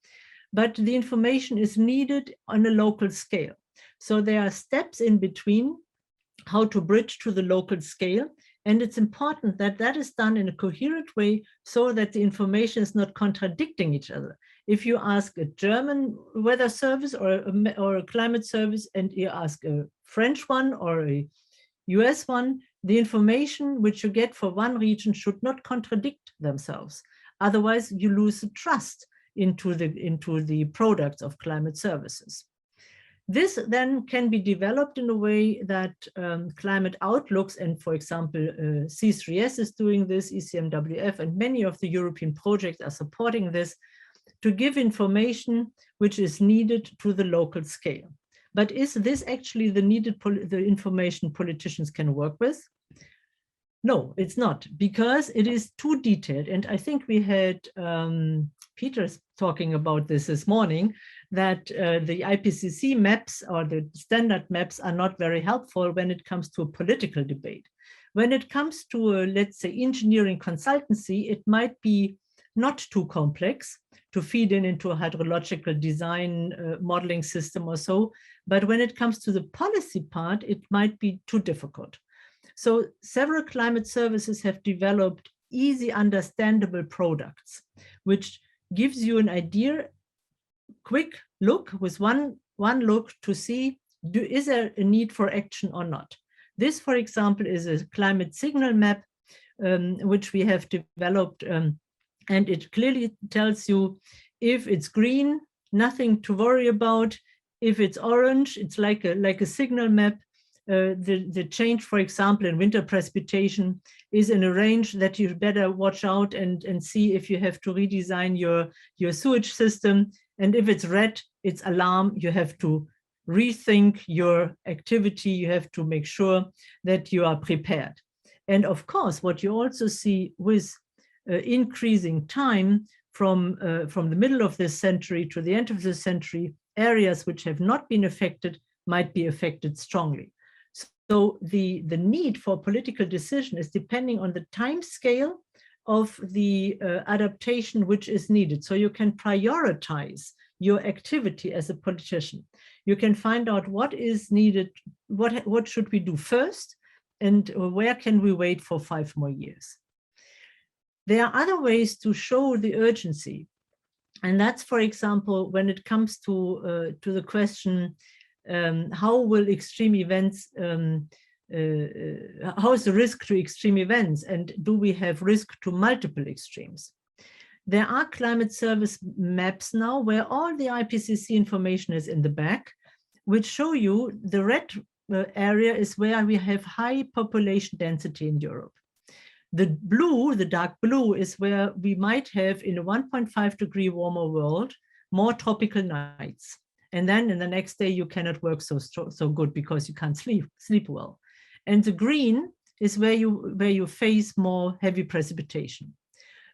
but the information is needed on a local scale. So there are steps in between how to bridge to the local scale. And it's important that that is done in a coherent way so that the information is not contradicting each other. If you ask a German weather service or a climate service, and you ask a French one or a US one, the information which you get for one region should not contradict themselves. Otherwise, you lose the trust into the products of climate services. This then can be developed in a way that climate outlooks, and for example, C3S is doing this, ECMWF, and many of the European projects are supporting this, to give information which is needed to the local scale. But is this actually the information politicians can work with? No, it's not, because it is too detailed. And I think we had Peter talking about this morning, that the IPCC maps or the standard maps are not very helpful when it comes to a political debate. When it comes to, let's say, engineering consultancy, it might be not too complex to feed into a hydrological design modeling system or so. But when it comes to the policy part, it might be too difficult. So several climate services have developed easy, understandable products, which gives you an idea, quick look with one look to see, is there a need for action or not? This, for example, is a climate signal map, which we have developed, and it clearly tells you if it's green, nothing to worry about. If it's orange, it's like a signal map. The change, for example, in winter precipitation is in a range that you better watch out and see if you have to redesign your sewage system. And if it's red, it's alarm. You have to rethink your activity. You have to make sure that you are prepared. And of course, what you also see with increasing time from the middle of this century to the end of the century, areas which have not been affected might be affected strongly. So the need for political decision is depending on the time scale of the adaptation which is needed. So you can prioritize your activity as a politician. You can find out what is needed, what should we do first, and where can we wait for 5 more years. There are other ways to show the urgency. And that's, for example, when it comes to the question, how will extreme events, how is the risk to extreme events, and do we have risk to multiple extremes? There are climate service maps now where all the IPCC information is in the back, which show you the red area is where we have high population density in Europe. The blue, the dark blue, is where we might have in a 1.5 degree warmer world, more tropical nights. And then in the next day, you cannot work so good because you can't sleep well. And the green is where you face more heavy precipitation.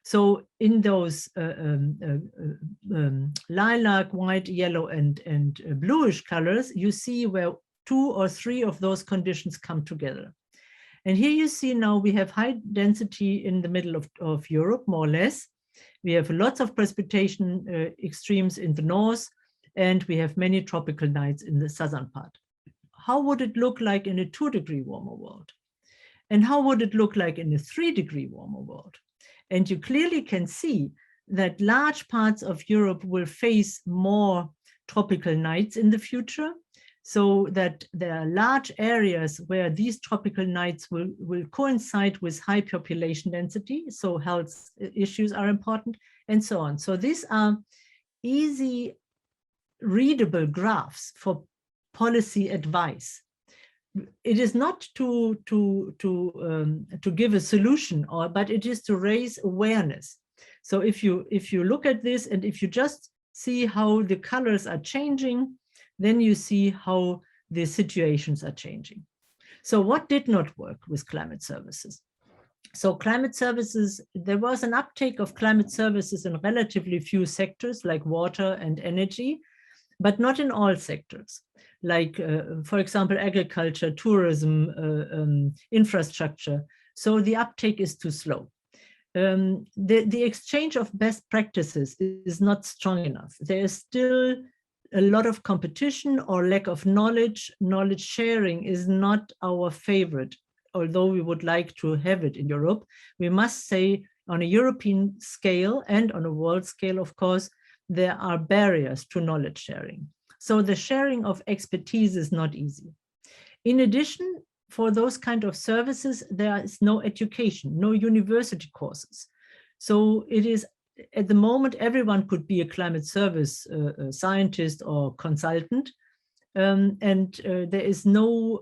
So in those lilac, white, yellow, and bluish colors, you see where 2 or 3 of those conditions come together. And here you see now we have high density in the middle of Europe, more or less. We have lots of precipitation extremes in the north, and we have many tropical nights in the southern part. How would it look like in a 2 degree warmer world? And how would it look like in a 3 degree warmer world? And you clearly can see that large parts of Europe will face more tropical nights in the future, so that there are large areas where these tropical nights will coincide with high population density, so health issues are important, and so on. So these are easy, readable graphs for policy advice. It is not to give a solution, but it is to raise awareness. So if you look at this, and if you just see how the colors are changing, then you see how the situations are changing. So what did not work with climate services? So climate services, there was an uptake of climate services in relatively few sectors like water and energy, but not in all sectors. Like, for example, agriculture, tourism, infrastructure. So the uptake is too slow. The exchange of best practices is not strong enough. There is still a lot of competition or lack of knowledge. Knowledge sharing is not our favorite, although we would like to have it in Europe. We must say on a European scale and on a world scale, of course, there are barriers to knowledge sharing. So the sharing of expertise is not easy. In addition, for those kind of services, there is no education, no university courses. So it is, at the moment, everyone could be a climate service scientist or consultant, and there is no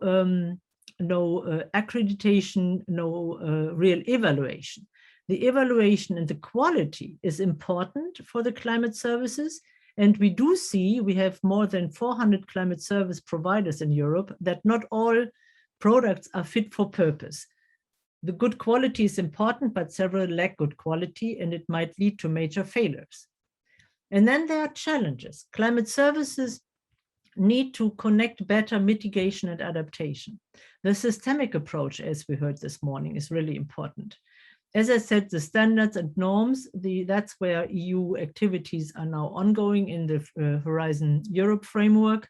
accreditation, no real evaluation. The evaluation and the quality is important for the climate services. And we do see, we have more than 400 climate service providers in Europe, that not all products are fit for purpose. The good quality is important, but several lack good quality, and it might lead to major failures. And then there are challenges. Climate services need to connect better mitigation and adaptation. The systemic approach, as we heard this morning, is really important. As I said, the standards and norms, that's where EU activities are now ongoing in the Horizon Europe framework.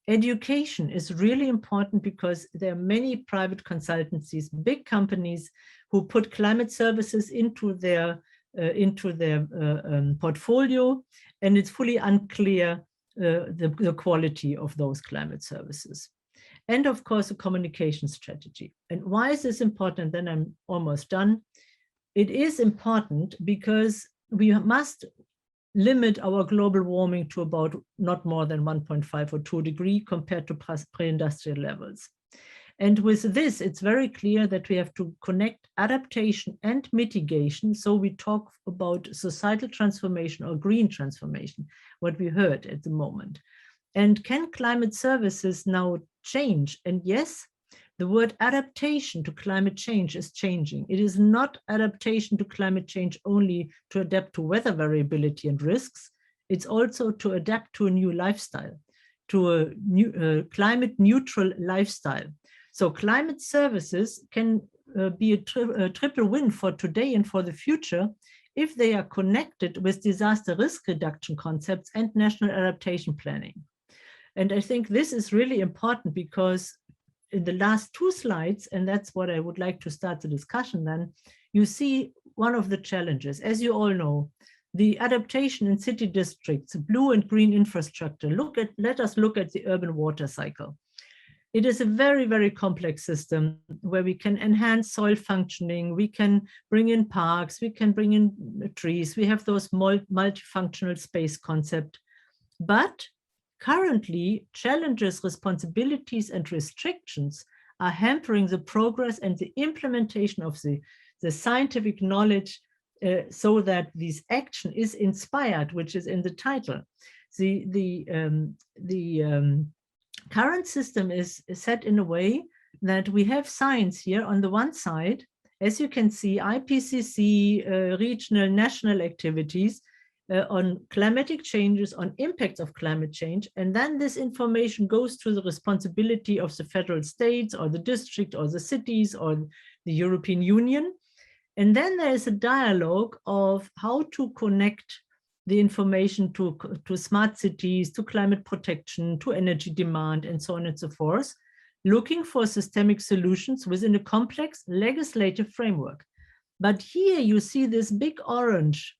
Education is really important because there are many private consultancies, big companies who put climate services into their portfolio, and it's fully unclear the quality of those climate services. And of course, a communication strategy. And why is this important? Then I'm almost done. It is important because we must limit our global warming to about not more than 1.5 or 2 degrees compared to pre-industrial levels. And with this, it's very clear that we have to connect adaptation and mitigation. So we talk about societal transformation or green transformation, what we heard at the moment. And can climate services now change? And yes, the word adaptation to climate change is changing. It is not adaptation to climate change only to adapt to weather variability and risks. It's also to adapt to a new lifestyle, to a new climate neutral lifestyle. So climate services can be a triple win for today and for the future if they are connected with disaster risk reduction concepts and national adaptation planning. And I think this is really important because in the last 2 slides, and that's what I would like to start the discussion then, you see one of the challenges. As you all know, the adaptation in city districts, blue and green infrastructure, let us look at the urban water cycle. It is a very, very complex system where we can enhance soil functioning, we can bring in parks, we can bring in trees, we have those multifunctional space concept. But currently, challenges, responsibilities, and restrictions are hampering the progress and the implementation of the the scientific knowledge so that this action is inspired, which is in the title. The current system is set in a way that we have science here on the one side, as you can see, IPCC, regional, national activities on climatic changes, on impacts of climate change. And then this information goes to the responsibility of the federal states or the district or the cities or the European Union. And then there is a dialogue of how to connect the information to smart cities, to climate protection, to energy demand, and so on and so forth, looking for systemic solutions within a complex legislative framework. But here you see this big orange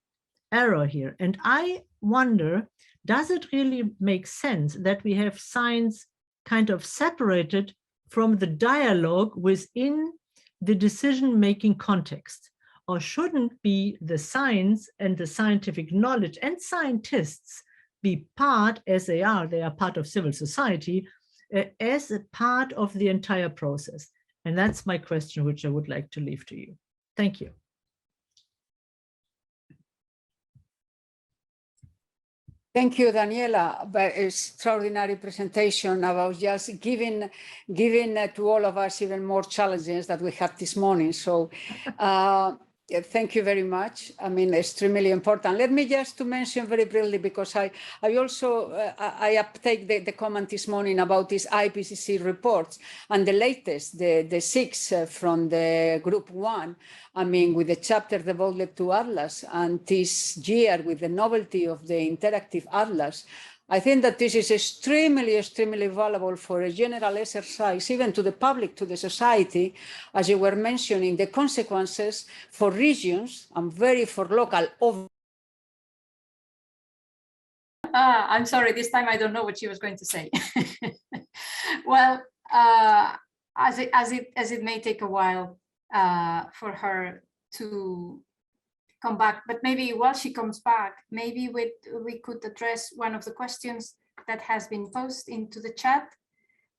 arrow here. And I wonder, does it really make sense that we have science kind of separated from the dialogue within the decision-making context? Or shouldn't be the science and the scientific knowledge and scientists be part, as they are part of civil society, as a part of the entire process? And that's my question, which I would like to leave to you. Thank you. Thank you, Daniela, for an extraordinary presentation about just giving to all of us even more challenges that we had this morning. So yeah, thank you very much. I mean, extremely important. Let me just to mention very briefly, because I also uptake the comment this morning about these IPCC reports and the latest, the 6 from the group 1. I mean, with the chapter devoted to Atlas, and this year with the novelty of the interactive Atlas, I think that this is extremely, extremely valuable for a general exercise, even to the public, to the society, as you were mentioning, the consequences for regions and for local. I'm sorry, this time I don't know what she was going to say. Well, as it may take a while for her to come back, but maybe while she comes back, maybe we could address one of the questions that has been posted into the chat.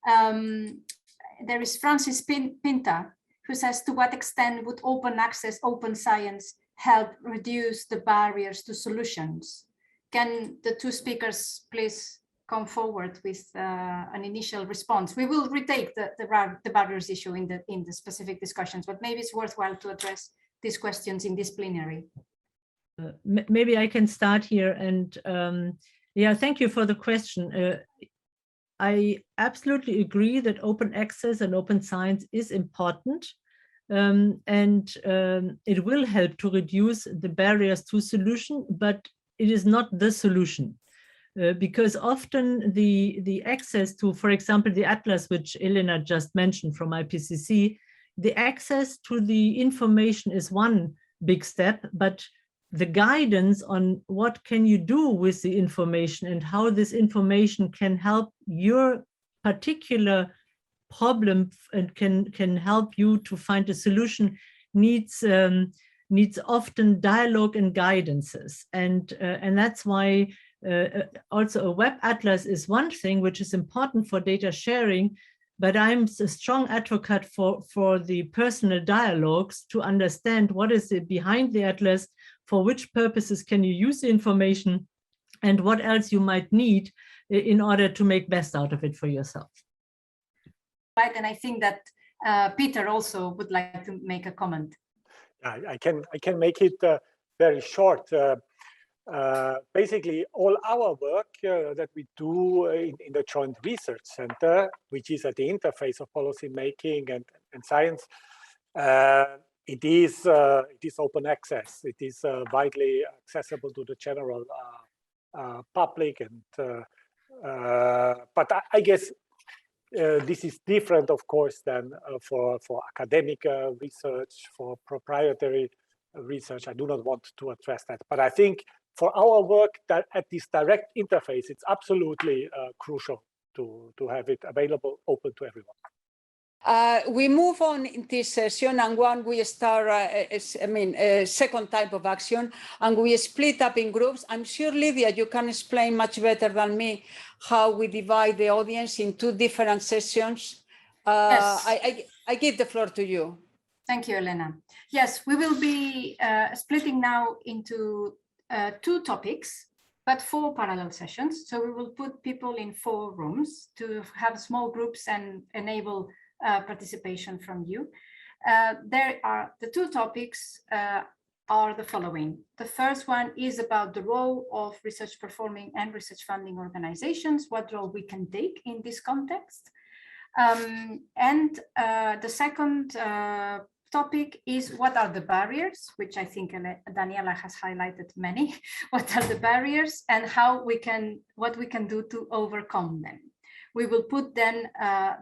There is Francis Pinta, who says, to what extent would open access, open science help reduce the barriers to solutions? Can the two speakers please come forward with an initial response? We will retake the barriers issue in the specific discussions, but maybe it's worthwhile to address these questions in this plenary. Maybe I can start here, and yeah, thank you for the question. I absolutely agree that open access and open science is important, and it will help to reduce the barriers to solution, but it is not the solution. Because often the access to, for example, the Atlas, which Elena just mentioned from IPCC, the access to the information is one big step, but the guidance on what can you do with the information and how this information can help your particular problem and can help you to find a solution needs often dialogue and guidances. And that's why also a web atlas is one thing which is important for data sharing, but I'm a strong advocate for the personal dialogues to understand what is behind the atlas, for which purposes can you use the information, and what else you might need in order to make best out of it for yourself. Right, and I think that Peter also would like to make a comment. I can make it very short. Basically, all our work that we do in the Joint Research Center, which is at the interface of policy making and science, it is open access. It is widely accessible to the general public, and but I guess this is different, of course, than for academic research, for proprietary research. I do not want to address that, but I think for our work that at this direct interface, it's absolutely crucial to have it available, open to everyone. We move on in this session, and one we start, a second type of action, and we split up in groups. I'm sure, Lydia, you can explain much better than me how we divide the audience in two different sessions. Yes. I give the floor to you. Thank you, Elena. Yes, we will be splitting now into 2 topics, but 4 parallel sessions. So we will put people in 4 rooms to have small groups and enable participation from you. There are the 2 topics are the following. The first one is about the role of research performing and research funding organizations, what role we can take in this context. And the second topic is what are the barriers, which I think Daniela has highlighted many. What are the barriers and how what we can do to overcome them. We will put then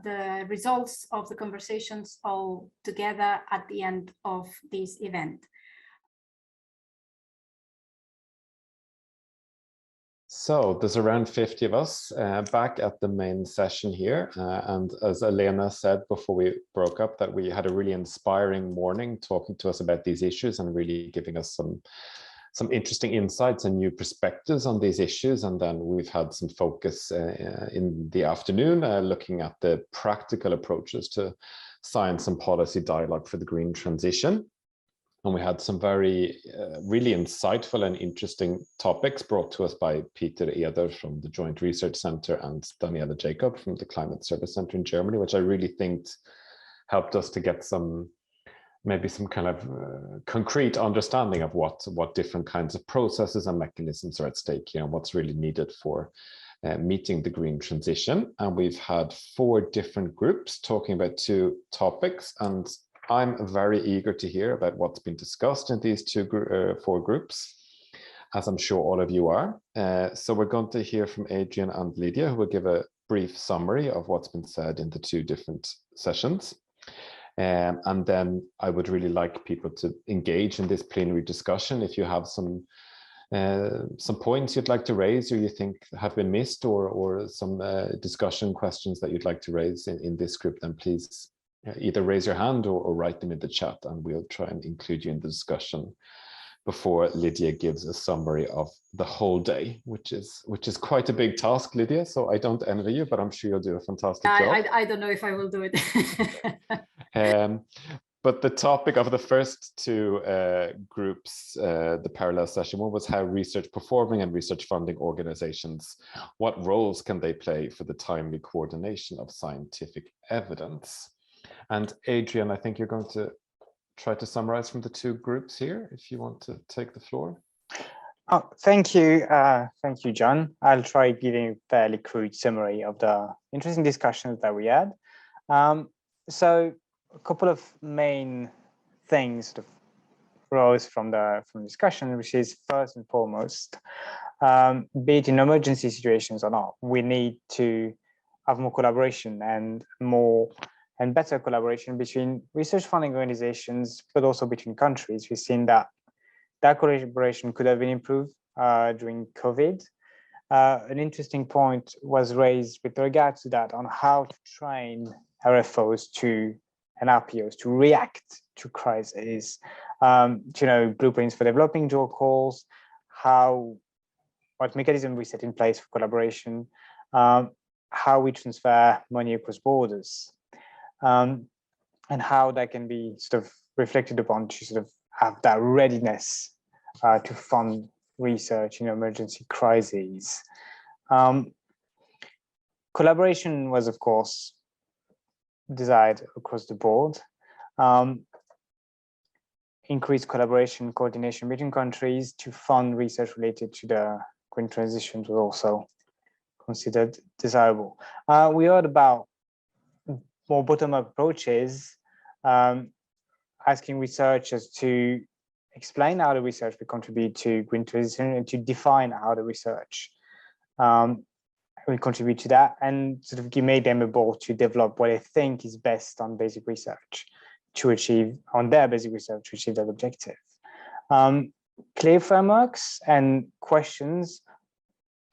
the results of the conversations all together at the end of this event. So there's around 50 of us back at the main session here. And as Elena said before we broke up, that we had a really inspiring morning talking to us about these issues and really giving us some interesting insights and new perspectives on these issues. And then we've had some focus in the afternoon looking at the practical approaches to science and policy dialogue for the green transition. And we had some very really insightful and interesting topics brought to us by Peter Eder from the Joint Research Center and Daniela Jacob from the Climate Service Center in Germany, which I really think helped us to get maybe some kind of concrete understanding of what different kinds of processes and mechanisms are at stake here and what's really needed for meeting the green transition. And we've had 4 different groups talking about 2 topics, and I'm very eager to hear about what's been discussed in these 4 groups, as I'm sure all of you are. So we're going to hear from Adrian and Lydia, who will give a brief summary of what's been said in the 2 different sessions. And then I would really like people to engage in this plenary discussion. If you have some points you'd like to raise or you think have been missed, or some discussion questions that you'd like to raise in this group, then please either raise your hand or write them in the chat, and we'll try and include you in the discussion before Lydia gives a summary of the whole day, which is quite a big task, Lydia. So I don't envy you, but I'm sure you'll do a fantastic job. I don't know if I will do it. But the topic of the first 2 groups, the parallel session one, was how research performing and research funding organizations, what roles can they play for the timely coordination of scientific evidence? And Adrian, I think you're going to try to summarize from the 2 groups here, if you want to take the floor. Oh, thank you. Thank you, John. I'll try giving a fairly crude summary of the interesting discussions that we had. So a couple of main things sort of rose from the discussion, which is first and foremost, be it in emergency situations or not, we need to have more collaboration and better collaboration between research funding organizations, but also between countries. We've seen that collaboration could have been improved during COVID. An interesting point was raised with regard to that on how to train RFOs and RPOs to react to crises, blueprints for developing job calls, what mechanism we set in place for collaboration, how we transfer money across borders. And how that can be sort of reflected upon to sort of have that readiness to fund research in emergency crises. Collaboration was, of course, desired across the board. Increased collaboration, coordination between countries to fund research related to the green transition was also considered desirable. We heard about more bottom-up approaches, asking researchers to explain how the research will contribute to green transition and to define how the research will contribute to that, and sort of made them able to develop what they think is best on basic research to achieve, on their basic research to achieve that objective. Clear frameworks and questions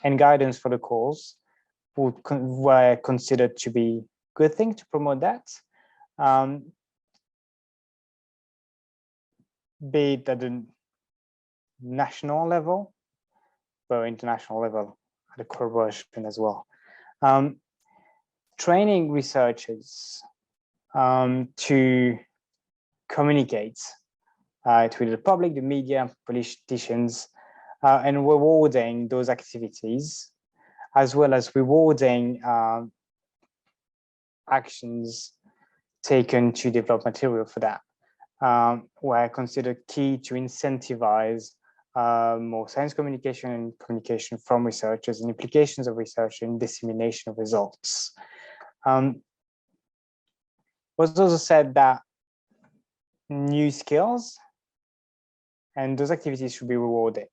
and guidance for the calls were considered to be good thing to promote that, be it at the national level or international level, at a collaboration as well. Training researchers to communicate to the public, the media, politicians, and rewarding those activities, as well as rewarding actions taken to develop material for that, were considered key to incentivize more science communication and communication from researchers and implications of research and dissemination of results. It was also said that new skills and those activities should be rewarded.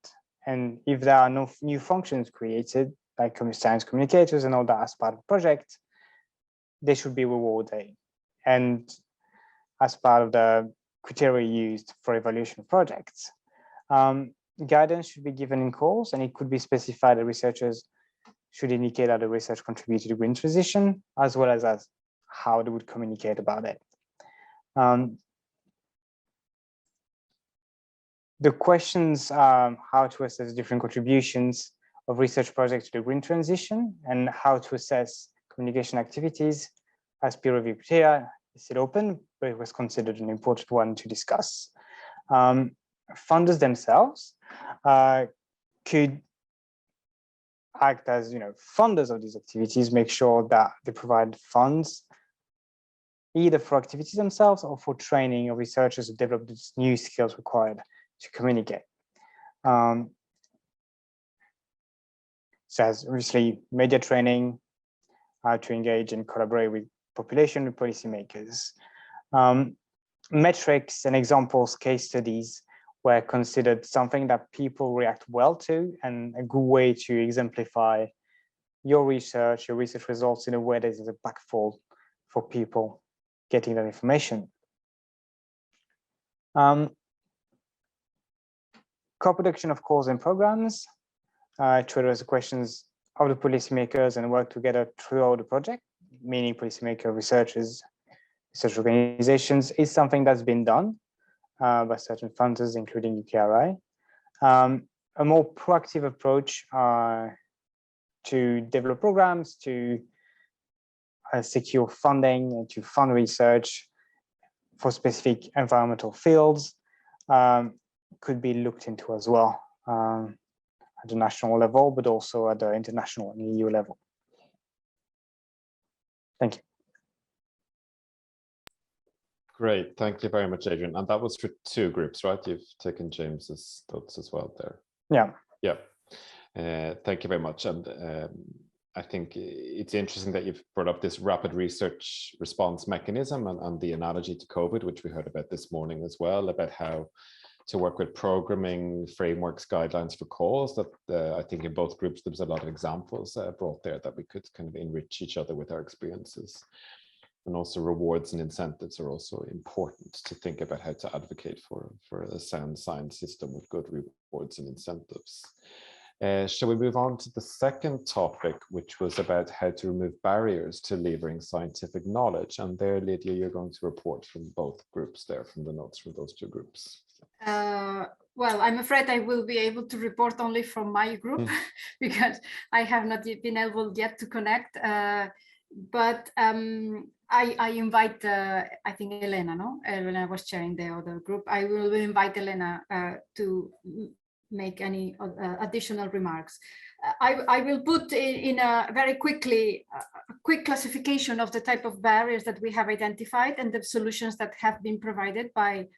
And if there are no new functions created, like science communicators and all that as part of the project, they should be rewarded. And as part of the criteria used for evaluation of projects, guidance should be given in calls, and it could be specified that researchers should indicate how the research contributed to green transition, as well as how they would communicate about it. The questions, how to assess different contributions of research projects to the green transition and how to assess communication activities as peer review criteria, is still open, but it was considered an important one to discuss. Funders themselves could act as funders of these activities, make sure that they provide funds either for activities themselves or for training of researchers to develop these new skills required to communicate. So as obviously media training, to engage and collaborate with population and policymakers. Metrics and examples, case studies were considered something that people react well to and a good way to exemplify your research results in a way that is impactful for people getting that information. Co-production of calls and programs to address the questions of the policymakers and work together throughout the project, meaning policymaker researchers, research organizations, is something that's been done by certain funders, including UKRI. A more proactive approach to develop programs, to secure funding and to fund research for specific environmental fields could be looked into as well at the national level, but also at the international and EU level. Thank you. Great, thank you very much, Adrian. And that was for 2 groups, right? You've taken James's thoughts as well there. Yeah. Yeah. Thank you very much. And I think it's interesting that you've brought up this rapid research response mechanism and the analogy to COVID, which we heard about this morning as well, about how to work with programming frameworks, guidelines for calls. That I think in both groups, there was a lot of examples brought there that we could kind of enrich each other with our experiences. And also rewards and incentives are also important to think about how to advocate for a sound science system with good rewards and incentives. Shall we move on to the second topic, which was about how to remove barriers to delivering scientific knowledge? And there, Lydia, you're going to report from both groups there, from the notes from those 2 groups. Well, I'm afraid I will be able to report only from my group because I have not been able yet to connect. But I invite, I think Elena, no? Elena was chairing the other group. I will invite Elena to make any additional remarks. I will put in a very quick classification of the type of barriers that we have identified and the solutions that have been provided by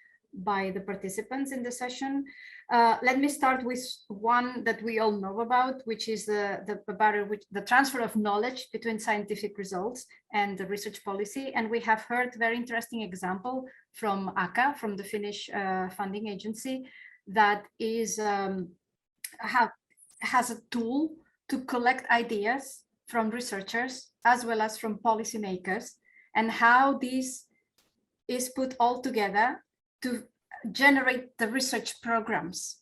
the participants in the session. Let me start with one that we all know about, which is the barrier, the transfer of knowledge between scientific results and the research policy. And we have heard very interesting example from ACA, from the Finnish funding agency, that is has a tool to collect ideas from researchers as well as from policymakers, and how this is put all together to generate the research programs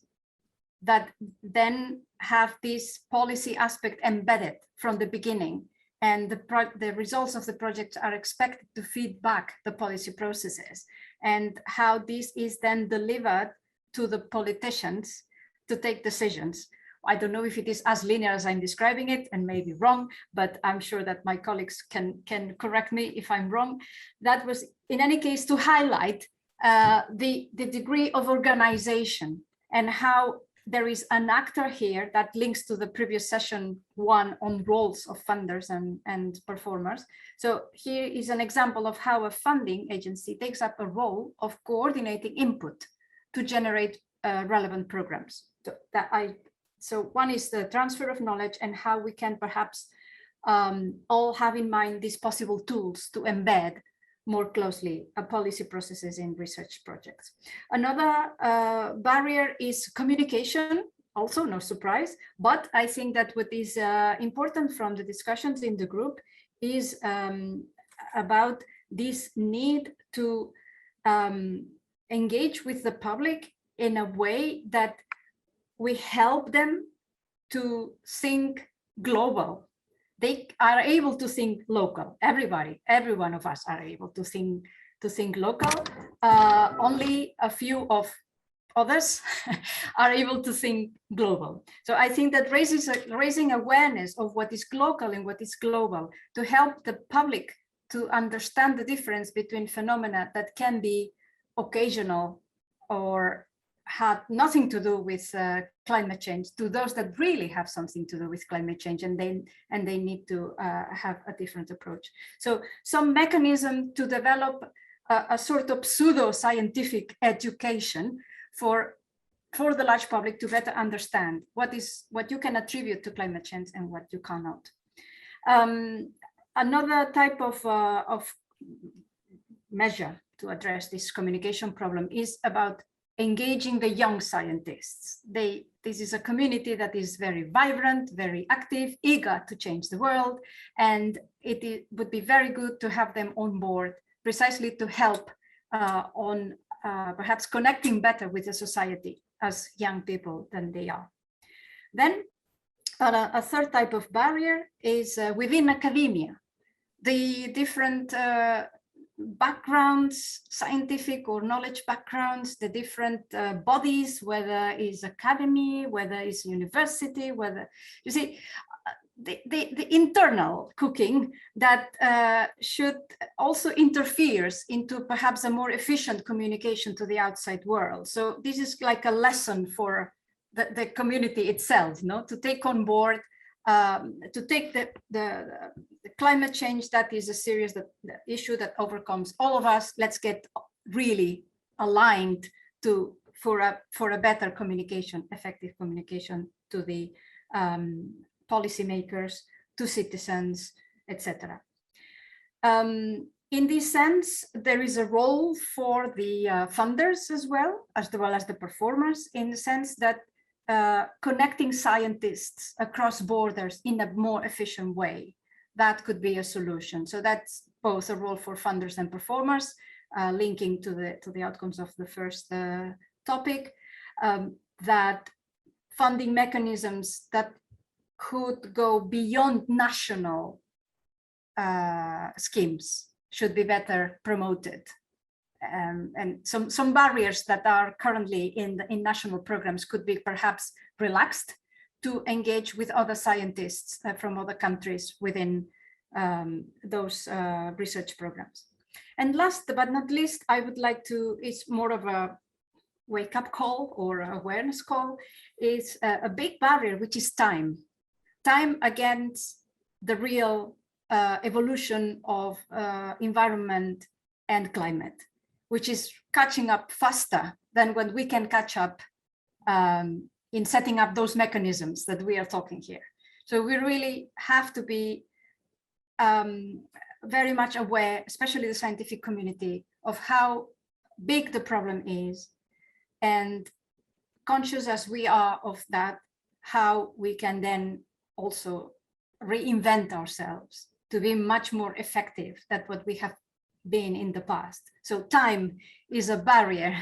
that then have this policy aspect embedded from the beginning. And the results of the project are expected to feed back the policy processes, and how this is then delivered to the politicians to take decisions. I don't know if it is as linear as I'm describing it, and maybe wrong, but I'm sure that my colleagues can correct me if I'm wrong. That was, in any case, to highlight the degree of organization and how there is an actor here that links to the previous session one on roles of funders and performers. So here is an example of how a funding agency takes up a role of coordinating input to generate relevant programs. So one is the transfer of knowledge and how we can perhaps all have in mind these possible tools to embed more closely policy processes in research projects. Another barrier is communication, also no surprise, but I think that what is important from the discussions in the group is about this need to engage with the public in a way that we help them to think global. They are able to think local. Every one of us are able to think local. Only a few of others are able to think global. So I think that raising awareness of what is local and what is global to help the public to understand the difference between phenomena that can be occasional or had nothing to do with climate change to those that really have something to do with climate change, and they need to have a different approach. So some mechanism to develop a sort of pseudo-scientific education for the large public to better understand what you can attribute to climate change and what you cannot. Another type of measure to address this communication problem is about engaging the young scientists. This is a community that is very vibrant, very active, eager to change the world, and it would be very good to have them on board precisely to help on perhaps connecting better with the society as young people than they are. Then a third type of barrier is within academia. The different backgrounds, scientific or knowledge backgrounds, the different bodies, whether it's academy, whether it's university, whether, you see, the internal cooking that should also interferes into perhaps a more efficient communication to the outside world. So this is like a lesson for the community itself, no? To take on board, to take the climate change, that is a serious issue that overcomes all of us. Let's get really aligned for a better communication, effective communication to the policymakers, to citizens, etc. In this sense, there is a role for the funders as well as the performers, in the sense that connecting scientists across borders in a more efficient way, that could be a solution. So that's both a role for funders and performers, linking to the outcomes of the first topic, that funding mechanisms that could go beyond national schemes should be better promoted. And some barriers that are currently in national programs could be perhaps relaxed to engage with other scientists from other countries within those research programs. And last but not least, I would like to, it's more of a wake-up call or awareness call, is a big barrier, which is time. Time against the real evolution of environment and climate, which is catching up faster than when we can catch up in setting up those mechanisms that we are talking here. So we really have to be very much aware, especially the scientific community, of how big the problem is, and conscious as we are of that, how we can then also reinvent ourselves to be much more effective than what we have been in the past. So time is a barrier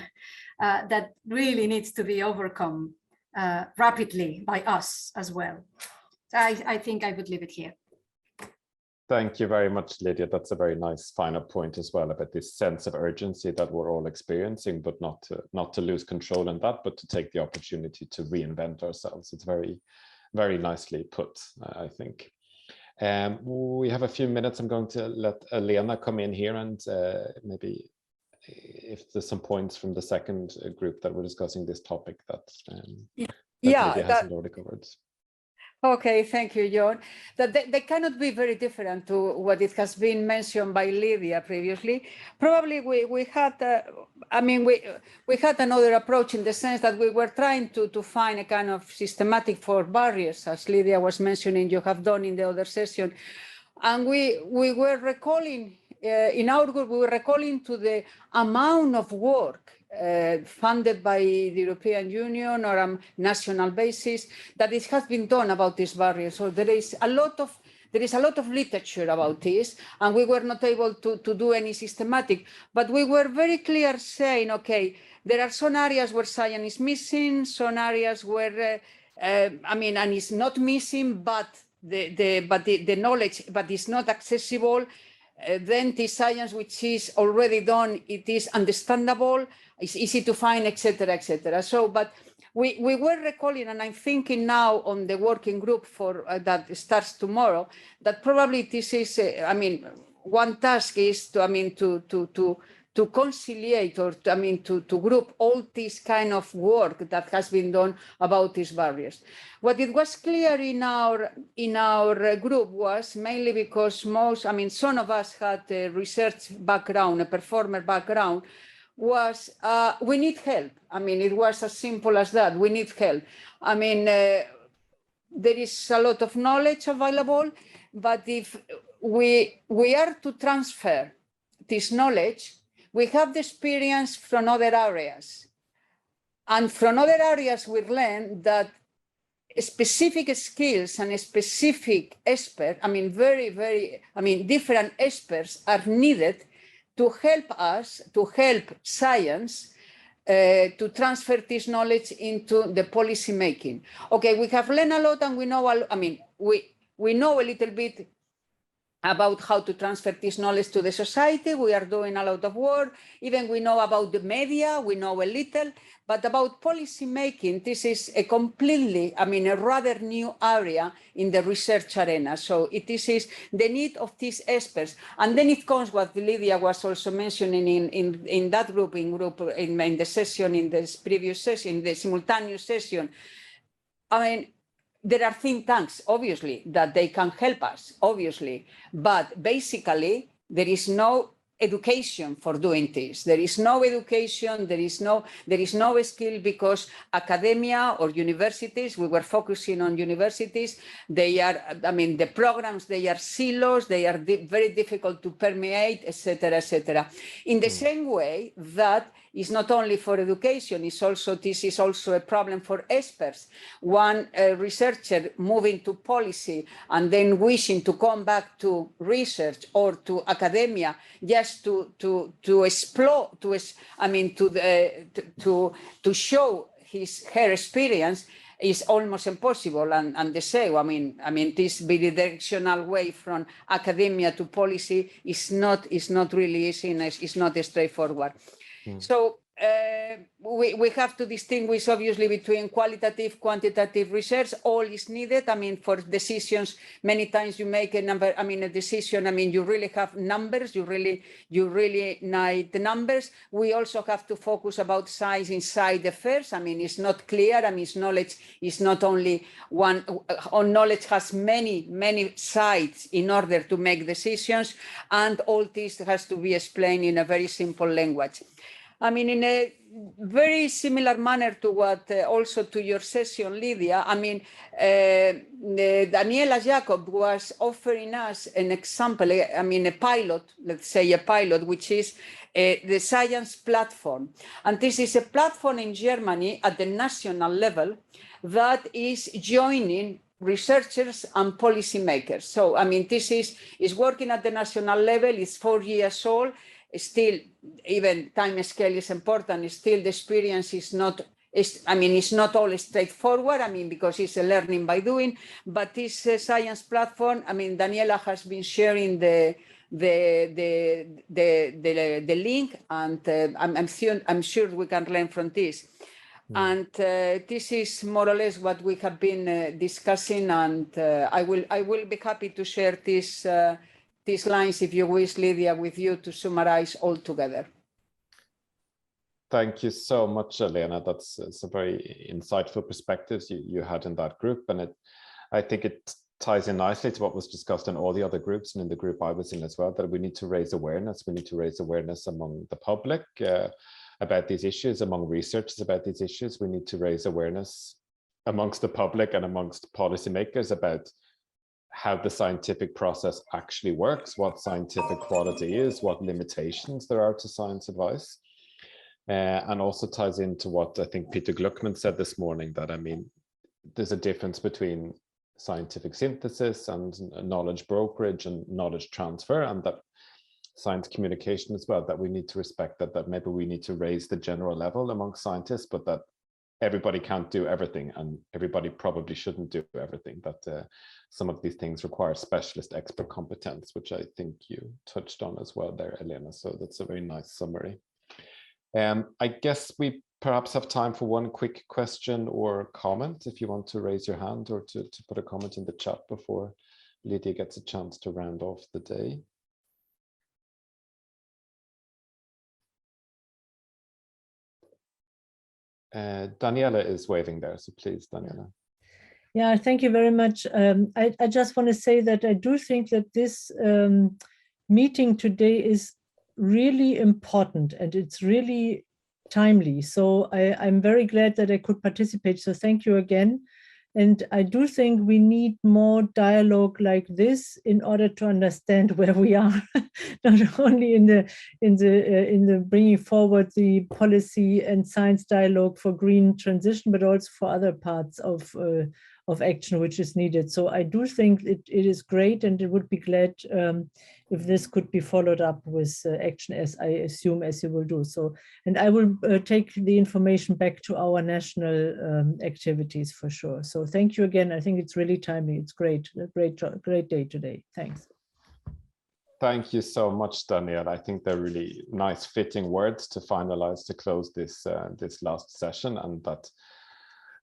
that really needs to be overcome rapidly by us as well. So I think I would leave it here. Thank you very much, Lydia. That's a very nice final point as well, about this sense of urgency that we're all experiencing, but not to lose control in that, but to take the opportunity to reinvent ourselves. It's very, very nicely put, I think. We have a few minutes. I'm going to let Elena come in here and maybe if there's some points from the second group that were discussing this topic that Yeah, Lydia hasn't already covered. Okay, thank you, John. That they cannot be very different to what it has been mentioned by Lydia previously. Probably we had, we had another approach in the sense that we were trying to find a kind of systematic for barriers, as Lydia was mentioning, you have done in the other session. And we were recalling, in our group, we were recalling to the amount of work funded by the European Union or on national basis that it has been done about these barriers. So there is a lot of literature about this, and we were not able to do any systematic, but we were very clear saying, okay, there are some areas where science is missing, some areas where, and it's not missing, but the knowledge, but it's not accessible. Then the science which is already done, it is understandable, it's easy to find, etc., etc. So, but we were recalling, and I'm thinking now on the working group for that starts tomorrow, that probably this is, one task is to conciliate or to group all this kind of work that has been done about these barriers. What it was clear in our group was mainly because some of us had a research background, a performer background, was we need help. It was as simple as that. We need help. There is a lot of knowledge available, but if we are to transfer this knowledge, we have the experience from other areas. And from other areas, we learned that specific skills and specific experts, different experts are needed to help us, to help science to transfer this knowledge into the policy making. Okay, we have learned a lot and we know, we know a little bit about how to transfer this knowledge to the society. We are doing a lot of work. Even we know about the media, we know a little, but about policy making, this is a completely, a rather new area in the research arena. So it is the need of these experts. And then it comes what Lydia was also mentioning in that group, in the session, in this previous session, the simultaneous session. There are think tanks, obviously, that they can help us, obviously, but basically there is no education for doing this. There is no education, there is no skill, because academia or universities, we were focusing on universities, they are, the programs, they are silos, they are very difficult to permeate, etc., etc. In the same way that is not only for education, this is also a problem for experts. One researcher moving to policy and then wishing to come back to research or to academia just to explore, to show her experience is almost impossible. And the same, this bidirectional way from academia to policy is not really easy, and it's not straightforward. So we have to distinguish, obviously, between qualitative, quantitative research. All is needed. For decisions, many times you make a decision. You really have numbers. You really need the numbers. We also have to focus about size inside the affairs. It's not clear. Knowledge is not only one. Knowledge has many sides in order to make decisions, and all this has to be explained in a very simple language. In a very similar manner to what also to your session, Lydia, Daniela Jacob was offering us an example, a pilot, let's say a pilot, which is the science platform. And this is a platform in Germany at the national level that is joining researchers and policymakers. So, this is working at the national level. It's 4 years old. Still, even time scale is important. Still, the experience is not. It's not all straightforward. Because it's a learning by doing. But this science platform. Daniela has been sharing the link, and I'm sure we can learn from this. And this is more or less what we have been discussing. And I will be happy to share these lines, if you wish, Lydia, with you to summarize all together. Thank you so much, Elena. That's some very insightful perspectives you had in that group. And I think it ties in nicely to what was discussed in all the other groups and in the group I was in as well, that we need to raise awareness. We need to raise awareness among the public about these issues, among researchers about these issues. We need to raise awareness amongst the public and amongst policymakers about how the scientific process actually works, what scientific quality is, what limitations there are to science advice. And also ties into what I think Peter Gluckman said this morning, that I mean, there's a difference between scientific synthesis and knowledge brokerage and knowledge transfer, and that science communication as well, that we need to respect that maybe we need to raise the general level among scientists, but that everybody can't do everything and everybody probably shouldn't do everything, that some of these things require specialist expert competence, which I think you touched on as well there, Elena. So that's a very nice summary. I guess we perhaps have time for one quick question or comment, if you want to raise your hand or to put a comment in the chat before Lydia gets a chance to round off the day. Daniela is waving there, so please, Daniela. Yeah, thank you very much. I just want to say that I do think that this meeting today is really important and it's really timely. So I'm very glad that I could participate. So thank you again. And I do think we need more dialogue like this in order to understand where we are, not only in the bringing forward the policy and science dialogue for green transition, but also for other parts of action which is needed. So I do think it is great, and it would be glad if this could be followed up with action, as I assume as you will do. So, and I will take the information back to our national activities for sure. So thank you again. I think it's really timely. It's great, great day today. Thanks. Thank you so much, Daniel. I think they're really nice fitting words to finalize, to close this this last session, and that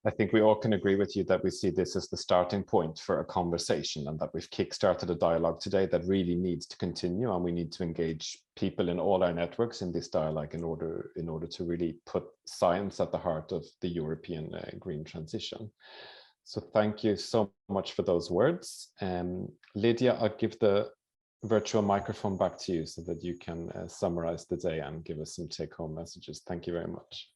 I think we all can agree with you that we see this as the starting point for a conversation, and that we've kickstarted a dialogue today that really needs to continue, and we need to engage people in all our networks in this dialogue in order to really put science at the heart of the European green transition. So thank you so much for those words. Lydia, I'll give the virtual microphone back to you so that you can summarize the day and give us some take-home messages. Thank you very much.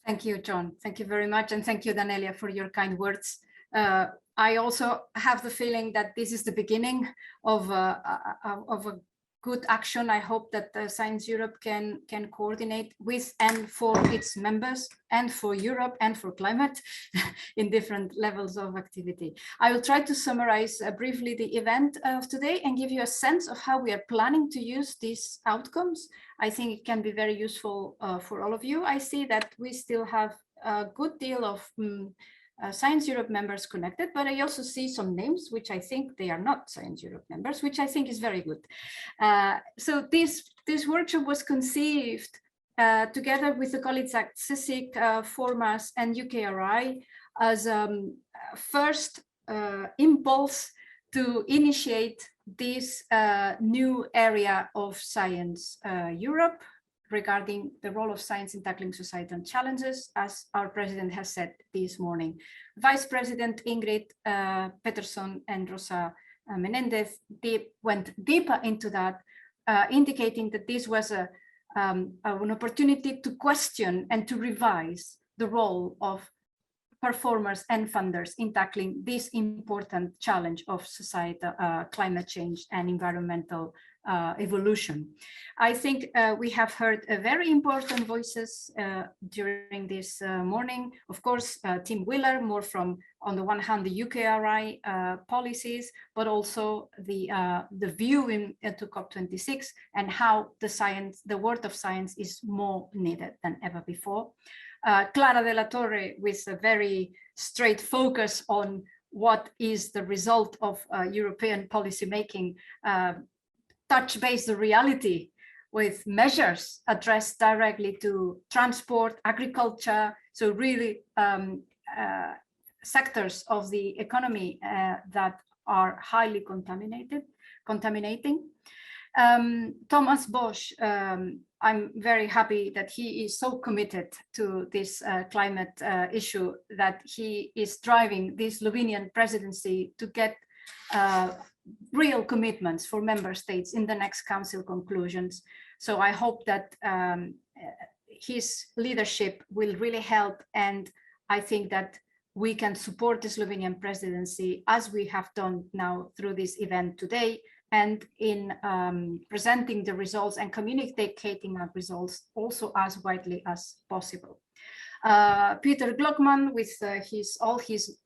Thank you, John. Thank you very much. And thank you, Danelia, for your kind words. I also have the feeling that this is the beginning of a good action. I hope that Science Europe can coordinate with and for its members and for Europe and for climate in different levels of activity. I will try to summarize briefly the event of today and give you a sense of how we are planning to use these outcomes. I think it can be very useful for all of you. I see that we still have a good deal of Science Europe members connected, but I also see some names which I think they are not Science Europe members, which I think is very good. So this workshop was conceived together with the colleagues at CSIC, FORMAS and UKRI as first impulse to initiate this new area of Science Europe regarding the role of science in tackling societal challenges, as our president has said this morning. Vice President Ingrid Peterson and Rosa Menendez went deeper into that, indicating that this was an opportunity to question and to revise the role of performers and funders in tackling this important challenge of societal climate change and environmental evolution. I think we have heard very important voices during this morning. Of course, Tim Wheeler, more from, on the one hand, the UKRI policies, but also the view into COP26 and how the word of science is more needed than ever before. Clara de la Torre with a very straight focus on what is the result of European policy making, touch base the reality with measures addressed directly to transport, agriculture, so really sectors of the economy that are highly contaminating. Thomas Bosch, I'm very happy that he is so committed to this climate issue that he is driving the Slovenian presidency to get real commitments for member states in the next council conclusions. So I hope that his leadership will really help, and I think that we can support the Slovenian presidency as we have done now through this event today, and in presenting the results and communicating our results also as widely as possible. Peter Glockman, with all his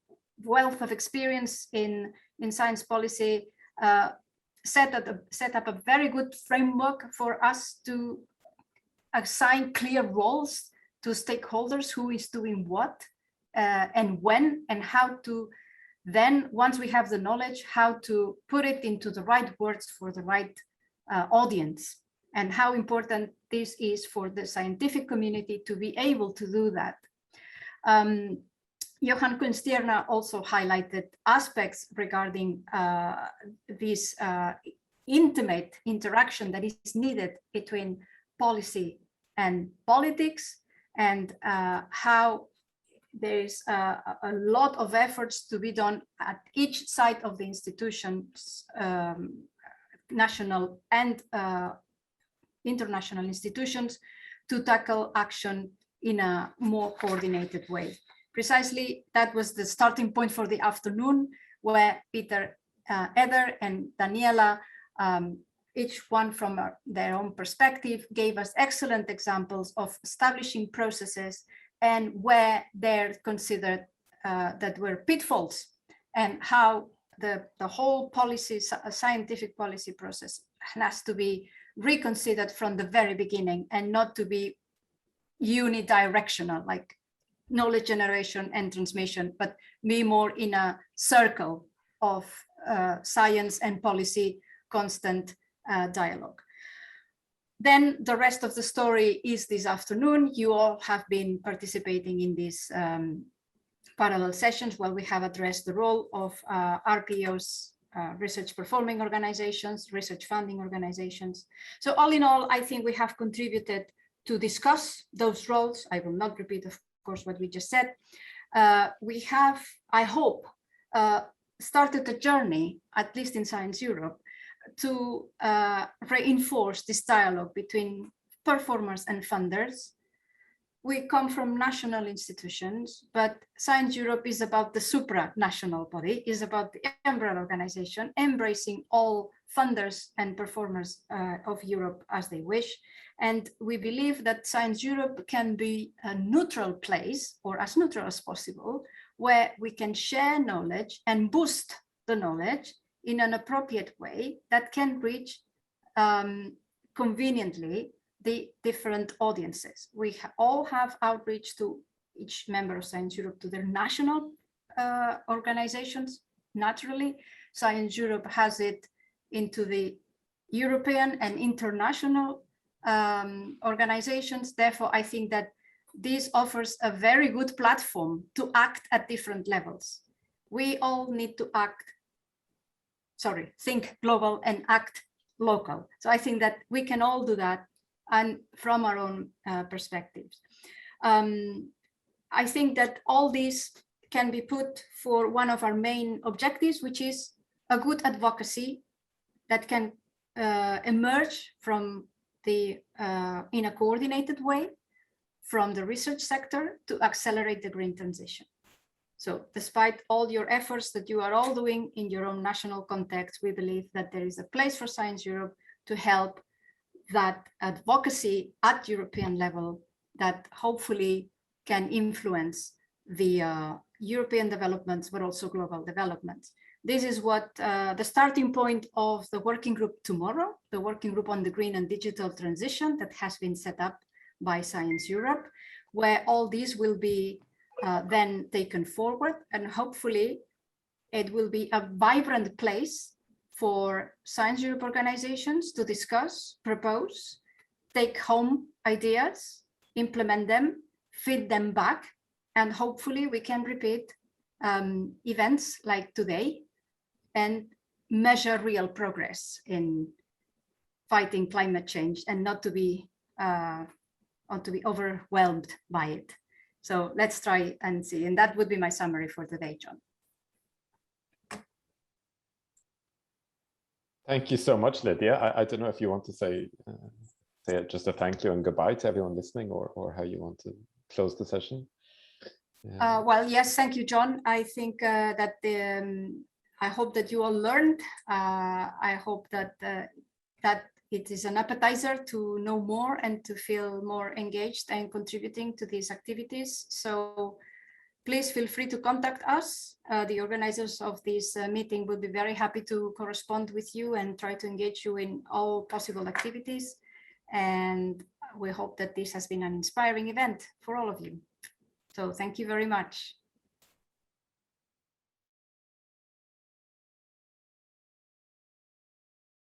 wealth of experience in science policy, set up a very good framework for us to assign clear roles to stakeholders, who is doing what and when, and how to then, once we have the knowledge, how to put it into the right words for the right audience, and how important this is for the scientific community to be able to do that. Johan Kunstierna also highlighted aspects regarding this intimate interaction that is needed between policy and politics, and how there is a lot of efforts to be done at each side of the institutions, national and international institutions, to tackle action in a more coordinated way. Precisely, that was the starting point for the afternoon, where Peter Eder and Daniela, each one from their own perspective, gave us excellent examples of establishing processes and where they're considered that were pitfalls, and how the whole policy, scientific policy process has to be reconsidered from the very beginning, and not to be unidirectional, like knowledge generation and transmission, but be more in a circle of science and policy constant dialogue. Then the rest of the story is this afternoon. You all have been participating in these parallel sessions where we have addressed the role of RPOs, research performing organizations, research funding organizations. So all in all, I think we have contributed to discuss those roles. I will not repeat, of course, what we just said. We have, I hope, started a journey, at least in Science Europe, to reinforce this dialogue between performers and funders. We come from national institutions, but Science Europe is about the supranational body, is about the umbrella organization, embracing all funders and performers of Europe as they wish. And we believe that Science Europe can be a neutral place, or as neutral as possible, where we can share knowledge and boost the knowledge in an appropriate way that can reach conveniently the different audiences. We all have outreach to each member of Science Europe, to their national organizations. Naturally, Science Europe has it into the European and international organizations. Therefore, I think that this offers a very good platform to act at different levels. We all need to think global and act local. So I think that we can all do that, and from our own perspectives. I think that all these can be put for one of our main objectives, which is a good advocacy that can emerge from the in a coordinated way from the research sector to accelerate the green transition. So despite all your efforts that you are all doing in your own national context, we believe that there is a place for Science Europe to help that advocacy at European level that hopefully can influence the European developments, but also global developments. This is what the starting point of the working group tomorrow, the working group on the green and digital transition that has been set up by Science Europe, where all these will be then taken forward, and hopefully it will be a vibrant place for Science Europe organizations to discuss, propose, take home ideas, implement them, feed them back, and hopefully we can repeat events like today and measure real progress in fighting climate change, and not to be or to be overwhelmed by it. So let's try and see. And that would be my summary for today, John. Thank you so much, Lydia. I don't know if you want to say just a thank you and goodbye to everyone listening, or how you want to close the session. Well, yes, thank you, John. I think that I hope that you all learned. I hope that that it is an appetizer to know more and to feel more engaged and contributing to these activities. So please feel free to contact us. The organizers of this meeting will be very happy to correspond with you and try to engage you in all possible activities. And we hope that this has been an inspiring event for all of you. So thank you very much.